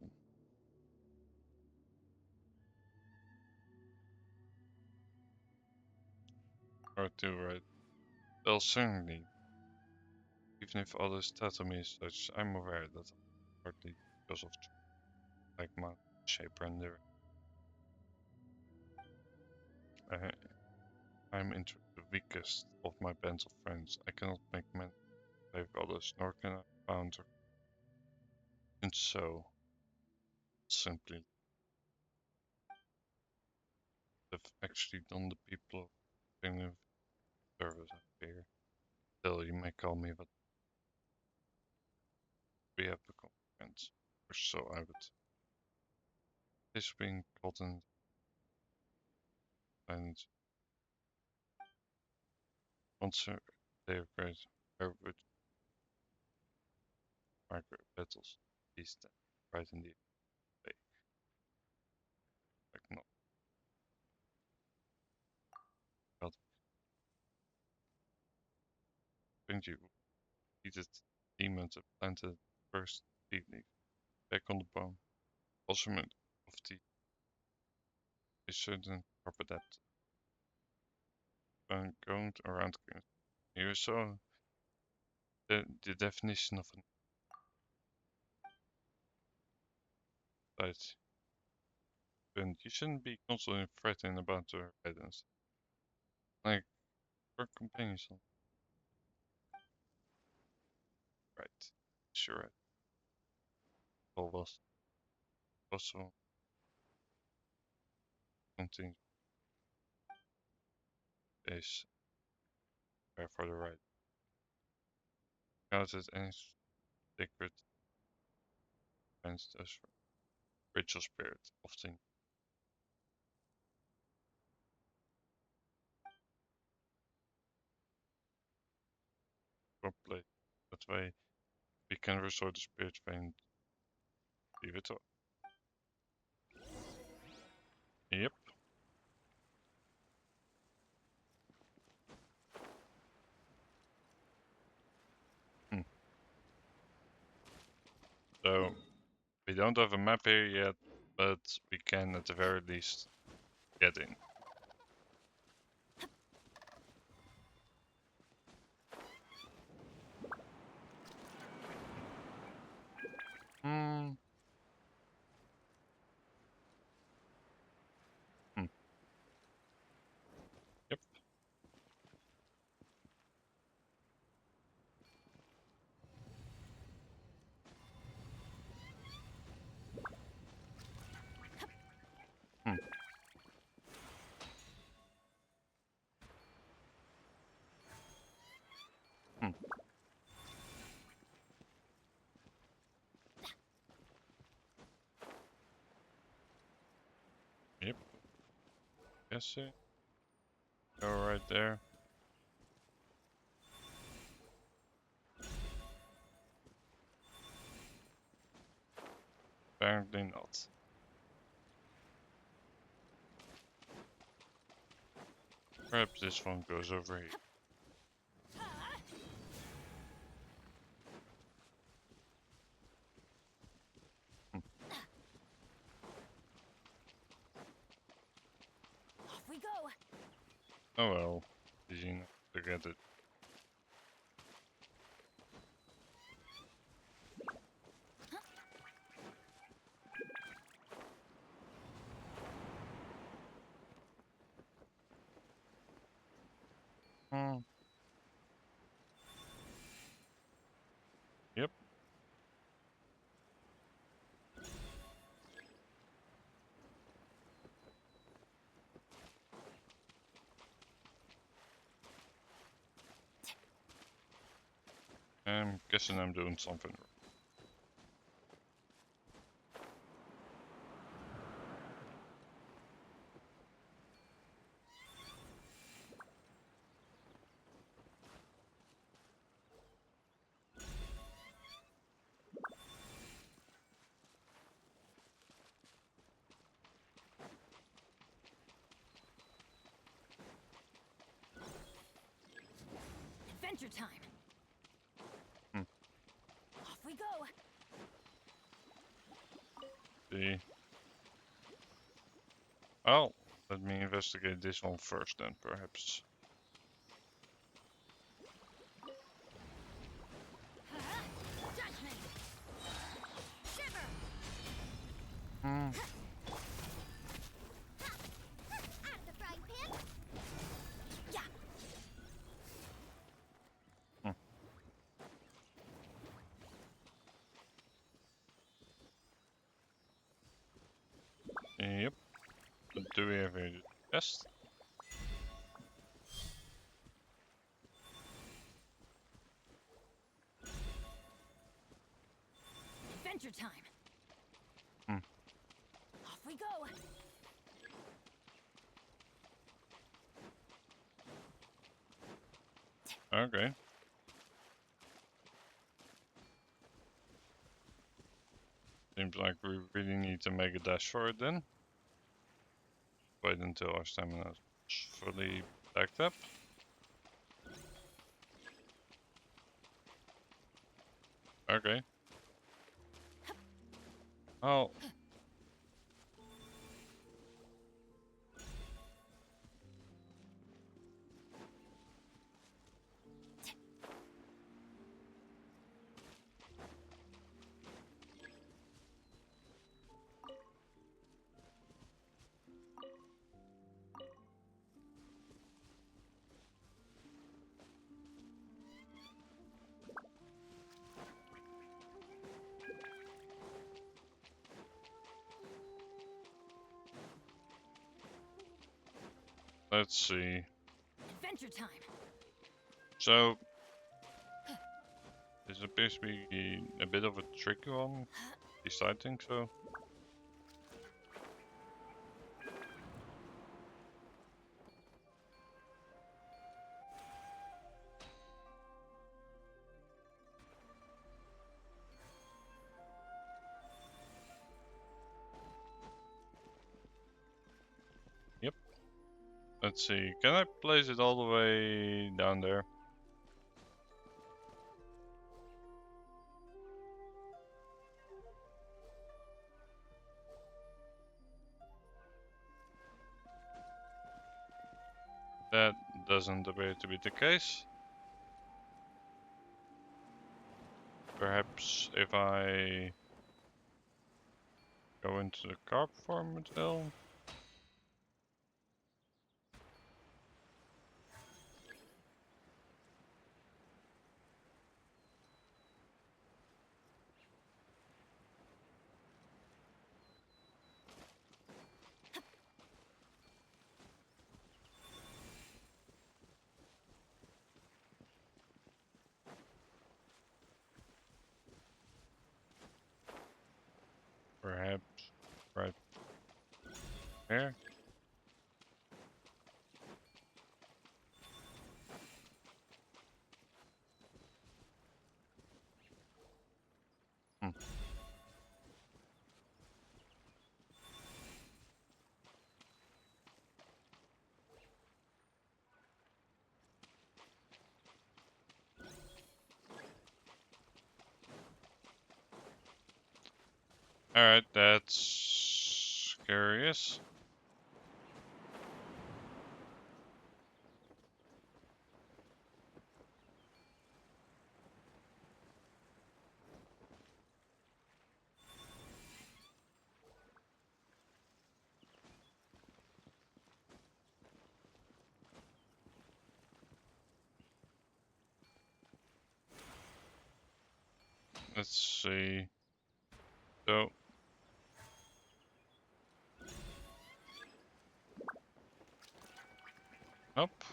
Or too right. Well certainly. Even if others tattoo me as such, I'm aware that partly because of like my shape render. I, I'm into the weakest of my bands of friends. I cannot make men like others, nor can I found and so simply have actually done the people of Finland service I fear. Still you may call me but we have become friends. Or so I would this being called in and once a day of great I would market battles these days right in the day. Like not God thank you defeated demons that planted first evening back on the bone. Also meant of the a certain carpet that going around you saw the definition of an site. And you shouldn't be constantly fretting about your guidance. Like for companions. Right. Sure right. All was also something is fair for the right. Causes any sacred against us ritual spirit often play. That way we can restore the spirit and leave it up. Yep. Hmm. So we don't have a map here yet, but we can at the very least get in. Hmm. Hmm. Yep. Guessing. Go right there. Apparently not. Perhaps this one goes over here. Off we go. Oh well. Easy enough to get it. Hmm. Yep. I'm guessing I'm doing something wrong. Adventure time. Hmm. Off we go. See. Oh, let me investigate this one first then, perhaps. Judgment. Shiver. Hmm. Out of the frying pan. Yeah. Hmm. Yep. What do we have here? Test? Adventure time. Hmm. Off we go. Okay. Seems like we really need to make a dash for it then. Wait until our stamina is fully backed up. Okay. Oh. Let's see. Adventure time. So, this appears to be a bit of a tricky one. At least I think so. Yep. Let's see. Can I place it all the way down there? That doesn't appear to be the case. Perhaps if I go into the carp farm as well. Perhaps. Right. Here. Hmm. Alright, that's curious. Let's see. So, nope.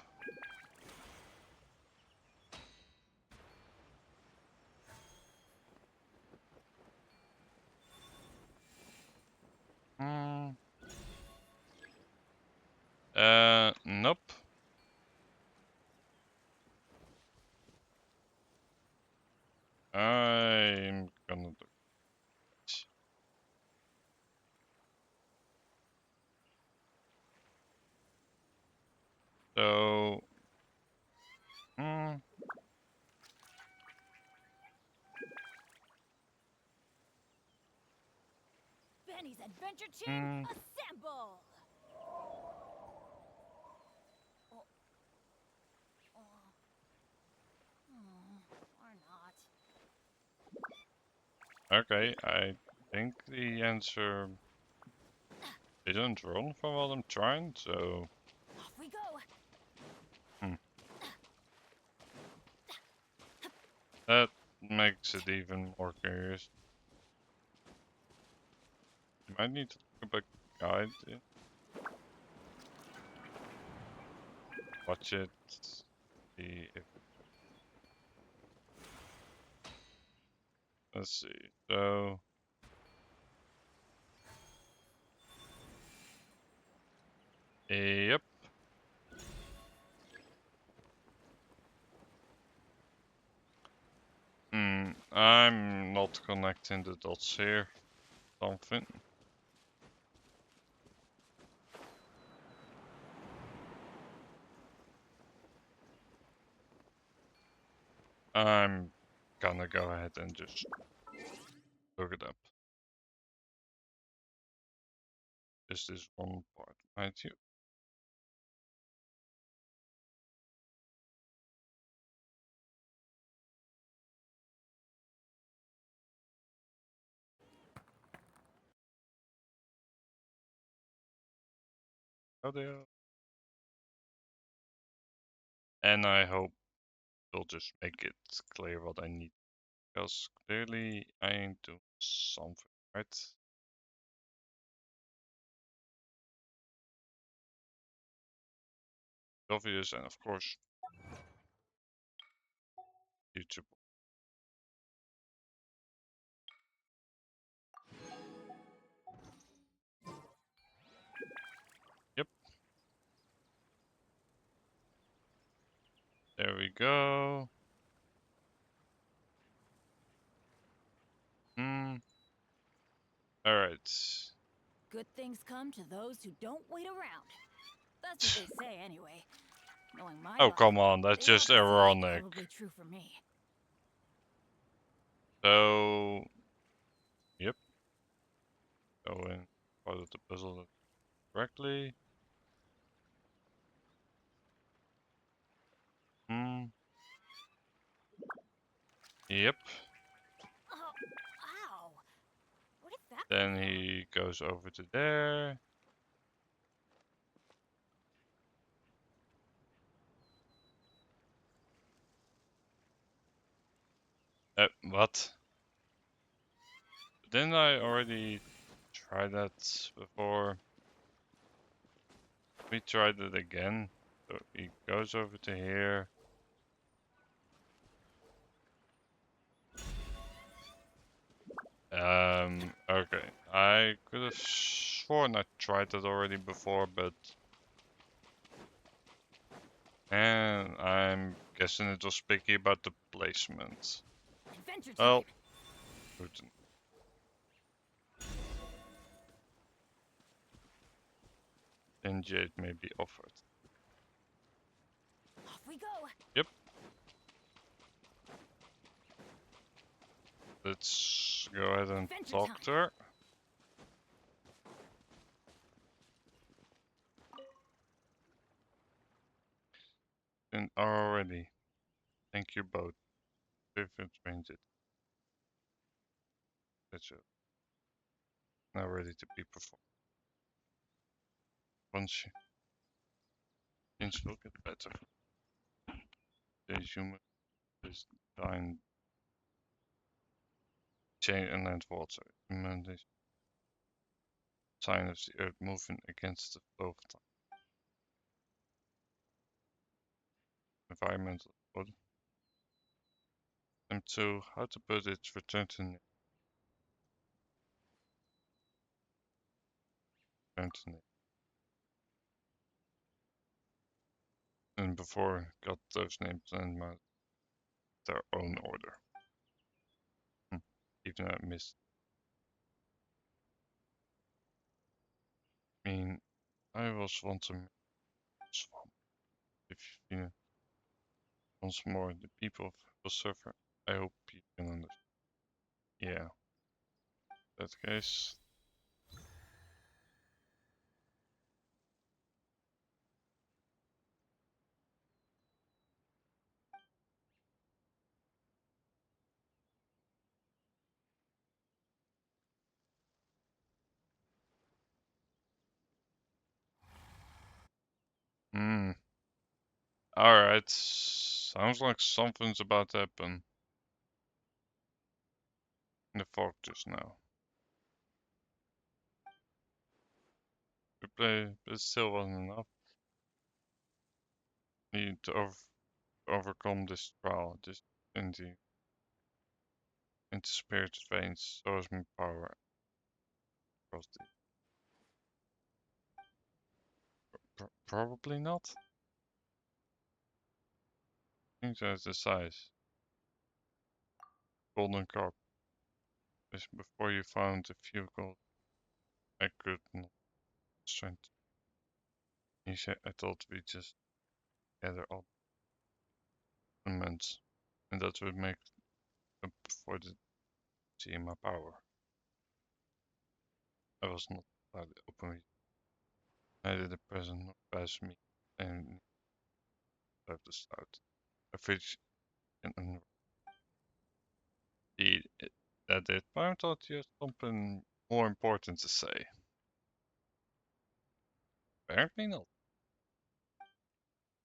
Hmm. Nope. I'm gonna do it. So, hmm. Benny's Adventure Chain, Hmm. assemble! Oh, oh, or not. Okay, I think the answer didn't run from what I'm trying, so Off we go! hmm. That makes it even more curious. You might need to look up a guide. Watch it. See if let's see. So yep. I'm not connecting the dots here. Something. I'm gonna go ahead and just look it up. This is one part, right here. Oh, there. And I hope they'll just make it clear what I need. Because clearly I ain't doing something, right? Obvious, and of course, YouTube. Yep, there we go. Hmm. Alright. Good things come to those who don't wait around. That's what they say, anyway. Knowing my Oh, luck, come on, that's the just opposite is ironic. probably true for me. So, yep, go in part of the puzzle correctly. Hmm. Yep. Oh, ow! Where did that come Then from? he goes over to there. What? Didn't I already try that before? We tried it again. So he goes over to here. Okay, I could have sworn I tried that already before, but... And I'm guessing it was picky about the placement. Adventure time. Well, good. Then Jade may be offered. Off we go. Yep. Let's go ahead and Adventure talk time. to her. And already. Thank you both. Different ranges. That's it. Now ready to be performed. Once things will get better. The human is dying chain and land water. Human sign of the earth moving against the flow of time. Environmental code. M2, how to put it, return to nature. Return to nature. And before got those names and their own order. Even I missed. I mean, I was once a swamp. If you know, once more, the people will suffer. I hope you can understand. Yeah, that case. Hmm. Alright. Sounds like something's about to happen. In the fog just now. We play, but it still wasn't enough. Need to overcome this trial. This into spirit veins. So is my power across the. Probably not. I think that's the size. Golden carp. Just before you found the few gold, I could not strength. You said I thought we just gather all elements, and that would make up for the tea in my power. I was not entirely open with neither the present nor past me, and have the start. Of which can indeed that it. But I thought you had something more important to say. Apparently not.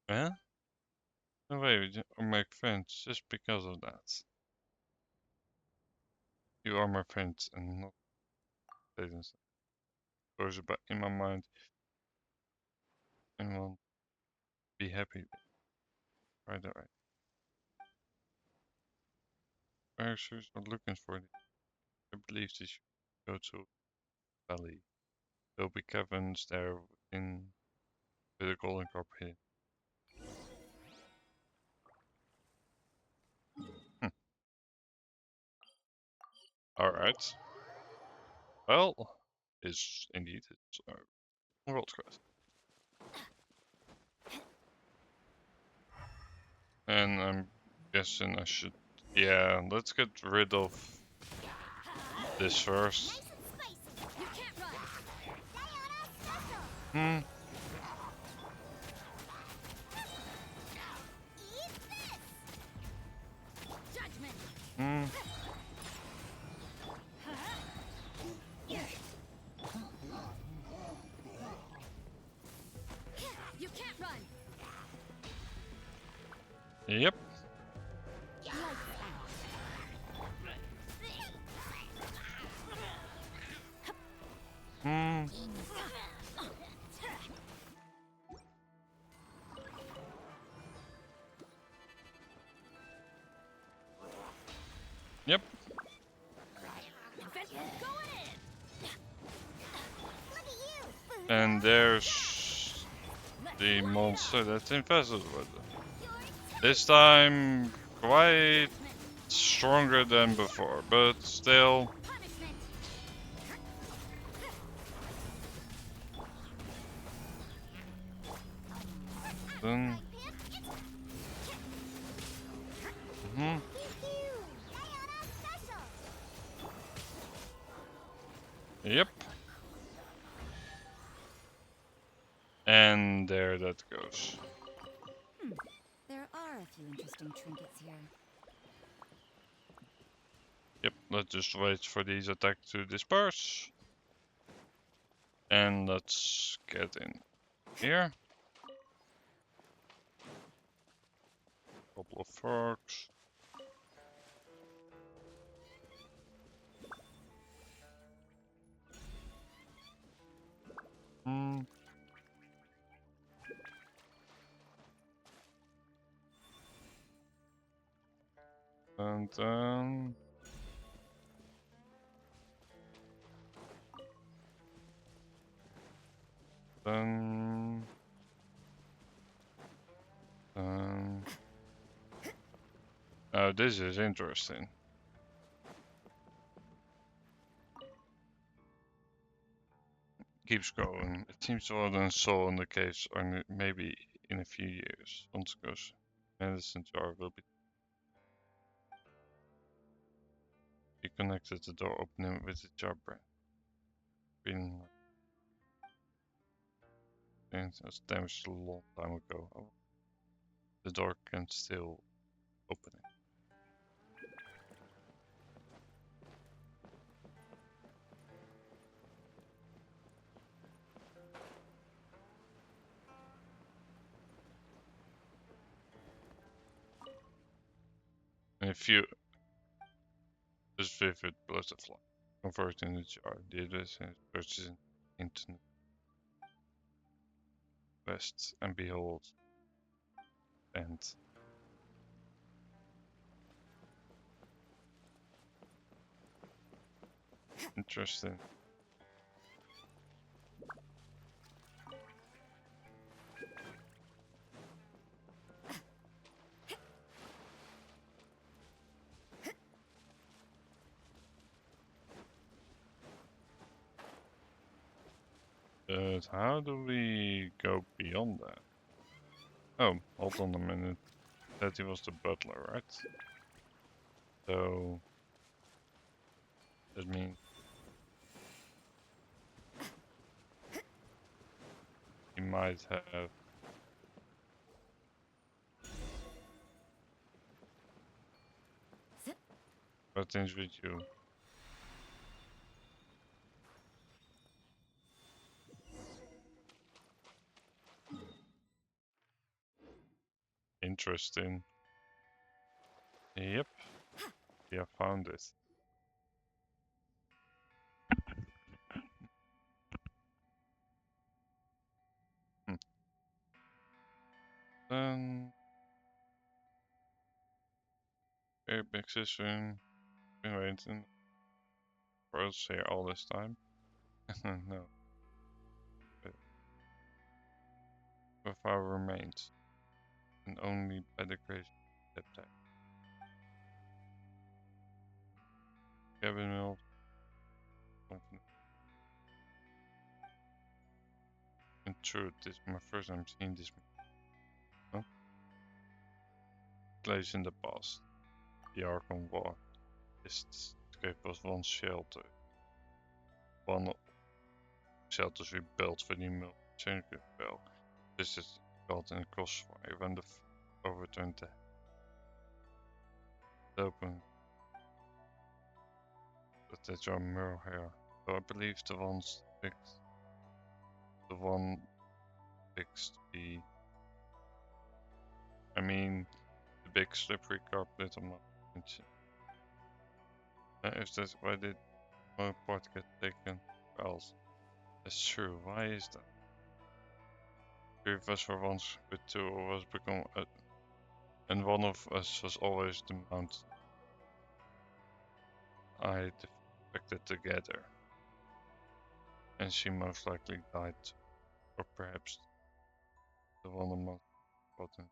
Eh? No way we make friends just because of that. You are my friends and not Satan's. Goes about in my mind and will be happy. Right, alright. Parachutes are looking for it. I believe they should go to Valley. There'll be caverns there in with a golden carp hidden. Hmm. Alright. Well, is indeed it's world quest. And I'm guessing I should. Yeah, let's get rid of this first. Nice and spicy. You can't run. Sayonara special. Hmm. Eat this. Judgment. Hmm. You can't run. Yep. Hmm. Yep. Adventure going in. And there's the monster that infested with them. This time, quite stronger than before, but still. Punishment. Then, mhm. Yep. And there that goes. There are a few interesting trinkets here. Yep, let's just wait for these attacks to disperse. And let's get in here. Couple of forks. Hmm. And then, oh, this is interesting. Keeps going. It seems to have been soul in the case, or maybe in a few years. Once it goes, medicine jar will be connected to the door opening with the jar brand. Been it was damaged a long time ago. Oh, the door can still open it. And if you just vivid butterfly, converting the jar, the address is purchasing internet west and behold and interesting. But how do we go beyond that? Oh, hold on a minute. That he was the butler, right? So that means he might have got things with you. Interesting. Yep, we have found it. Hmm. Then very big system. Been waiting for us here all this time. No, but with our remains, and only by the grace of that time. Cabin mill. In truth, this is my first time seeing this place in the past. The Arkham War. This escape was once shelter. One of shelters we built for the military bell. This is caught in a crossfire when the overturned the open that your mirror here. So I believe the one fixed to be I mean the big slippery carpet on my bench. If that's why did my part get taken else. That's true, why is that? Three of us were once with two of us become and one of us was always the mount I defected together. And she most likely died, or perhaps the one of most important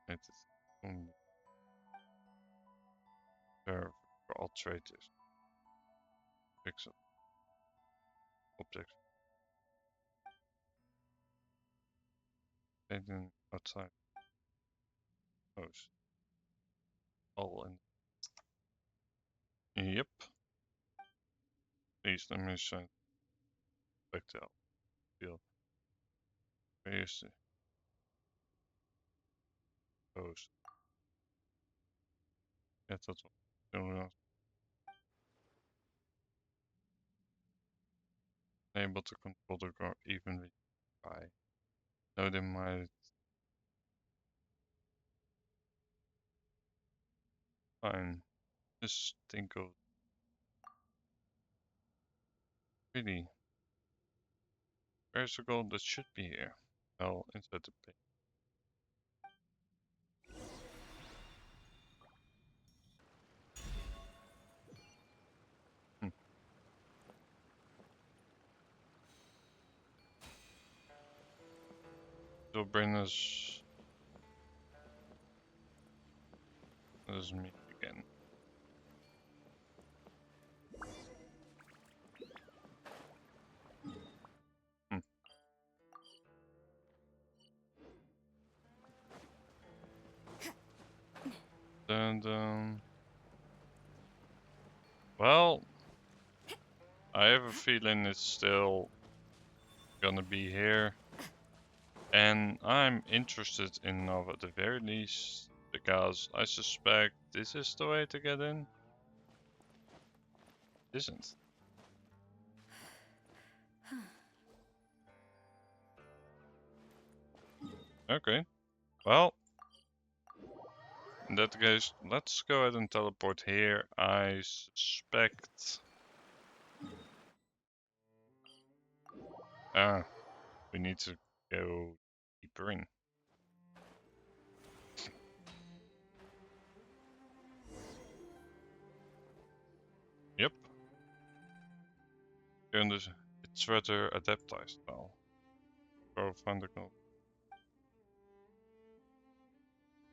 it is her for all traitors. Pixel objects hidden outside house. All in. Yep. Please let me send back to field. Here's the host. Yeah, that's what. Able to control the guard evenly by. Though they might fine. Just think of really where's the goal that should be here? Well, inside the page. Hmm. So bring us me again. Hmm. And well, I have a feeling it's still gonna be here. And I'm interested in Nova at the very least, because I suspect this is the way to get in. It isn't. Okay. Well, in that case, let's go ahead and teleport here. I suspect... Ah, we need to go deeper in. Yep. And it's rather adaptized now. Go find the goal.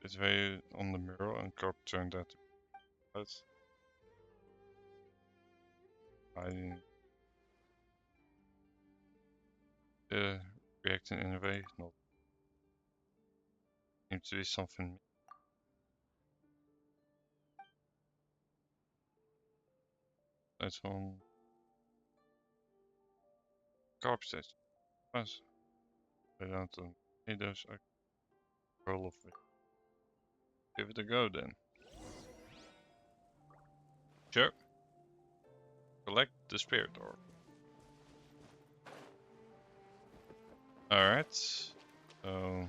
It's very on the mirror and Corp turned that to lights. I reacting in a way, not seems to be something. That's on Corp stage. Nice. I don't need those roll of it. Give it a go then. Sure. Collect the spirit orb. Alright. So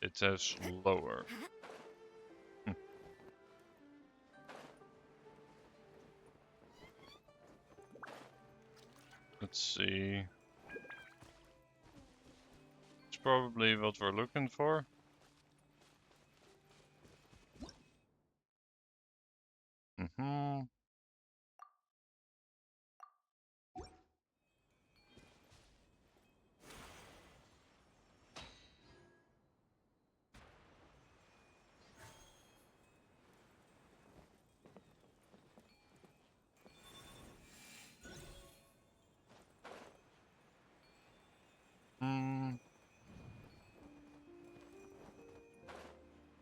it says lower. Let's see. It's probably what we're looking for. Mm-hmm. Mm,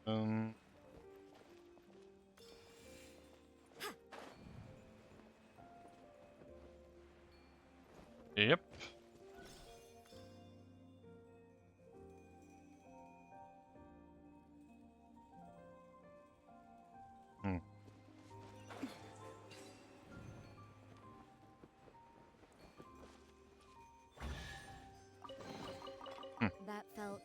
um, yep. Hmm. Hmm. That felt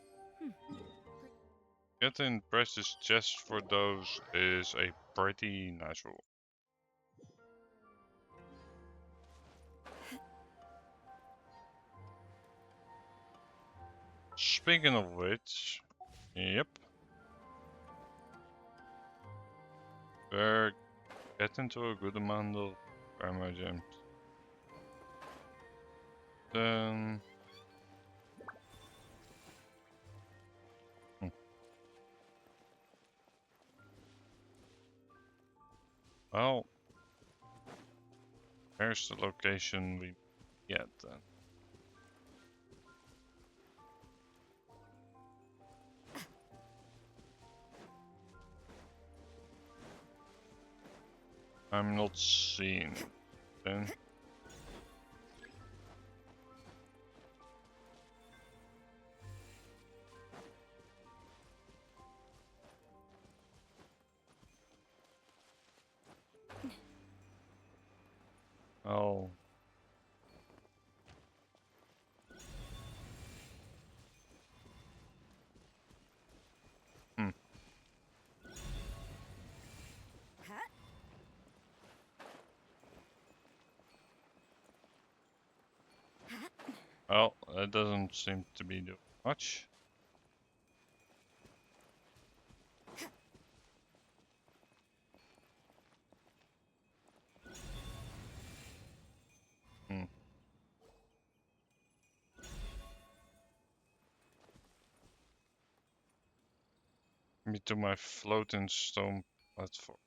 Getting precious chests for those is a pretty nice rule. Speaking of which, yep. We're getting to a good amount of armor gems. Then... Hmm. Well, here's the location we get then. I'm not seeing it then. Oh. Hmm. Huh? Well, that doesn't seem to be doing much. Hmm. Me to my floating stone platform.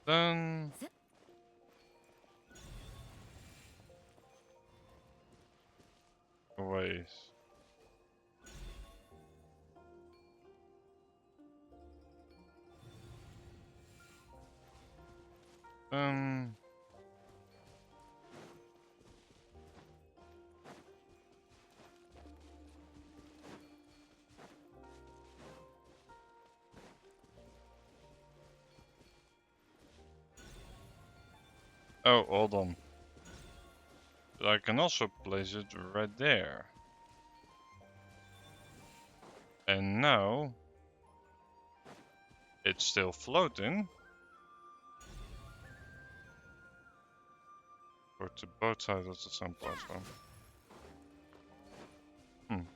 Then... Wait. Um... Oh, hold on. I can also place it right there. And now... It's still floating. Or to both sides of the sun platform. Hmm.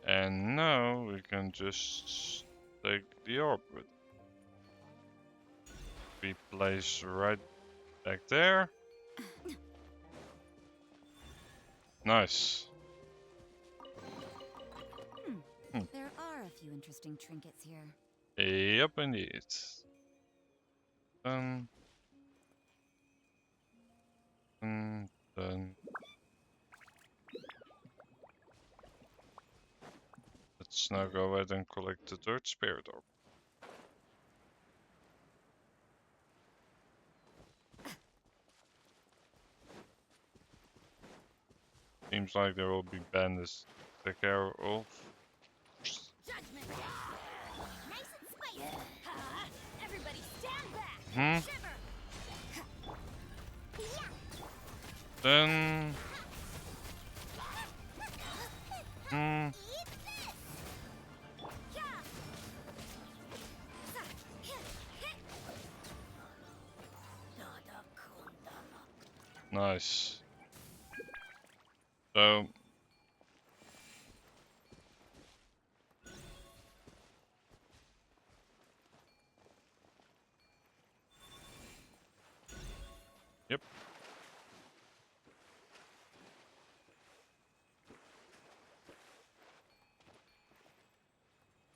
And now we can just take the orb with. We place right back there. Nice. Hmm. There are a few interesting trinkets here. Yep, indeed. Dun, dun, dun. Let's now go ahead and collect the third spirit orb. Seems like there will be bandits to take care of. Judgment! Nice and spicy! Everybody stand back! Hmm. Shiver! Then. Hmm. Nice. So. Yep.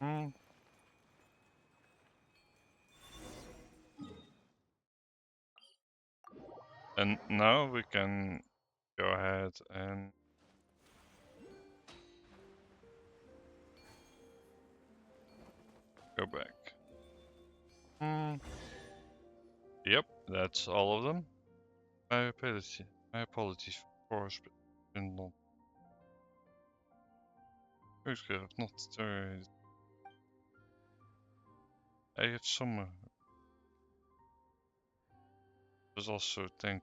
Hmm. And now we can go ahead and go back. Hmm. Yep, that's all of them. My apologies for course, but been long. First could have not turned. I have some. There's also tank.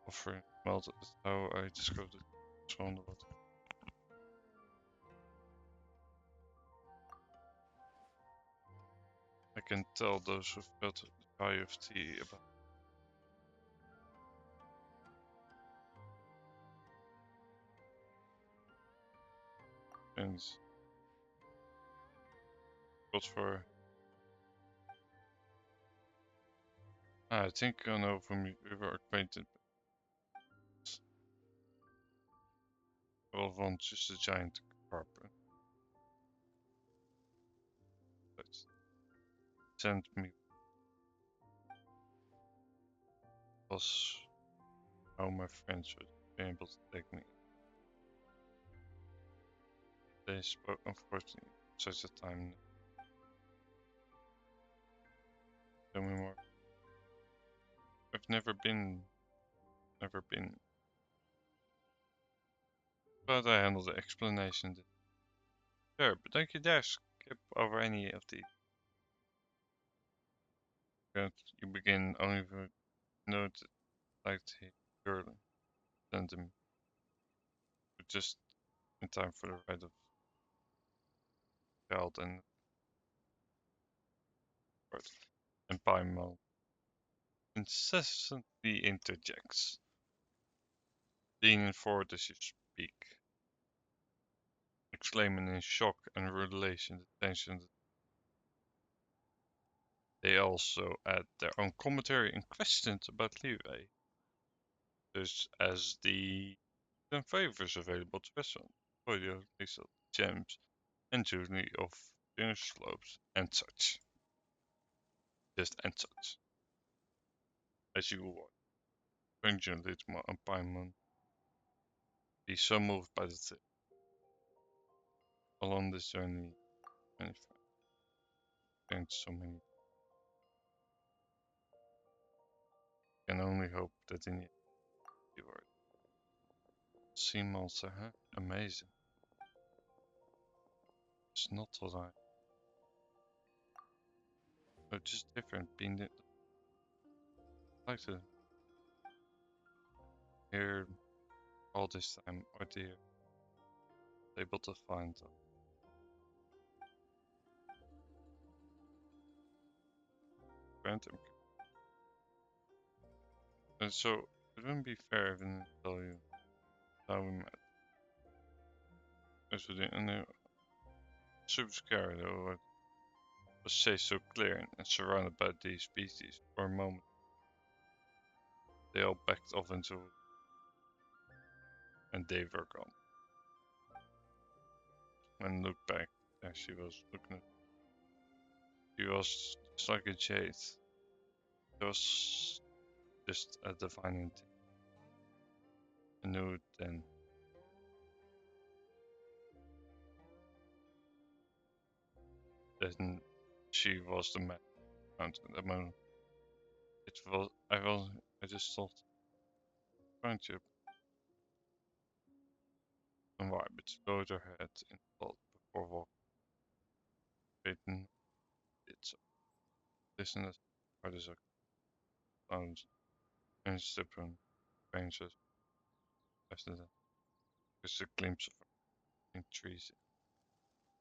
offering melted. That's how I discovered it. It's on the water. I can tell those who've got a high of tea about things. But for I think I know from we were acquainted. Well, one just a giant carp. But sent me was how my friends would be able to take me. They spoke unfortunately such a time. Tell me more. I've never been. But I handled the explanation. Sure, but don't you dare skip over any of the. You begin only with note like the girl. Send them just in time for the ride of child and Paimon incessantly interjects, leaning forward as you speak, exclaiming in shock and relation the tension. They also add their own commentary and questions about leeway, such as the favors available to restaurants, audio, diesel, gems, and jewelry of dinner slopes, and such. Just and such. As you watch, Benjamin Litma and Paimon be so moved by the tip. Along this journey, many friends, so many. Can only hope that in the end you are. Sea monster, huh? Amazing. It's not what I. Oh, just different. Being like to hear all this time, or dear, able to find random. And so it wouldn't be fair if I didn't tell you how we met. As we didn't know, super scary though. It was say so clear and surrounded by these species. For a moment, they all backed off into, and they were gone. And looked back, there she was looking at. She was just like a jade. It was just a divine intent. I knew it then. Then she was the man fountain. The moment it was, I just thought, friendship and why, but she lowered her head in thought before walking. Peyton did so. Listen as hard as I found and stubborn strangers after that. Just a glimpse of her in trees.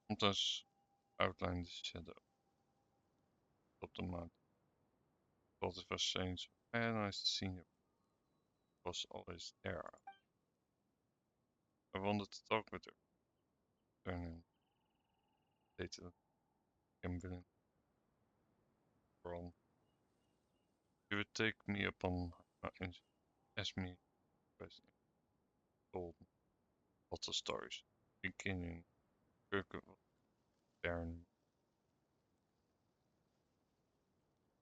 Sometimes outlined the shadow of the mountain. Thought it was strange. Very nice to see her. Was always there. I wanted to talk with her. Turning later, Kimberly Braun. She would take me upon her and ask me questions. Told me lots of stories, beginning Kirk Baron.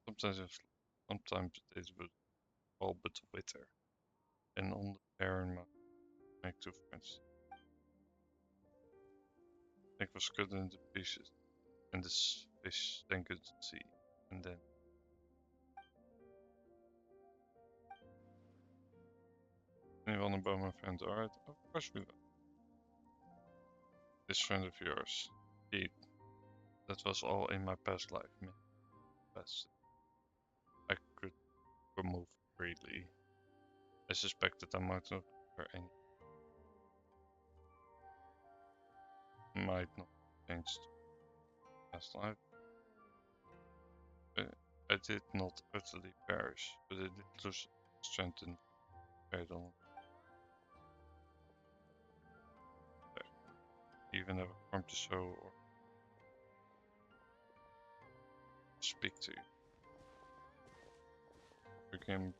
Sometimes sometimes it was all but bitter, and on the barren mountain make two friends. Nick was cut into pieces, and this fish sank into the sea, and then anyone about my friend, alright, of course we will. This friend of yours, he, that was all in my past life, man. Past. I could remove freely I suspect that I might not wear any. Might not change last life. I did not utterly perish, but I did lose strength and carried on. Even if I come to show or speak to you. Again,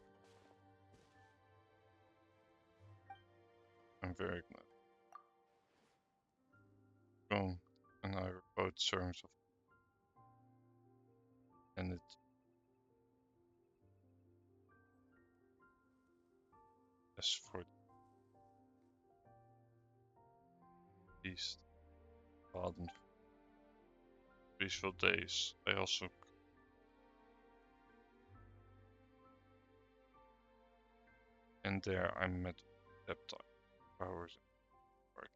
I'm very glad. Gone, and I were both servants of, and it as for these pardon peaceful days, I also and there I met Reptile powers and work.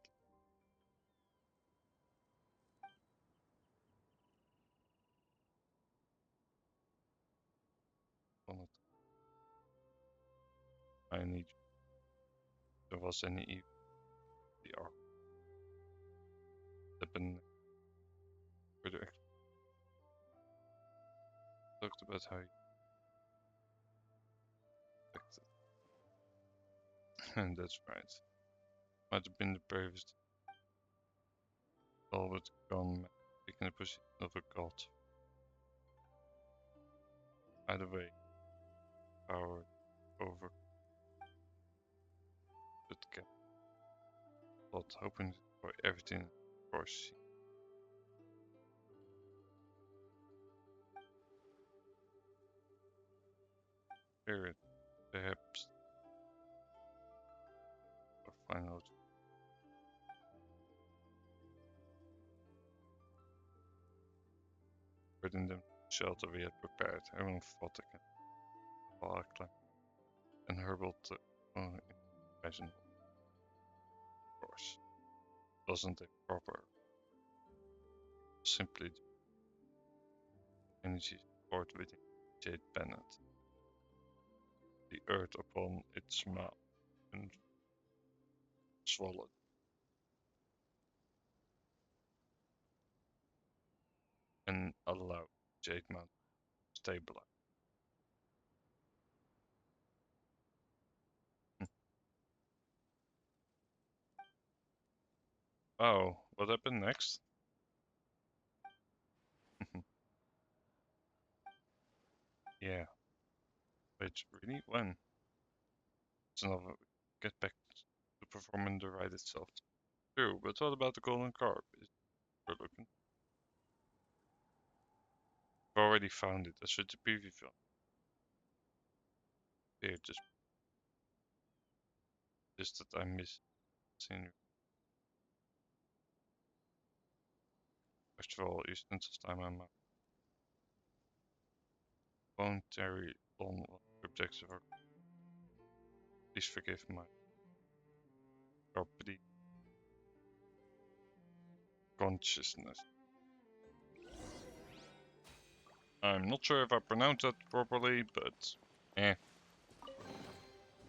On it. I need if there was any evil the arc happened further talked about how you expected. And that's right. Might have been the bravest all but gone taking the position of a god. Either way, power over the cap plot hoping for everything of course. Period. Perhaps or find out within the shelter we had prepared. Everyone fought against Barclay and hurled imaginable. Of course, wasn't a proper, simply the energy stored within Jade Bennett. The earth upon its mouth and swallowed, and allowed Jade Mountain to stabilize. Oh, what happened next? Yeah, wait, really? When? It's another. Get back to performing the ride itself. True, but what about the golden carp? Is we're looking. I've already found it. That's with the preview film. Here, just that I miss scenery. First of all, you spent some time on my voluntary on objective. Please forgive my property consciousness. I'm not sure if I pronounced that properly, but eh,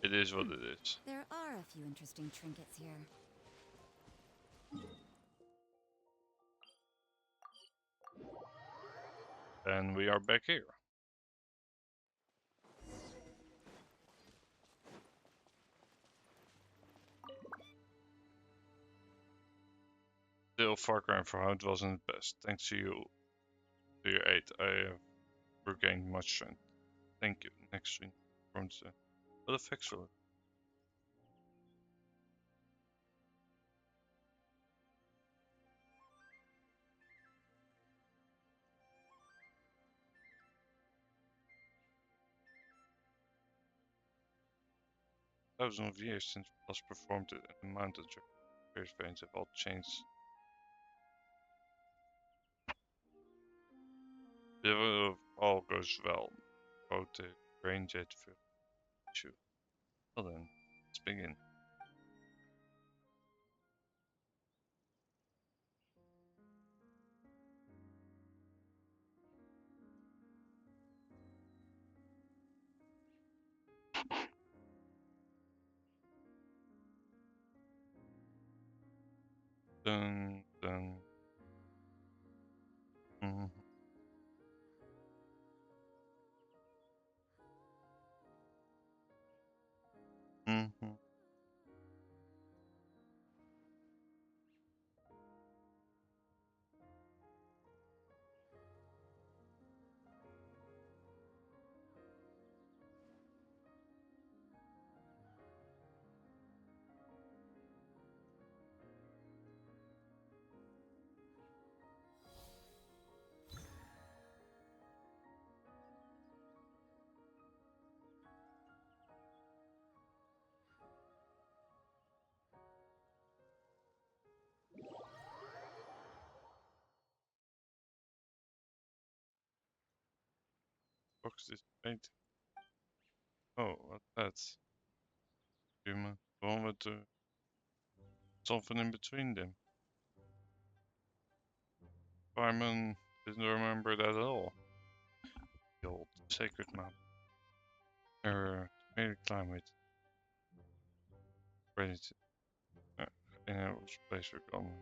it is what it is. There are a few interesting trinkets here. And we are back here. Still, Far Cry 4 wasn't the best. Thanks to you, to your aid, I have regained much strength. Thank you. Next screen. From the what effects for it? Thousands of years since we last performed it, and the mountains various veins have all changed. If all goes well, both the brain jet issue. Well then, let's begin. Dun, dun. Mhm. Mhm. Box is painted. Oh, what's that? Human. The one with the something in between them. Fireman didn't remember that at all. The old sacred map. Made a climb with. Ready to. In a place for gone.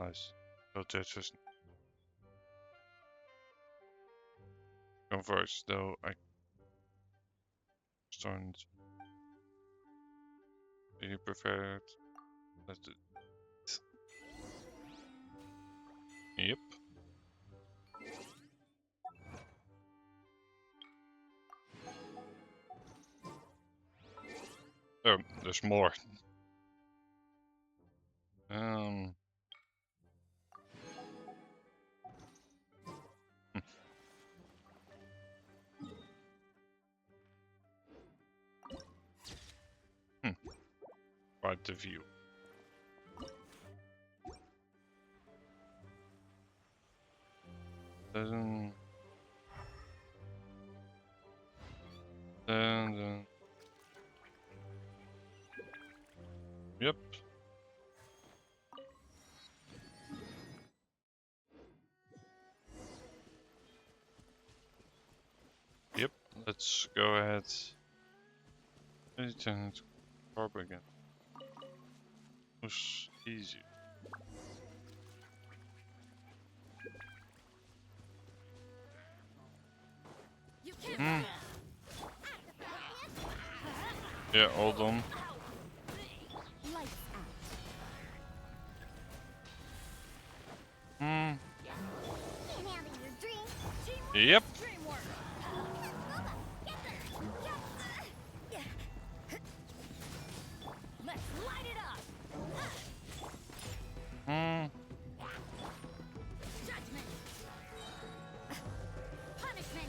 Nice. No judges. Converse, though I started. Are you prepared? Let's do it. Yep. Oh, there's more. Um. Hmm. Quite the view. Dun, dun, dun. Yep. Yep. Let's go ahead. Turn it carb again. Was easy. You can't Hmm. run. Yeah, hold on. Lights out. Hmm. Can't handle your dreams. Teamwork Yep. is dreamwork. Get there. Let's light it up. Hmm. Judgment. Punishment.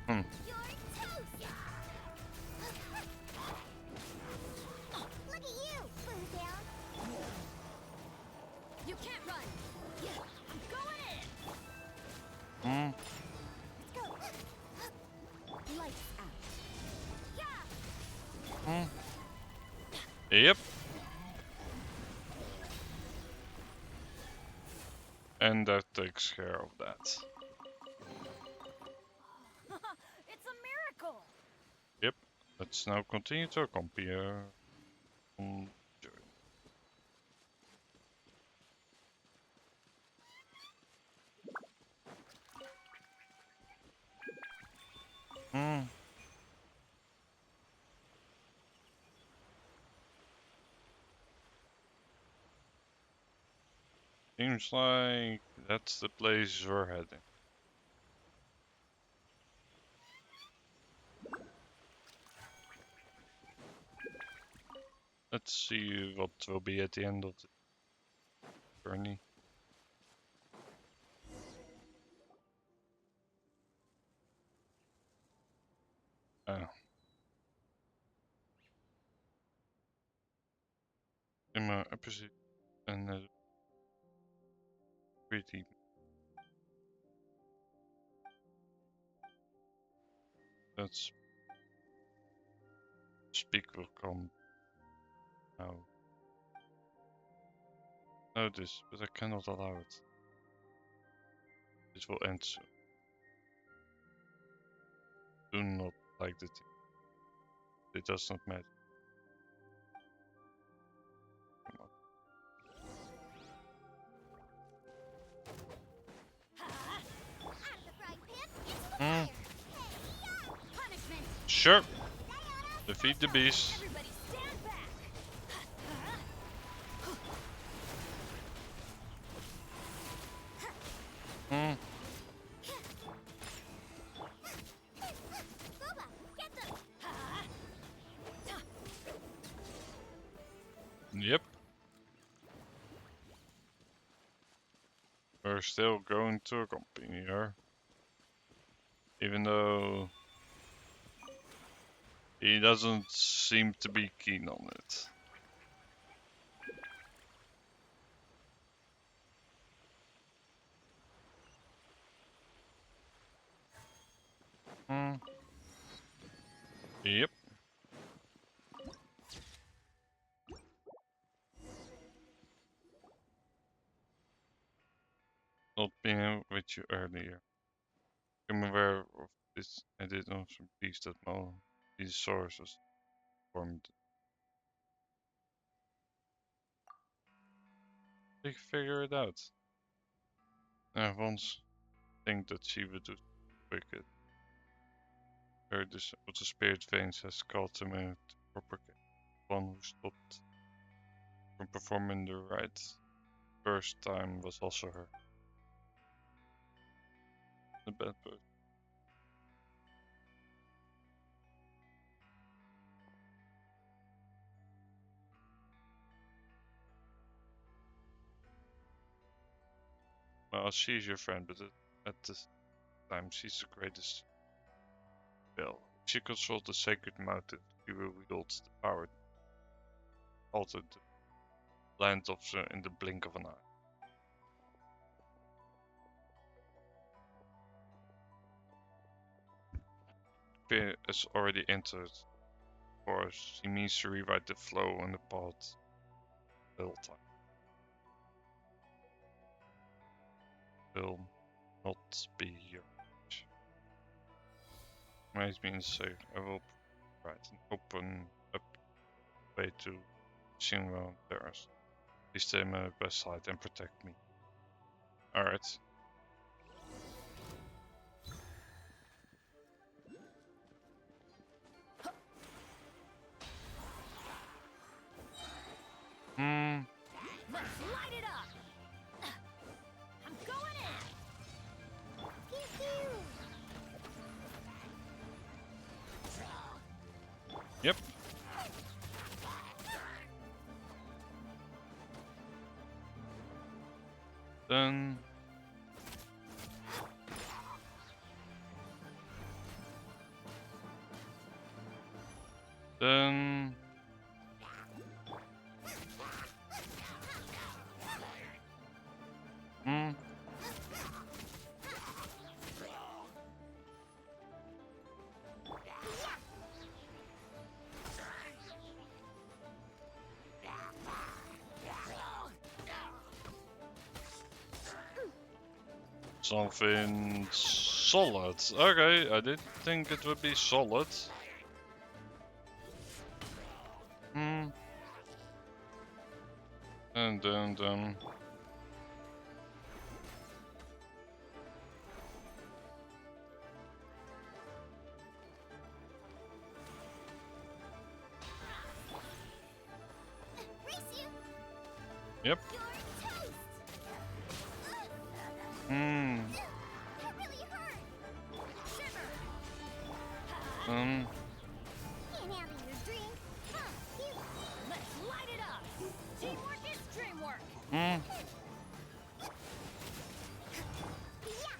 Hmm. You're toast. Look at you, Boo Down. You can't run. I'm going in. Hmm. Let's go. Lights out. Hmm. Yep. And that takes care of that. It's a miracle. Yep. Let's now continue to compare. Hmm. Seems like that's the place we're heading. Let's see what will be at the end of the journey. Uh, in my episode and pretty. Let's speak will come now. Notice, but I cannot allow it. This will end soon. Do not like the thing. It does not matter. Come on. Sure. Defeat the beast. Everybody stand back. Hmm. Boba, get them. Yep. We're still going to accompany her. Even though he doesn't seem to be keen on it. Hmm. Yep. Not being with you earlier. I'm aware of this. I did know some piece that these sources formed. They figure it out. I once think that she would do wicked. Heard this what the spirit veins has called him a proper one who stopped from performing the rite. First time was also her. The bad person. Well, she's your friend, but at this time she's the greatest. Well, if she controlled the sacred mountain, she will wield the power to alter the land of in the blink of an eye. Fear has already entered, for she means to rewrite the flow and the path will time. Will not be here. Reminds me and say I will write and open up way to Shinra Terrace. Please stay on my best side and protect me. Alright. Hmm. Let's light it up. I'm going in. Pew pew. Yep. Then then hmm. Something solid. Okay, I didn't think it would be solid. Hmm. And then Race you. yep. You're toast. Hmm. That really hurt. Shiver. Um. Can't handle your drink. Huh, cute. Let's light it up. Teamwork is dreamwork. Hmm. Yeah.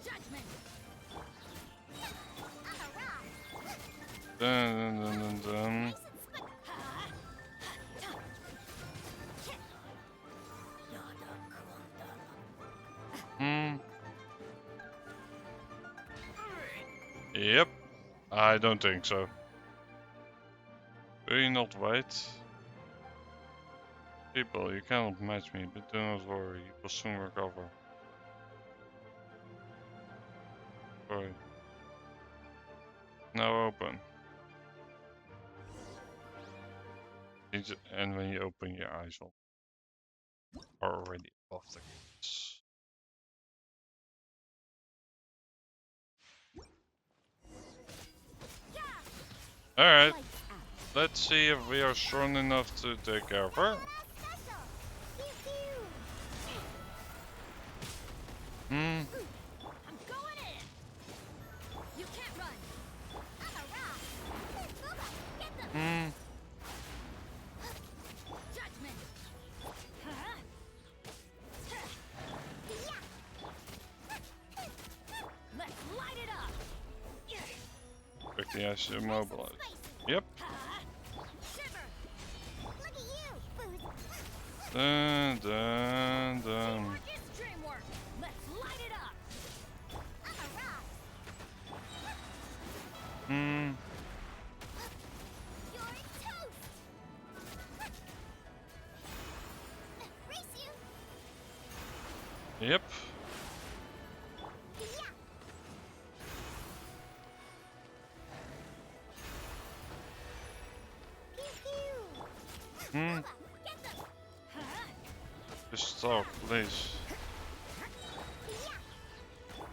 Judgment. I'm a rock. Then. Nice and squick. Hmm. Yep. I don't think so. Will you not wait? People, you cannot match me, but do not worry, you will soon recover. Sorry. Now open. And when you open your eyes are already above the gates. Alright, Lights out. let's see if we are strong enough to take over. Special. Pew pew. Hmm, I'm going in. You can't run. I'm a rock. Booba, get them. hmm. Judgment. Huh? Yeah. Let's light it up. Quickly, I should mobilize. Spicy. Yep. Huh? Shiver. Look at you, Boozy. Dun, dun, dun. Teamwork is dreamwork. Let's light it up. I'm a rock. Hmm, You're toast. Race you. yep. Yeah. Pew pew. Hmm, Booba, get them. Huh? just talk, please. Yeah.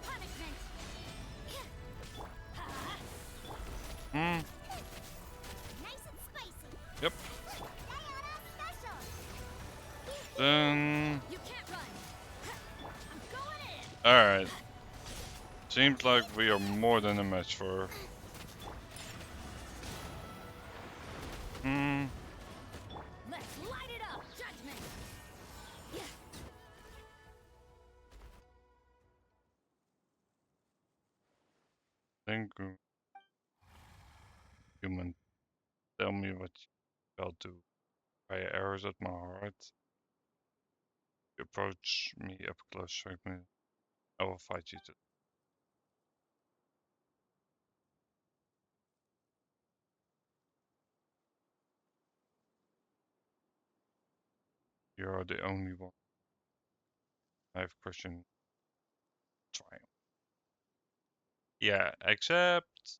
Punishment. Huh? Hmm, Nice and spicy. yep. Diana special. Then. You can't run. I'm going in. Alright. Seems like we are more than a match for her. Hmm, Let's light it up. Judgment. thank you, human. Tell me what I'll do. Fire arrows at my heart. You approach me up close, strike me. I will fight you to. You are the only one I have questioned. Triumph. Yeah, except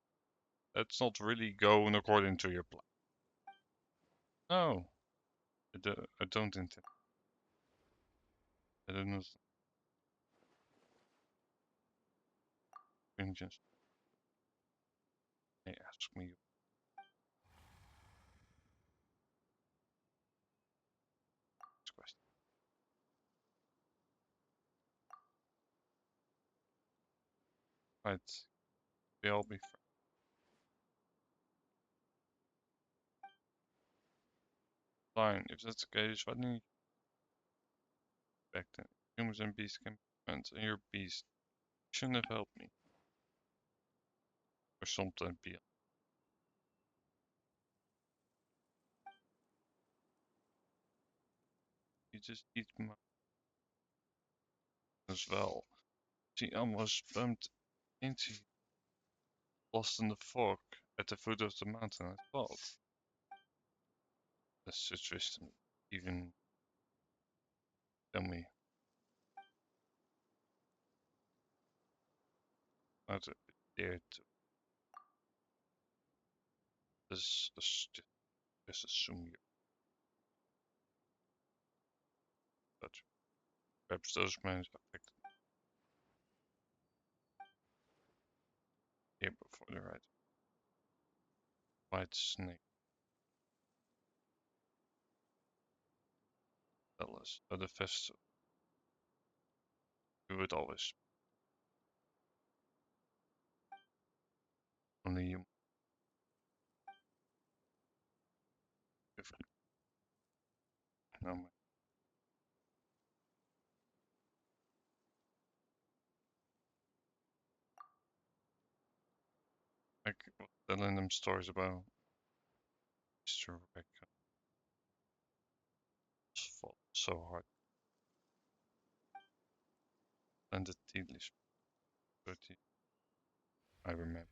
that's not really going according to your plan. No, I don't intend. I don't know. Vengeance. They ask me this question. Right, we all be friends. Fine, if that's the case, why didn't you back then? Humans and beasts can be friends, and you're a beast. You shouldn't have helped me. Or something beyond. You just eat my as well. She almost bumped into you, lost in the fog at the foot of the mountain, I thought. That's such wisdom. Even tell me how to dare to just assume you but perhaps those men affected here before the right white snake tell us of the festival. We would always only you if no like telling them stories about Mr. Rebecca fought so hard and the Tealish but I remember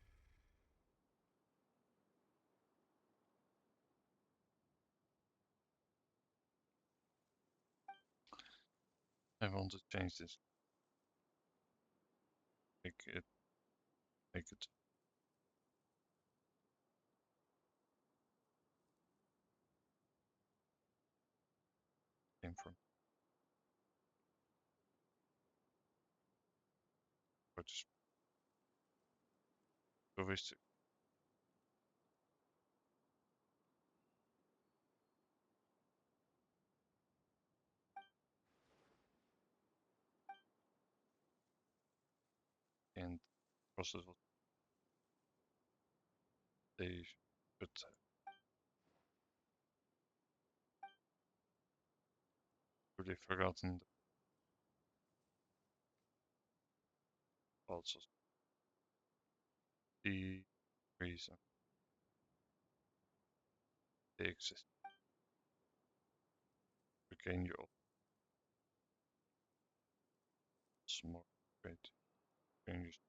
I want to change this make it make it came from but so because it was they should have really forgotten also the reason they exist. Regain your small great changes.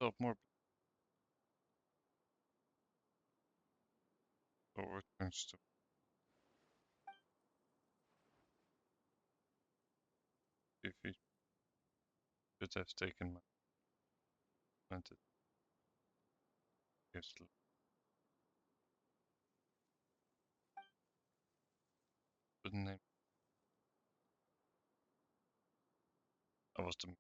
Stop more or returns to if he should have taken my planted gift. But name I was the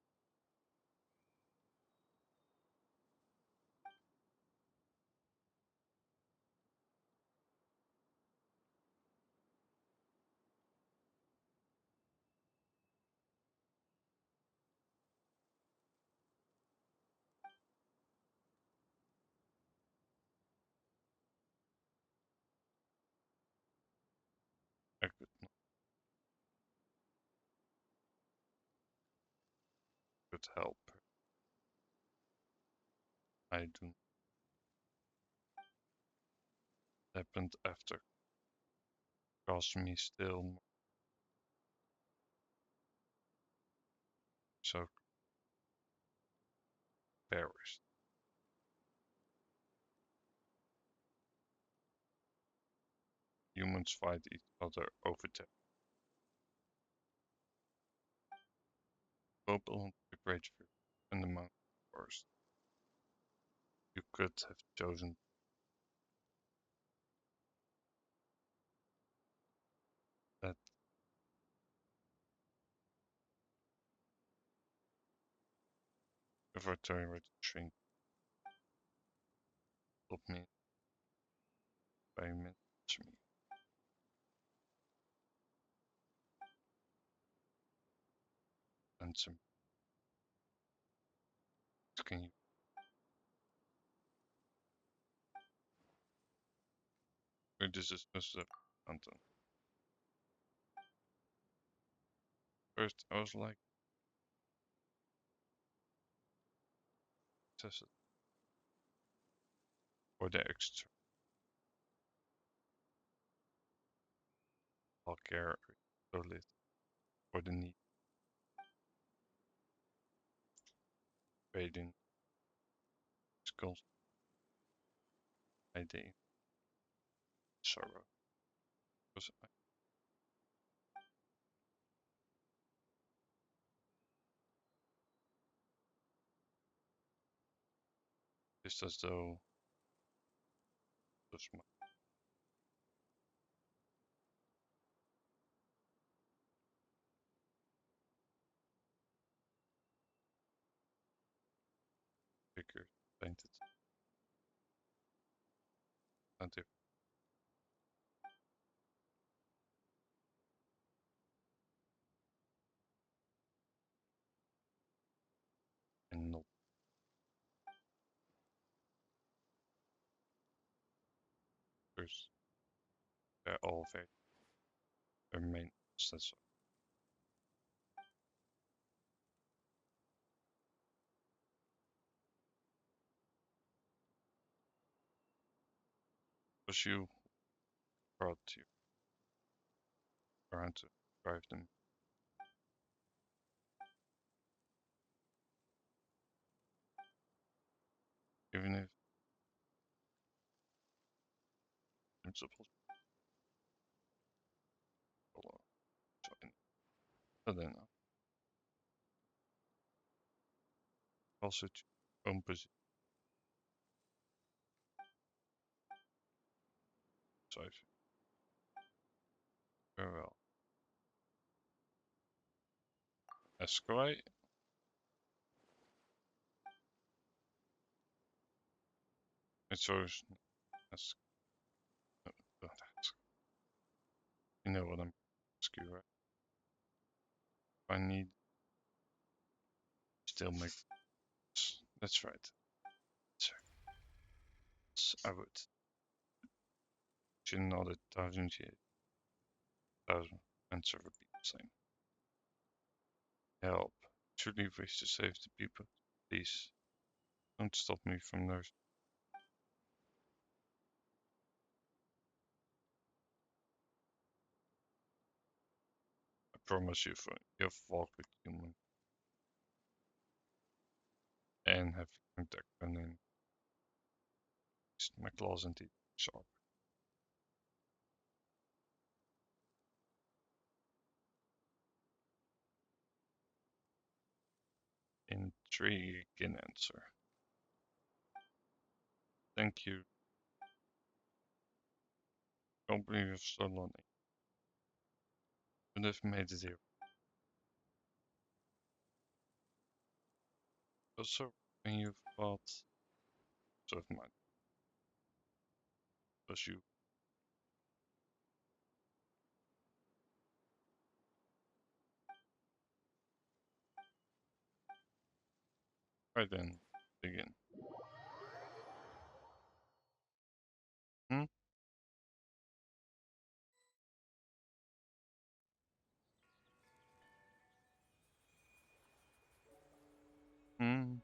I could help. I do happened after caused me still more so embarrassed. Humans fight each other over the global the great view and the mountain forest. You could have chosen that if I turn with shrink stop me by minutes me and some can you this is Mr. Anton. First I was like test it for the extra I'll care so little for the need fading skulls idea sorrow. Because I just as though those my figure painted and if and not first they're all very their main that's was you brought you around to drive them even if principles follow. So but then also to own position so I feel very well. Esquire It's always ask. No, don't ask. You know what I'm asking, right? If I need still make. That's right. Sure. I would. Should not 1,000 years. 1,000 answer repeat the same. Help. Truly wish to save the people. Please don't stop me from nursing. I promise you, for you've walked with human and have contact and then my claws and teeth sharp. Intriguing answer. Thank you. Don't believe you've stolen it. But have made it here. Also, when you fought of mine, was you. Right then, begin. Hmm? Hmm?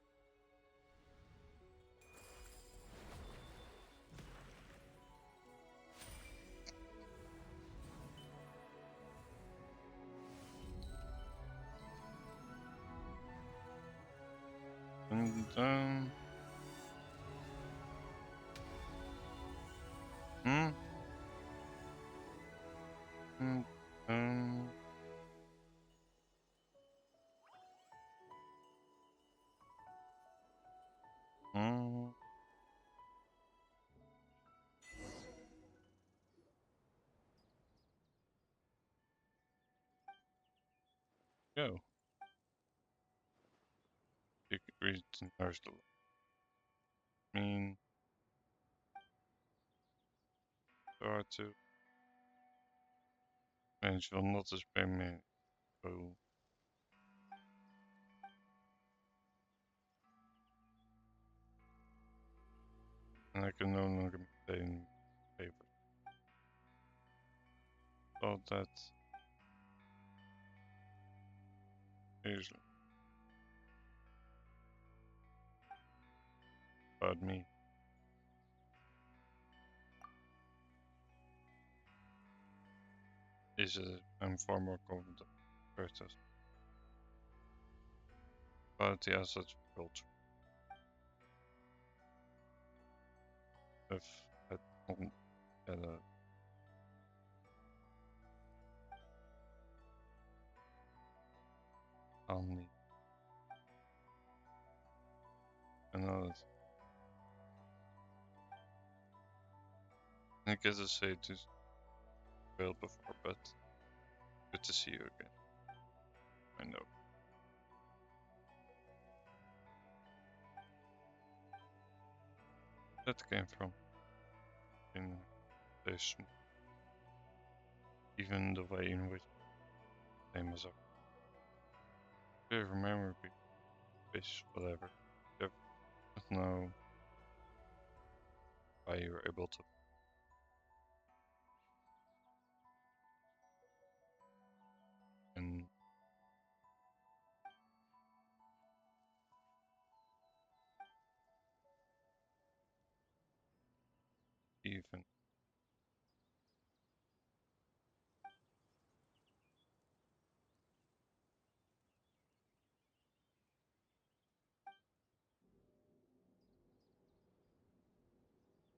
And hmm? Hmm? Um, hmm? Go. You can read the nurse the mean start to manage will not display me. So, and I can no longer maintain paper. Thought that usually about me. Is I'm far more confident characters about the assets culture. If had had on me another. I guess I say to fail before, but good to see you again. I know that came from in this, even the way in which name is up. Do you remember fish, whatever? You don't know why you were able to, and even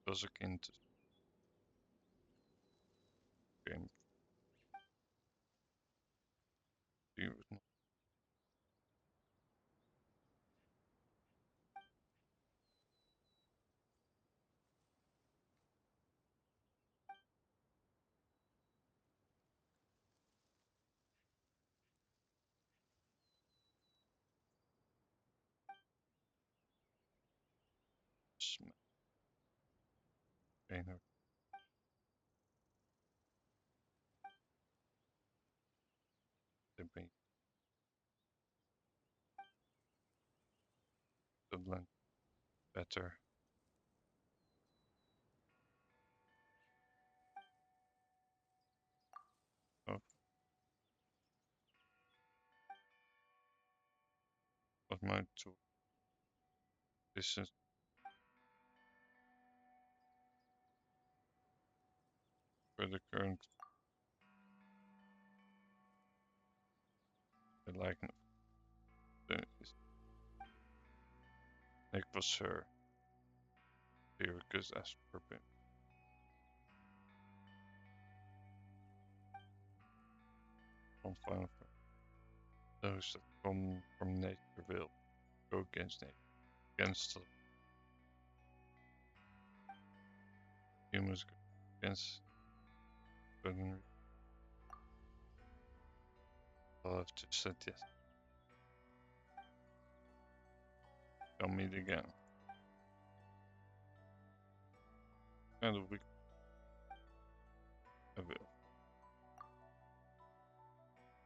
was akin to game. You would not smell. Painter. The paint. The blend better. Oh, what my tool? This is for the current. I like is Nick was her. Here because as per pin. From Final Fantasy. Those that come from nature will go against nature. Against the humans go against weaponry. I'll have to set yes. I'll meet again. And a week I will.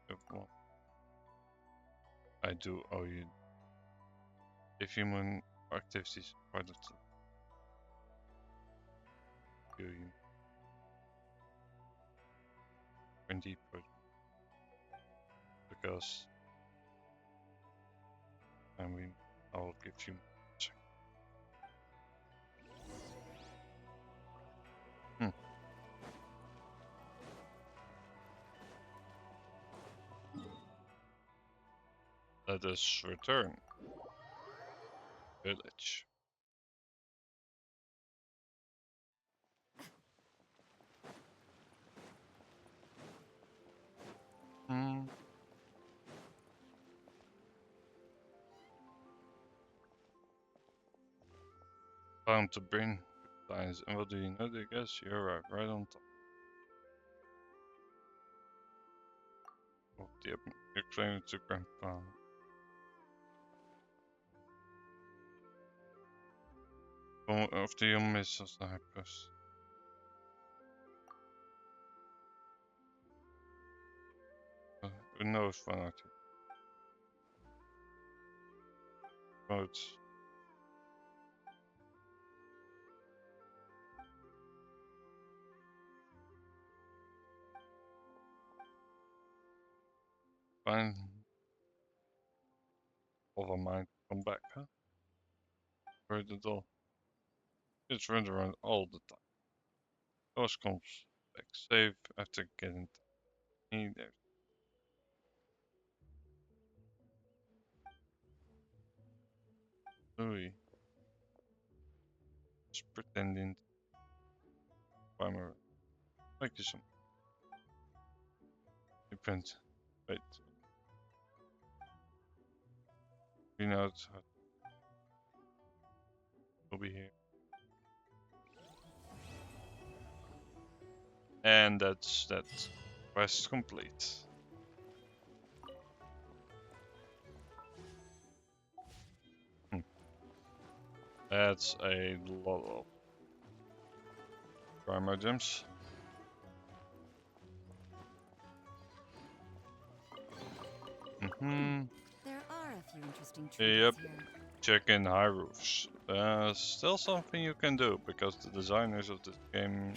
If one. I do owe you. If human activities are part of the you 20 because and I will give you Let us return. Village. Hmm. Time to bring signs. And what do you know? I guess you're right on top of the explaining to Grandpa. Of the young missile snipers. Who knows one or two? But fine. Over mind. Come back, huh? Where the door? It's running around all the time. Always comes back safe after getting there. Louis. Just pretending to climber. Like you some. Depends. Wait. You know it's hot. We'll be here. And that's that. Quest complete. That's a lot of primer gems. There are a few interesting Yep. trinkets here. Check in high roofs. Still something you can do because the designers of this game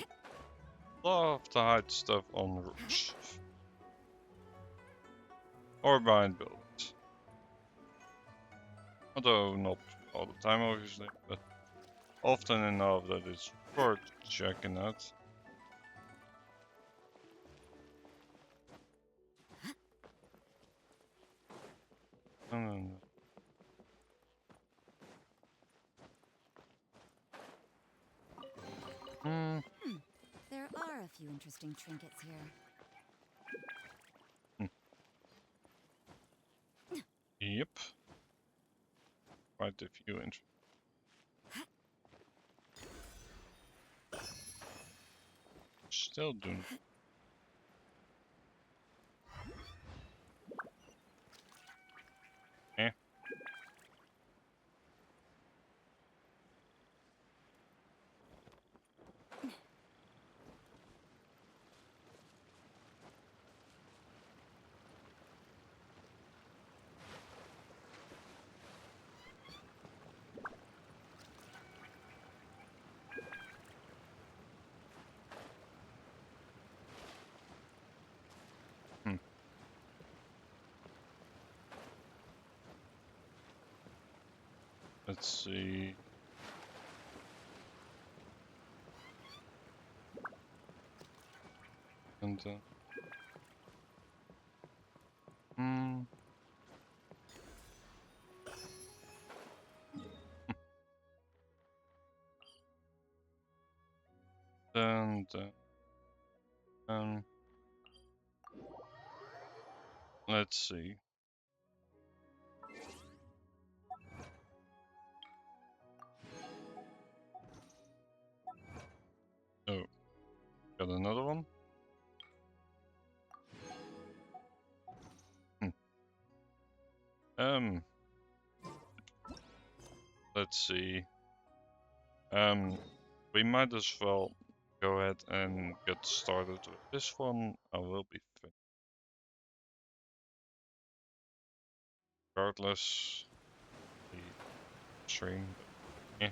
love to hide stuff on roofs or behind buildings. Although not all the time, obviously, but often enough that it's worth checking out. No. There are a few interesting trinkets here. Yep. Quite a few interesting. Still doing. Eh. Let's see. And hmm. Then let's see. Oh, got another one. Hmm. Let's see. We might as well go ahead and get started with this one. I will be finished. Regardless, the stream. Yeah.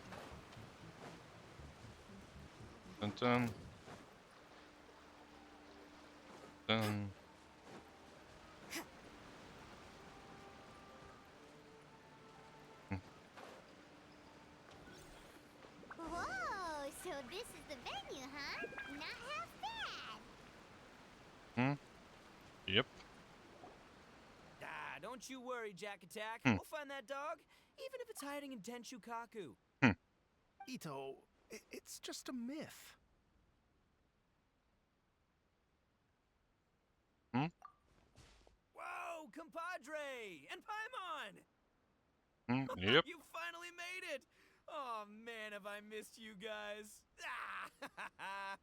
And then. Hmm. Whoa, so this is the venue, huh? Not half bad. Hmm. Yep. Ah, don't you worry, Jack Attack. Hmm. We'll find that dog, even if it's hiding in Tenshukaku. Hmm. Ito, it's just a myth. Hmm. Whoa, compadre! And Paimon! Hmm. Yep. You finally made it! Oh man, have I missed you guys. Ah!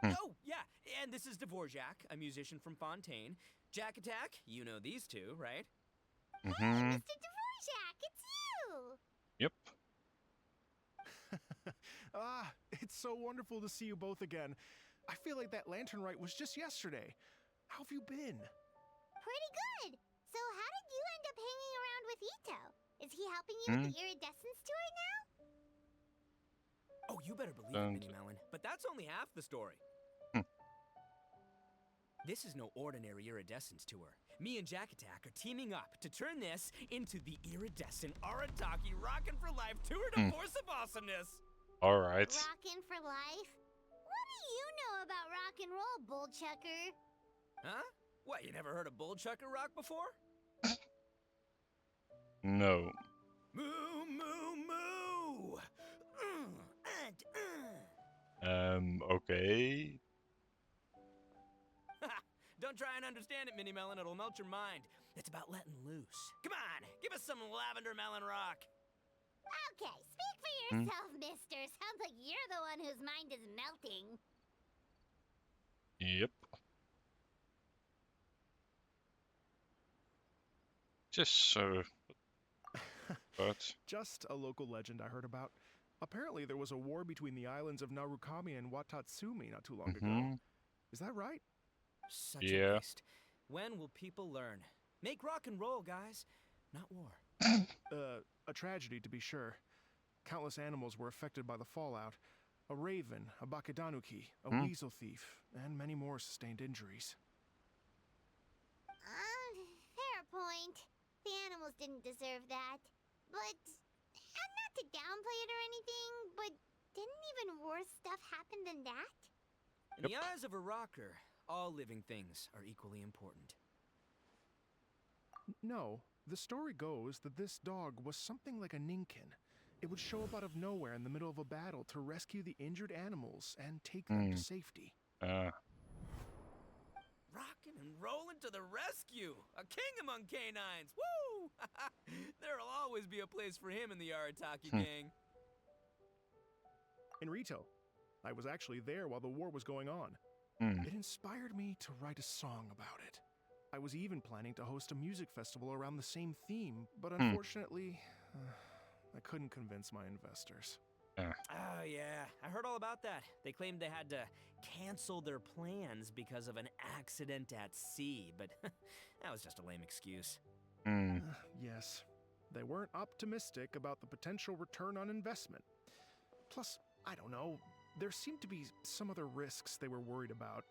Hmm. Oh, yeah, and this is Dvorak, a musician from Fontaine. Jack Attack, you know these two, right? Hey, Mm-hmm. Mr. Dvorak, it's you! Yep. It's so wonderful to see you both again. I feel like that lantern rite was just yesterday. How have you been? Pretty good. So how did you end up hanging around with Ito? Is he helping you Hmm. with the iridescence tour now? Oh, you better believe it, And- Minnie Melon. But that's only half the story. Hmm. This is no ordinary iridescence tour. Me and Jack Attack are teaming up to turn this into the iridescent Arataki Rockin' for Life Tour de Hmm. Force of Awesomeness. All right. Rockin' for life? What do you know about rock and roll, bullchucker? Huh? What, you never heard of Bull Chucker Rock before? No. Moo, moo, moo! Okay. Don't try and understand it, Minnie Melon. It'll melt your mind. It's about letting loose. Come on, give us some lavender melon rock. Okay, speak for Hmm. yourself, mister. Sounds like you're the one whose mind is melting. Yep. Just so. But. Just a local legend I heard about. Apparently, there was a war between the islands of Narukami and Watatsumi not too long ago. Mm-hmm. Is that right? Such Yeah. a waste. When will people learn? Make rock and roll, guys, not war. A tragedy to be sure. Countless animals were affected by the fallout. A raven, a bakedanuki, a Hmm. weasel thief, and many more sustained injuries. Fair point. The animals didn't deserve that. But, and not to downplay it or anything, but didn't even worse stuff happen than that? In the eyes of a rocker, all living things are equally important. No, the story goes that this dog was something like a ninkin. It would show up out of nowhere in the middle of a battle to rescue the injured animals and take them to safety. Rockin' and rollin' to the rescue! A king among canines! Woo! There'll always be a place for him in the Arataki gang. In Rito, I was actually there while the war was going on. Hmm. It inspired me to write a song about it. I was even planning to host a music festival around the same theme, but unfortunately, I couldn't convince my investors. Oh, yeah. I heard all about that. They claimed they had to cancel their plans because of an accident at sea, but that was just a lame excuse. Hmm. Yes, they weren't optimistic about the potential return on investment. Plus, I don't know, there seemed to be some other risks they were worried about.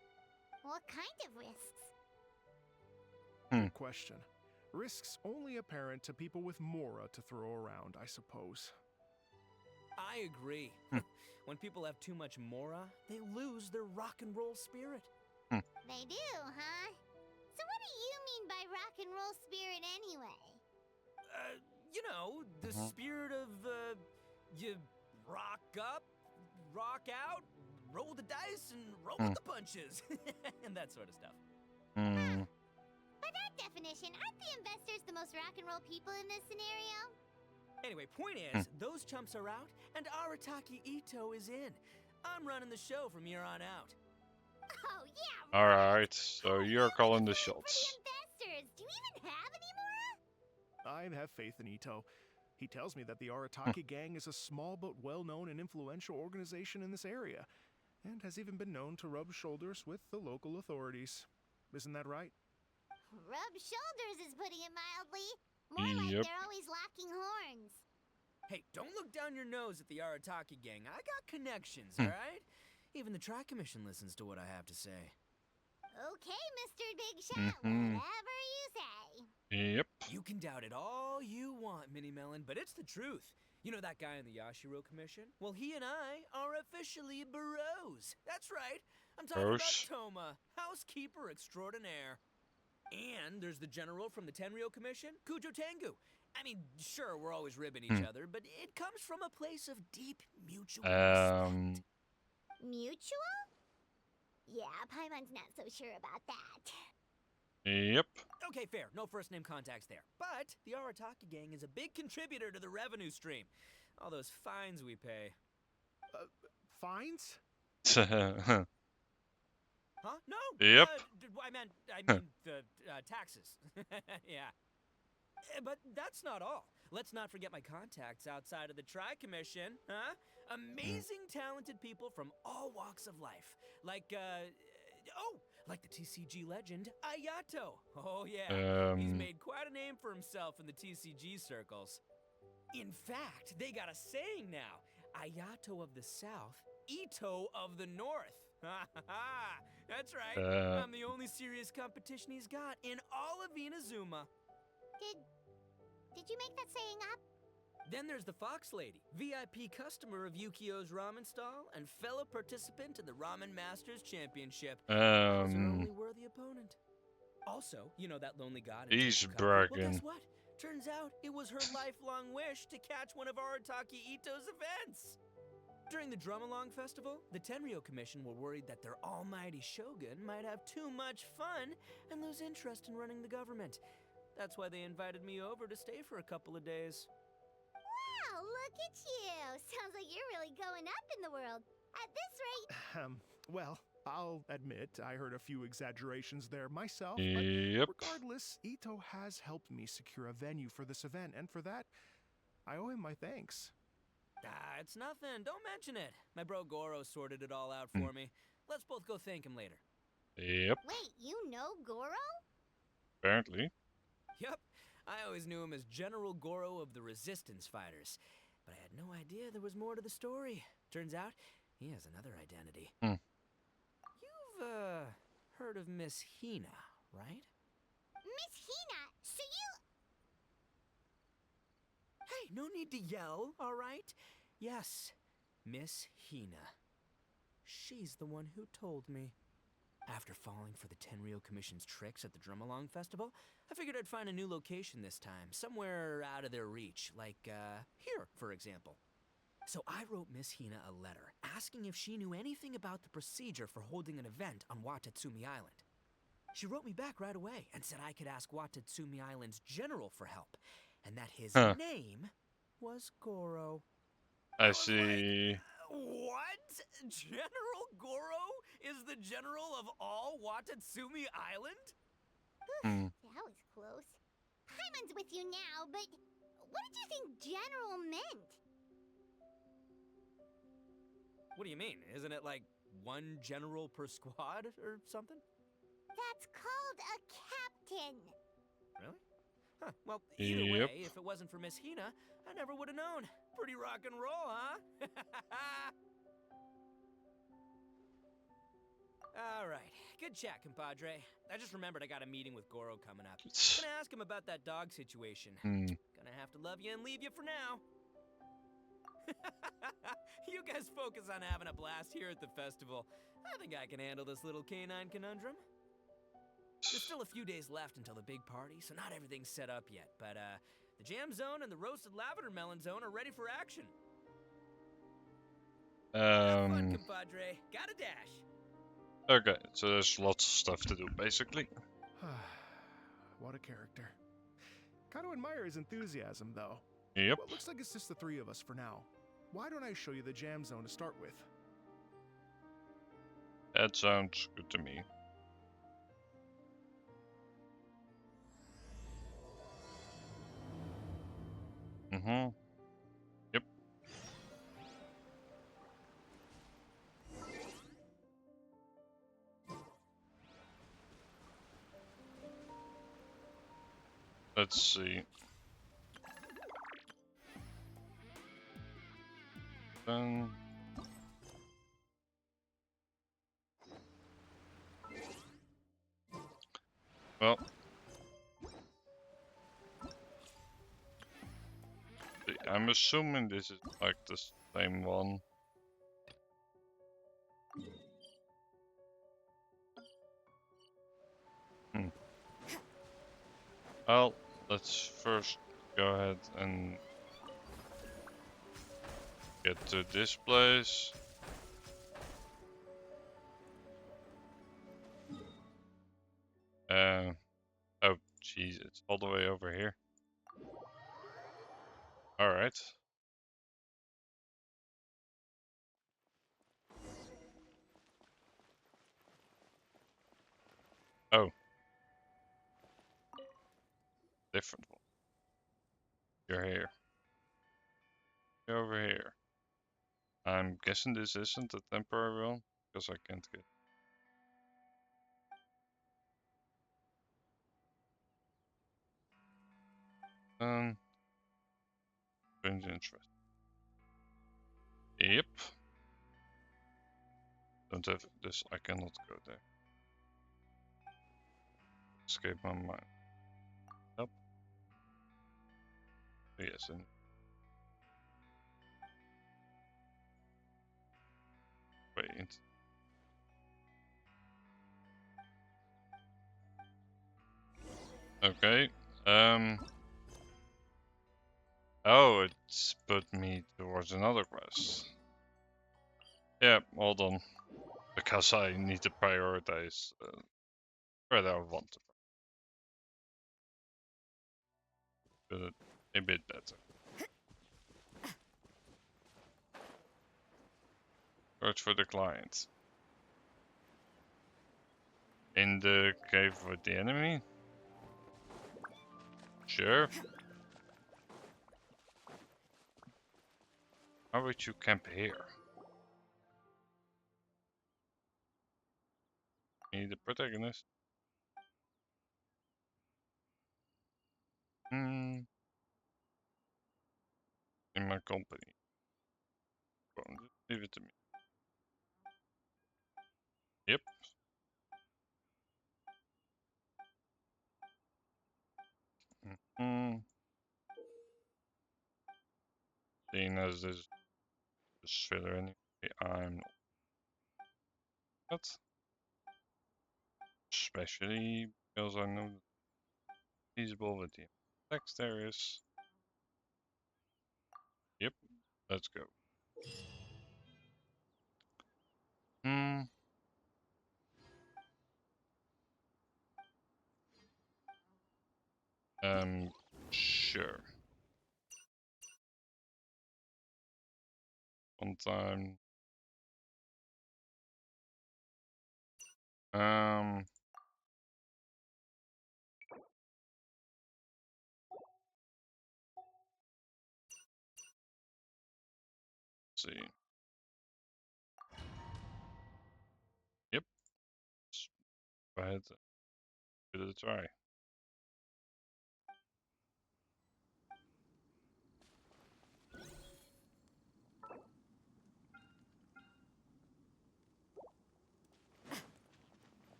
What kind of risks? Good question. Risks only apparent to people with Mora to throw around, I suppose. I agree. When people have too much mora, they lose their rock and roll spirit. They do, huh? So what do you mean by rock and roll spirit anyway? You know, the spirit of, you rock up, rock out, roll the dice, and roll with the punches. And that sort of stuff. By that definition, aren't the investors the most rock and roll people in this scenario? Anyway, point is, those chumps are out, and Arataki Ito is in. I'm running the show from here on out. Oh, yeah, Alright, so you're calling the For the shots. investors, do you even have any more? I have faith in Ito. He tells me that the Arataki Gang is a small but well-known and influential organization in this area, and has even been known to rub shoulders with the local authorities. Isn't that right? Rub shoulders is putting it mildly. More like Yep. they're always locking horns. Hey, don't look down your nose at the Arataki gang. I got connections, alright? Even the Tri-Commission listens to what I have to say. Okay, Mr. Big Shot, whatever you say. Yep. You can doubt it all you want, Mini Melon, but it's the truth. You know that guy in the Yashiro Commission? Well, he and I are officially bros. That's right. I'm talking Bros. about Toma, housekeeper extraordinaire. And there's the general from the Tenryo Commission, Kujo Tengu. I mean, sure, we're always ribbing each other, but it comes from a place of deep mutual respect. Mutual? Yeah, Paimon's not so sure about that. Yep. Okay, fair. No first name contacts there. But the Arataki gang is a big contributor to the revenue stream. All those fines we pay. Fines? Huh? No. Yep. I mean the taxes. Yeah. But that's not all. Let's not forget my contacts outside of the Tri-Commission, huh? Amazing, talented people from all walks of life. Like, like the TCG legend, Ayato. Oh, yeah. He's made quite a name for himself in the TCG circles. In fact, they got a saying now. Ayato of the South, Ito of the North. Ha ha ha! That's right. I'm the only serious competition he's got in all of Inazuma. Did you make that saying up? Then there's the Fox Lady, VIP customer of Yukio's ramen stall and fellow participant in the Ramen Masters Championship. Was her only worthy opponent. Also, you know that lonely god in He's Tokugaku? Well, bragging. guess what? Turns out it was her lifelong wish to catch one of Arataki Ito's events. During the Drum-Along Festival, the Tenryo Commission were worried that their almighty shogun might have too much fun and lose interest in running the government. That's why they invited me over to stay for a couple of days. Wow, look at you! Sounds like you're really going up in the world. At this rate... Well, I'll admit I heard a few exaggerations there myself, Yep. but regardless, Ito has helped me secure a venue for this event, and for that, I owe him my thanks. Ah, it's nothing. Don't mention it. My bro Goro sorted it all out for me. Let's both go thank him later. Yep. Wait, you know Goro? Apparently. Yep. I always knew him as General Goro of the Resistance Fighters. But I had no idea there was more to the story. Turns out, he has another identity. You've, heard of Miss Hina, right? Miss Hina, so you... Hey, no need to yell, all right? Yes, Miss Hina. She's the one who told me. After falling for the Tenryo Commission's tricks at the Drum-Along Festival, I figured I'd find a new location this time, somewhere out of their reach, like, here, for example. So I wrote Miss Hina a letter, asking if she knew anything about the procedure for holding an event on Watatsumi Island. She wrote me back right away and said I could ask Watatsumi Island's general for help, and that his name was Goro. I see. What? General Goro is the general of all Watatsumi Island? That was close. Paimon's with you now, but what did you think general meant? What do you mean? Isn't it like one general per squad or something? That's called a captain. Really? Huh. Well, either Yep. way, if it wasn't for Miss Hina, I never would have known. Pretty rock and roll, huh? All right. Good chat, compadre. I just remembered I got a meeting with Goro coming up. Gonna ask him about that dog situation. Hmm. Gonna have to love you and leave you for now. You guys focus on having a blast here at the festival. I think I can handle this little canine conundrum. There's still a few days left until the big party, so not everything's set up yet. But, the jam zone and the roasted lavender melon zone are ready for action. Have fun, compadre. Gotta dash. Okay, so there's lots of stuff to do, basically. What a character. Kind of admire his enthusiasm, though. Yep. Well, looks like it's just the three of us for now. Why don't I show you the jam zone to start with? That sounds good to me. Mm-hmm. Yep. Let's see. Then... Well... I'm assuming this is like the same one. Well, let's first go ahead and get to this place. Oh jeez, it's all the way over here. Alright. Oh. Different one. You're here. You're over here. I'm guessing this isn't a temporary one, because I can't get... Strange interest. Yep. Don't have this, I cannot go there. Escape my mind. Nope. Yes, and... Wait. Okay. Oh, it's put me towards another quest. Yeah, hold on. Because I need to prioritize where I want to. Put it a bit better. Search for the client. In the cave with the enemy? Sure. How would you camp here? Need the protagonist. Hmm. In my company. Go on, just leave it to me. Yep. Hmm. Seeing as this is filler anyway, I'm not. Especially because I know feasible with the text there is. Yep, let's go. Hmm. Sure. On time. Um. Let's see. Yep. Let's go ahead. Give it a try.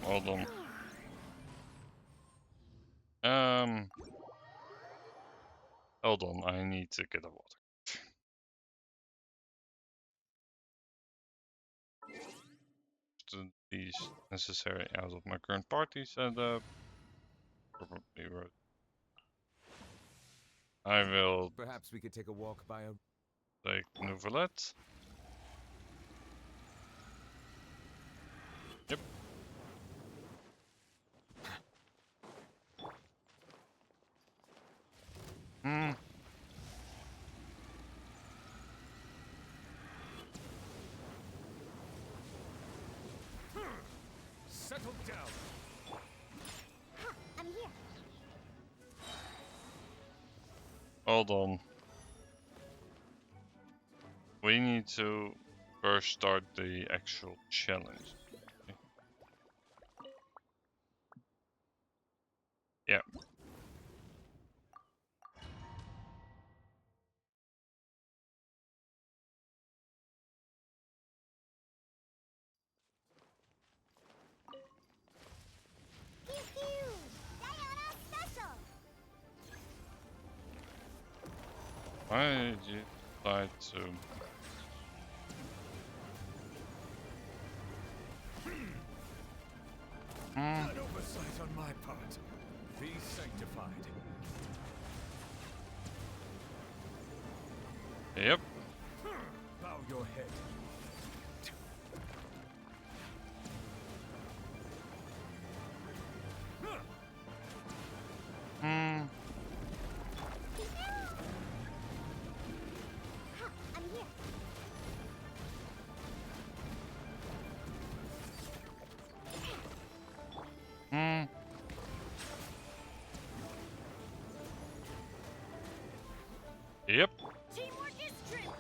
hold on. Hold on, I need to get a water. These necessary out of my current party setup. Probably right. I will Perhaps we could take a walk by a... take Nouvelette. Yep. Hmm. Settle down. I'm here. Hold on. We need to first start the actual challenge. Yeah. Pew pew! Diana special! Why did you decide to? Hmm. An oversight on my part. Be sanctified. Yep. Bow your head. Hmm. I'm here. Hmm. Yep. Teamwork is true.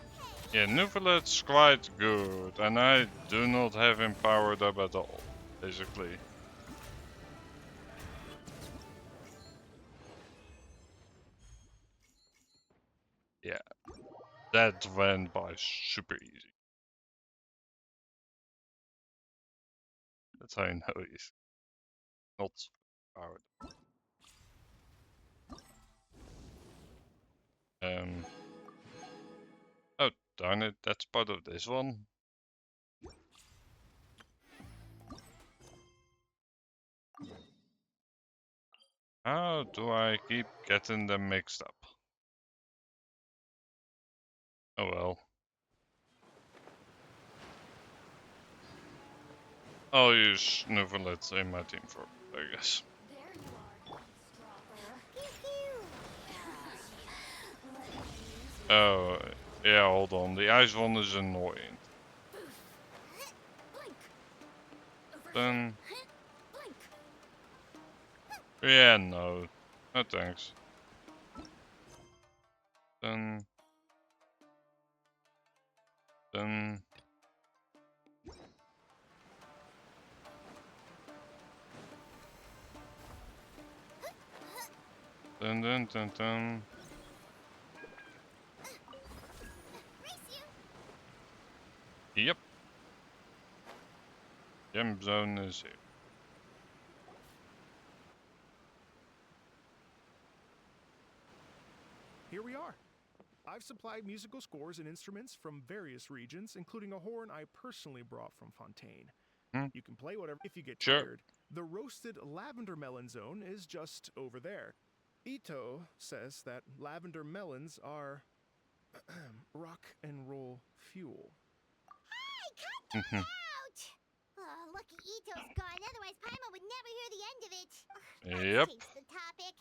Yeah, Nouvelette's quite good, and I do not have him powered up at all, basically. Yeah, that went by super easy. That's how you know he's not powered. Oh, darn it, that's part of this one. How do I keep getting them mixed up? Oh well. I'll use Nouvelette in my team for, I guess. There you are, Strawberry. Pew pew! Oh, yeah, hold on. The ice one is annoying. Blink. Over Then, here. Blink. yeah, no. No thanks. Then, then. Dun dun dun dun. Race you! Yep. Gem zone is here. Here we are. I've supplied musical scores and instruments from various regions, including a horn I personally brought from Fontaine. Hmm. You can play whatever if you get Sure. tired. The roasted lavender melon zone is just over there. Ito says that lavender melons are rock and roll fuel. Hey, cut that out! Oh, lucky Ito's gone, otherwise Paimon would never hear the end of it. Yep. Let's change the topic.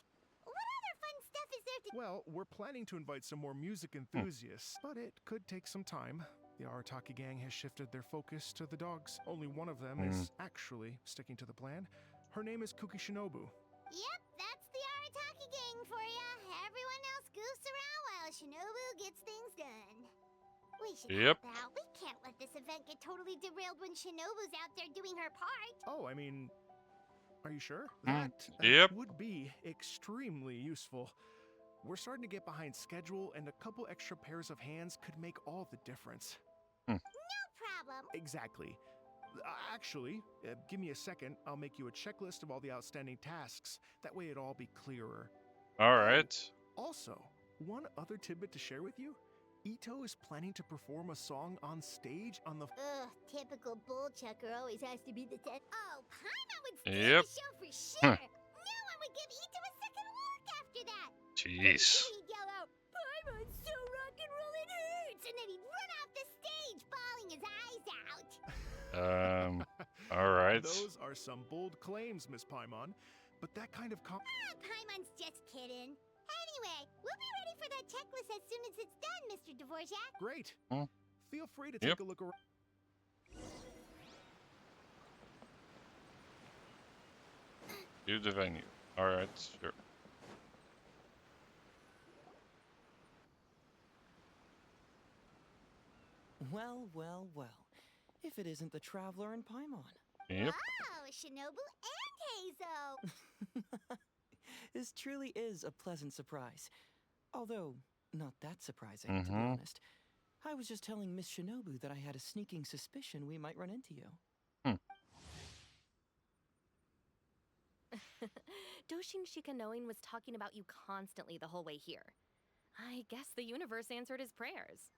What other fun stuff is there to... Well, we're planning to invite some more music enthusiasts, but it could take some time. The Arataki gang has shifted their focus to the dogs. Only one of them is actually sticking to the plan. Her name is Kuki Shinobu. Yep, that's the Arataki gang for ya. Everyone else goofs around while Shinobu gets things done. We should Yep. help out. We can't let this event get totally derailed when Shinobu's out there doing her part. Oh, I mean, are you sure? Hmm. That Yep. would be extremely useful. We're starting to get behind schedule, and a couple extra pairs of hands could make all the difference. No problem. Exactly. Actually, give me a second. I'll make you a checklist of all the outstanding tasks. That way it'll all be clearer. Alright. Also, one other tidbit to share with you. Ito is planning to perform a song on stage on the... Ugh, typical bull chucker always has to be the Oh, Paimon would steal Yep. the show for Huh. sure. No one would give Ito a second look after that. Jeez. He'd yell out, Paimon's so rock and roll it hurts, and then he'd run off the stage, bawling his eyes out. Alright. Those are some bold claims, Miss Paimon. But that kind of Paimon's just kidding. Anyway, we'll be ready for that checklist as soon as it's done, Mr. Dvorak. Great. Hmm. Feel free to Yep. take a look around. View the venue. Alright, sure. Well, well, well. If it isn't the Traveler and Paimon. Yep. Oh, Shinobu and Heizo. This truly is a pleasant surprise. Although, not that surprising, to be Mhm. honest. I was just telling Miss Shinobu that I had a sneaking suspicion we might run into you. Doshin Shikanoin was talking about you constantly the whole way here. I guess the universe answered his prayers.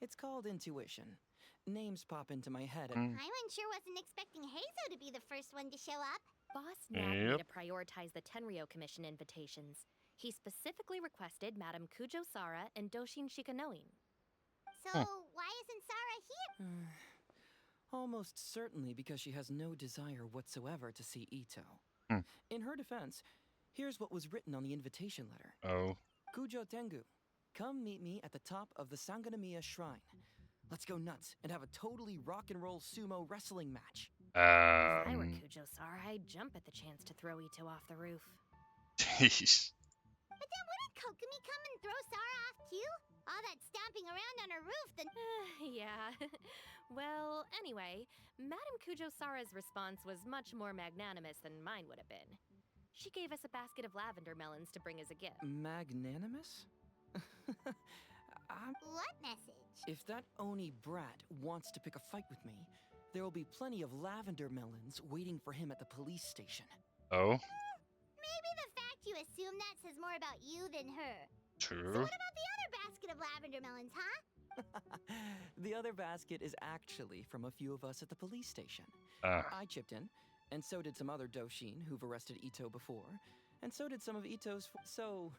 It's called intuition. Names pop into my head. Paimon sure wasn't expecting Heizo to be the first one to show up. Boss nagged me Yep. to prioritize the Tenryo Commission invitations. He specifically requested Madame Kujo Sara and Doshin Shikanoin. So, why isn't Sara here? Almost certainly because she has no desire whatsoever to see Ito. Hmm. In her defense, here's what was written on the invitation letter. Oh. Kujo Tengu, come meet me at the top of the Sanganamiya Shrine. Let's go nuts and have a totally rock and roll sumo wrestling match. If I were Um. Kujo Sara, I'd jump at the chance to throw Ito off the roof. Jeez. But then wouldn't Kokumi come and throw Sara off too? All that stomping around on her roof, then... Yeah. Well, anyway, Madame Kujo Sara's response was much more magnanimous than mine would have been. She gave us a basket of lavender melons to bring as a gift. Magnanimous? What message? If that Oni brat wants to pick a fight with me, there will be plenty of lavender melons waiting for him at the police station. Oh. Maybe the fact you assume that says more about you than her. So True. what about the other basket of lavender melons, huh? The other basket is actually from a few of us at the police station. Ah. I chipped in, and so did some other Doshin who've arrested Ito before, and so did some of Ito's. So,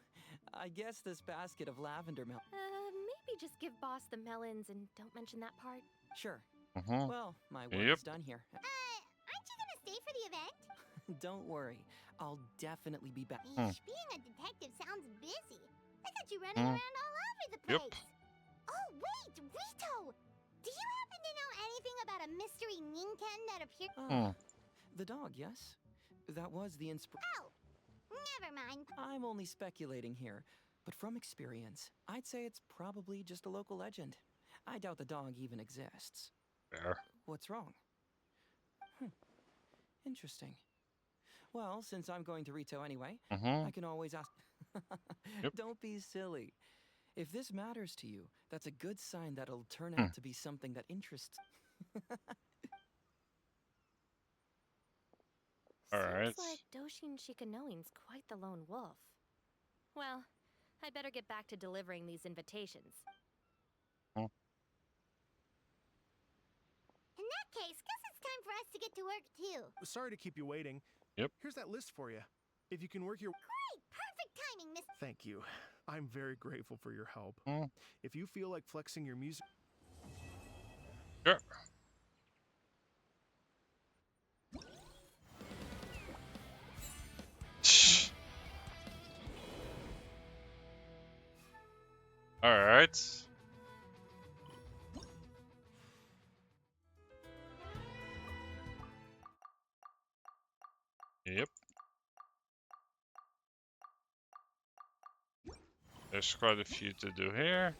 I guess this basket of lavender melons. Maybe just give Boss the melons and don't mention that part. Sure. Mhm. Well, my work Yep. is done here. Aren't you gonna stay for the event? Don't worry, I'll definitely be back. Eesh, being a detective sounds busy. Look at you running around all over the place. Yep. Oh, wait, Rito! Do you happen to know anything about a mystery Ninken that appeared? The dog, yes? That was the Oh, never mind. I'm only speculating here, but from experience, I'd say it's probably just a local legend. I doubt the dog even exists. Fair. What's wrong? Interesting. Well, since I'm going to Rito anyway, Mhm. I can always ask. Yep. Don't be silly. If this matters to you, that's a good sign that it'll turn out to be something that interests. Alright. Seems like Doshin Shikanoin's quite the lone wolf. Well, I'd better get back to delivering these invitations. In that case, guess it's time for us to get to work too. Sorry to keep you waiting. Yep. Here's that list for you. If you can work your... Great, perfect timing, Miss. Thank you. I'm very grateful for your help. Mm. If you feel like flexing your music... Sure. Alright. Yep. There's quite a few to do here.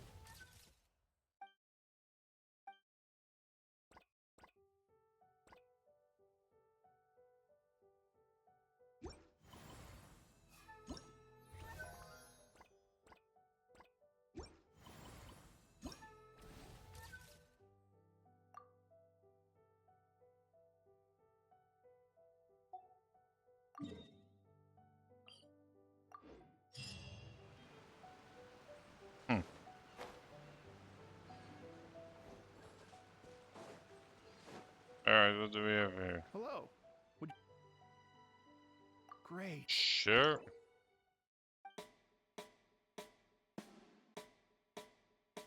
Alright, what do we have here? Hello. Great. Sure.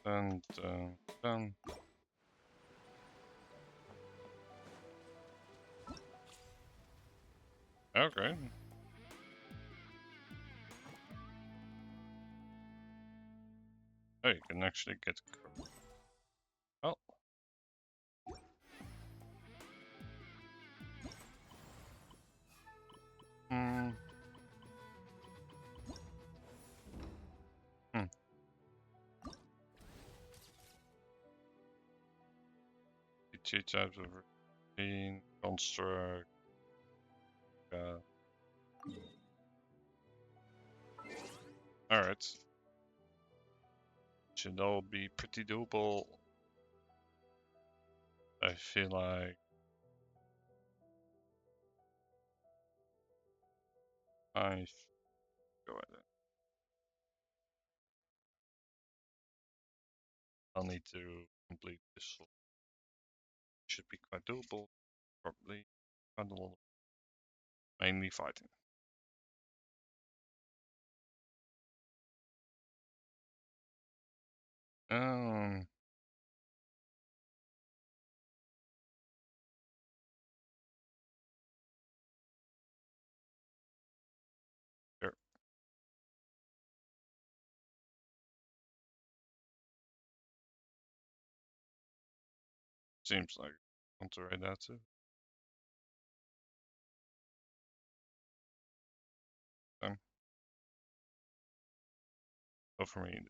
Dun, dun, dun. Okay. Oh, you can actually get. Oh. Hmm. Hmm. Two types of routine, construct. Alright. Should all be pretty doable. I feel like I go ahead. I'll need to complete this. Should be quite doable. Probably quite a lot. Mainly fighting. Um. Sure. Seems like I want to write that too. Go for me.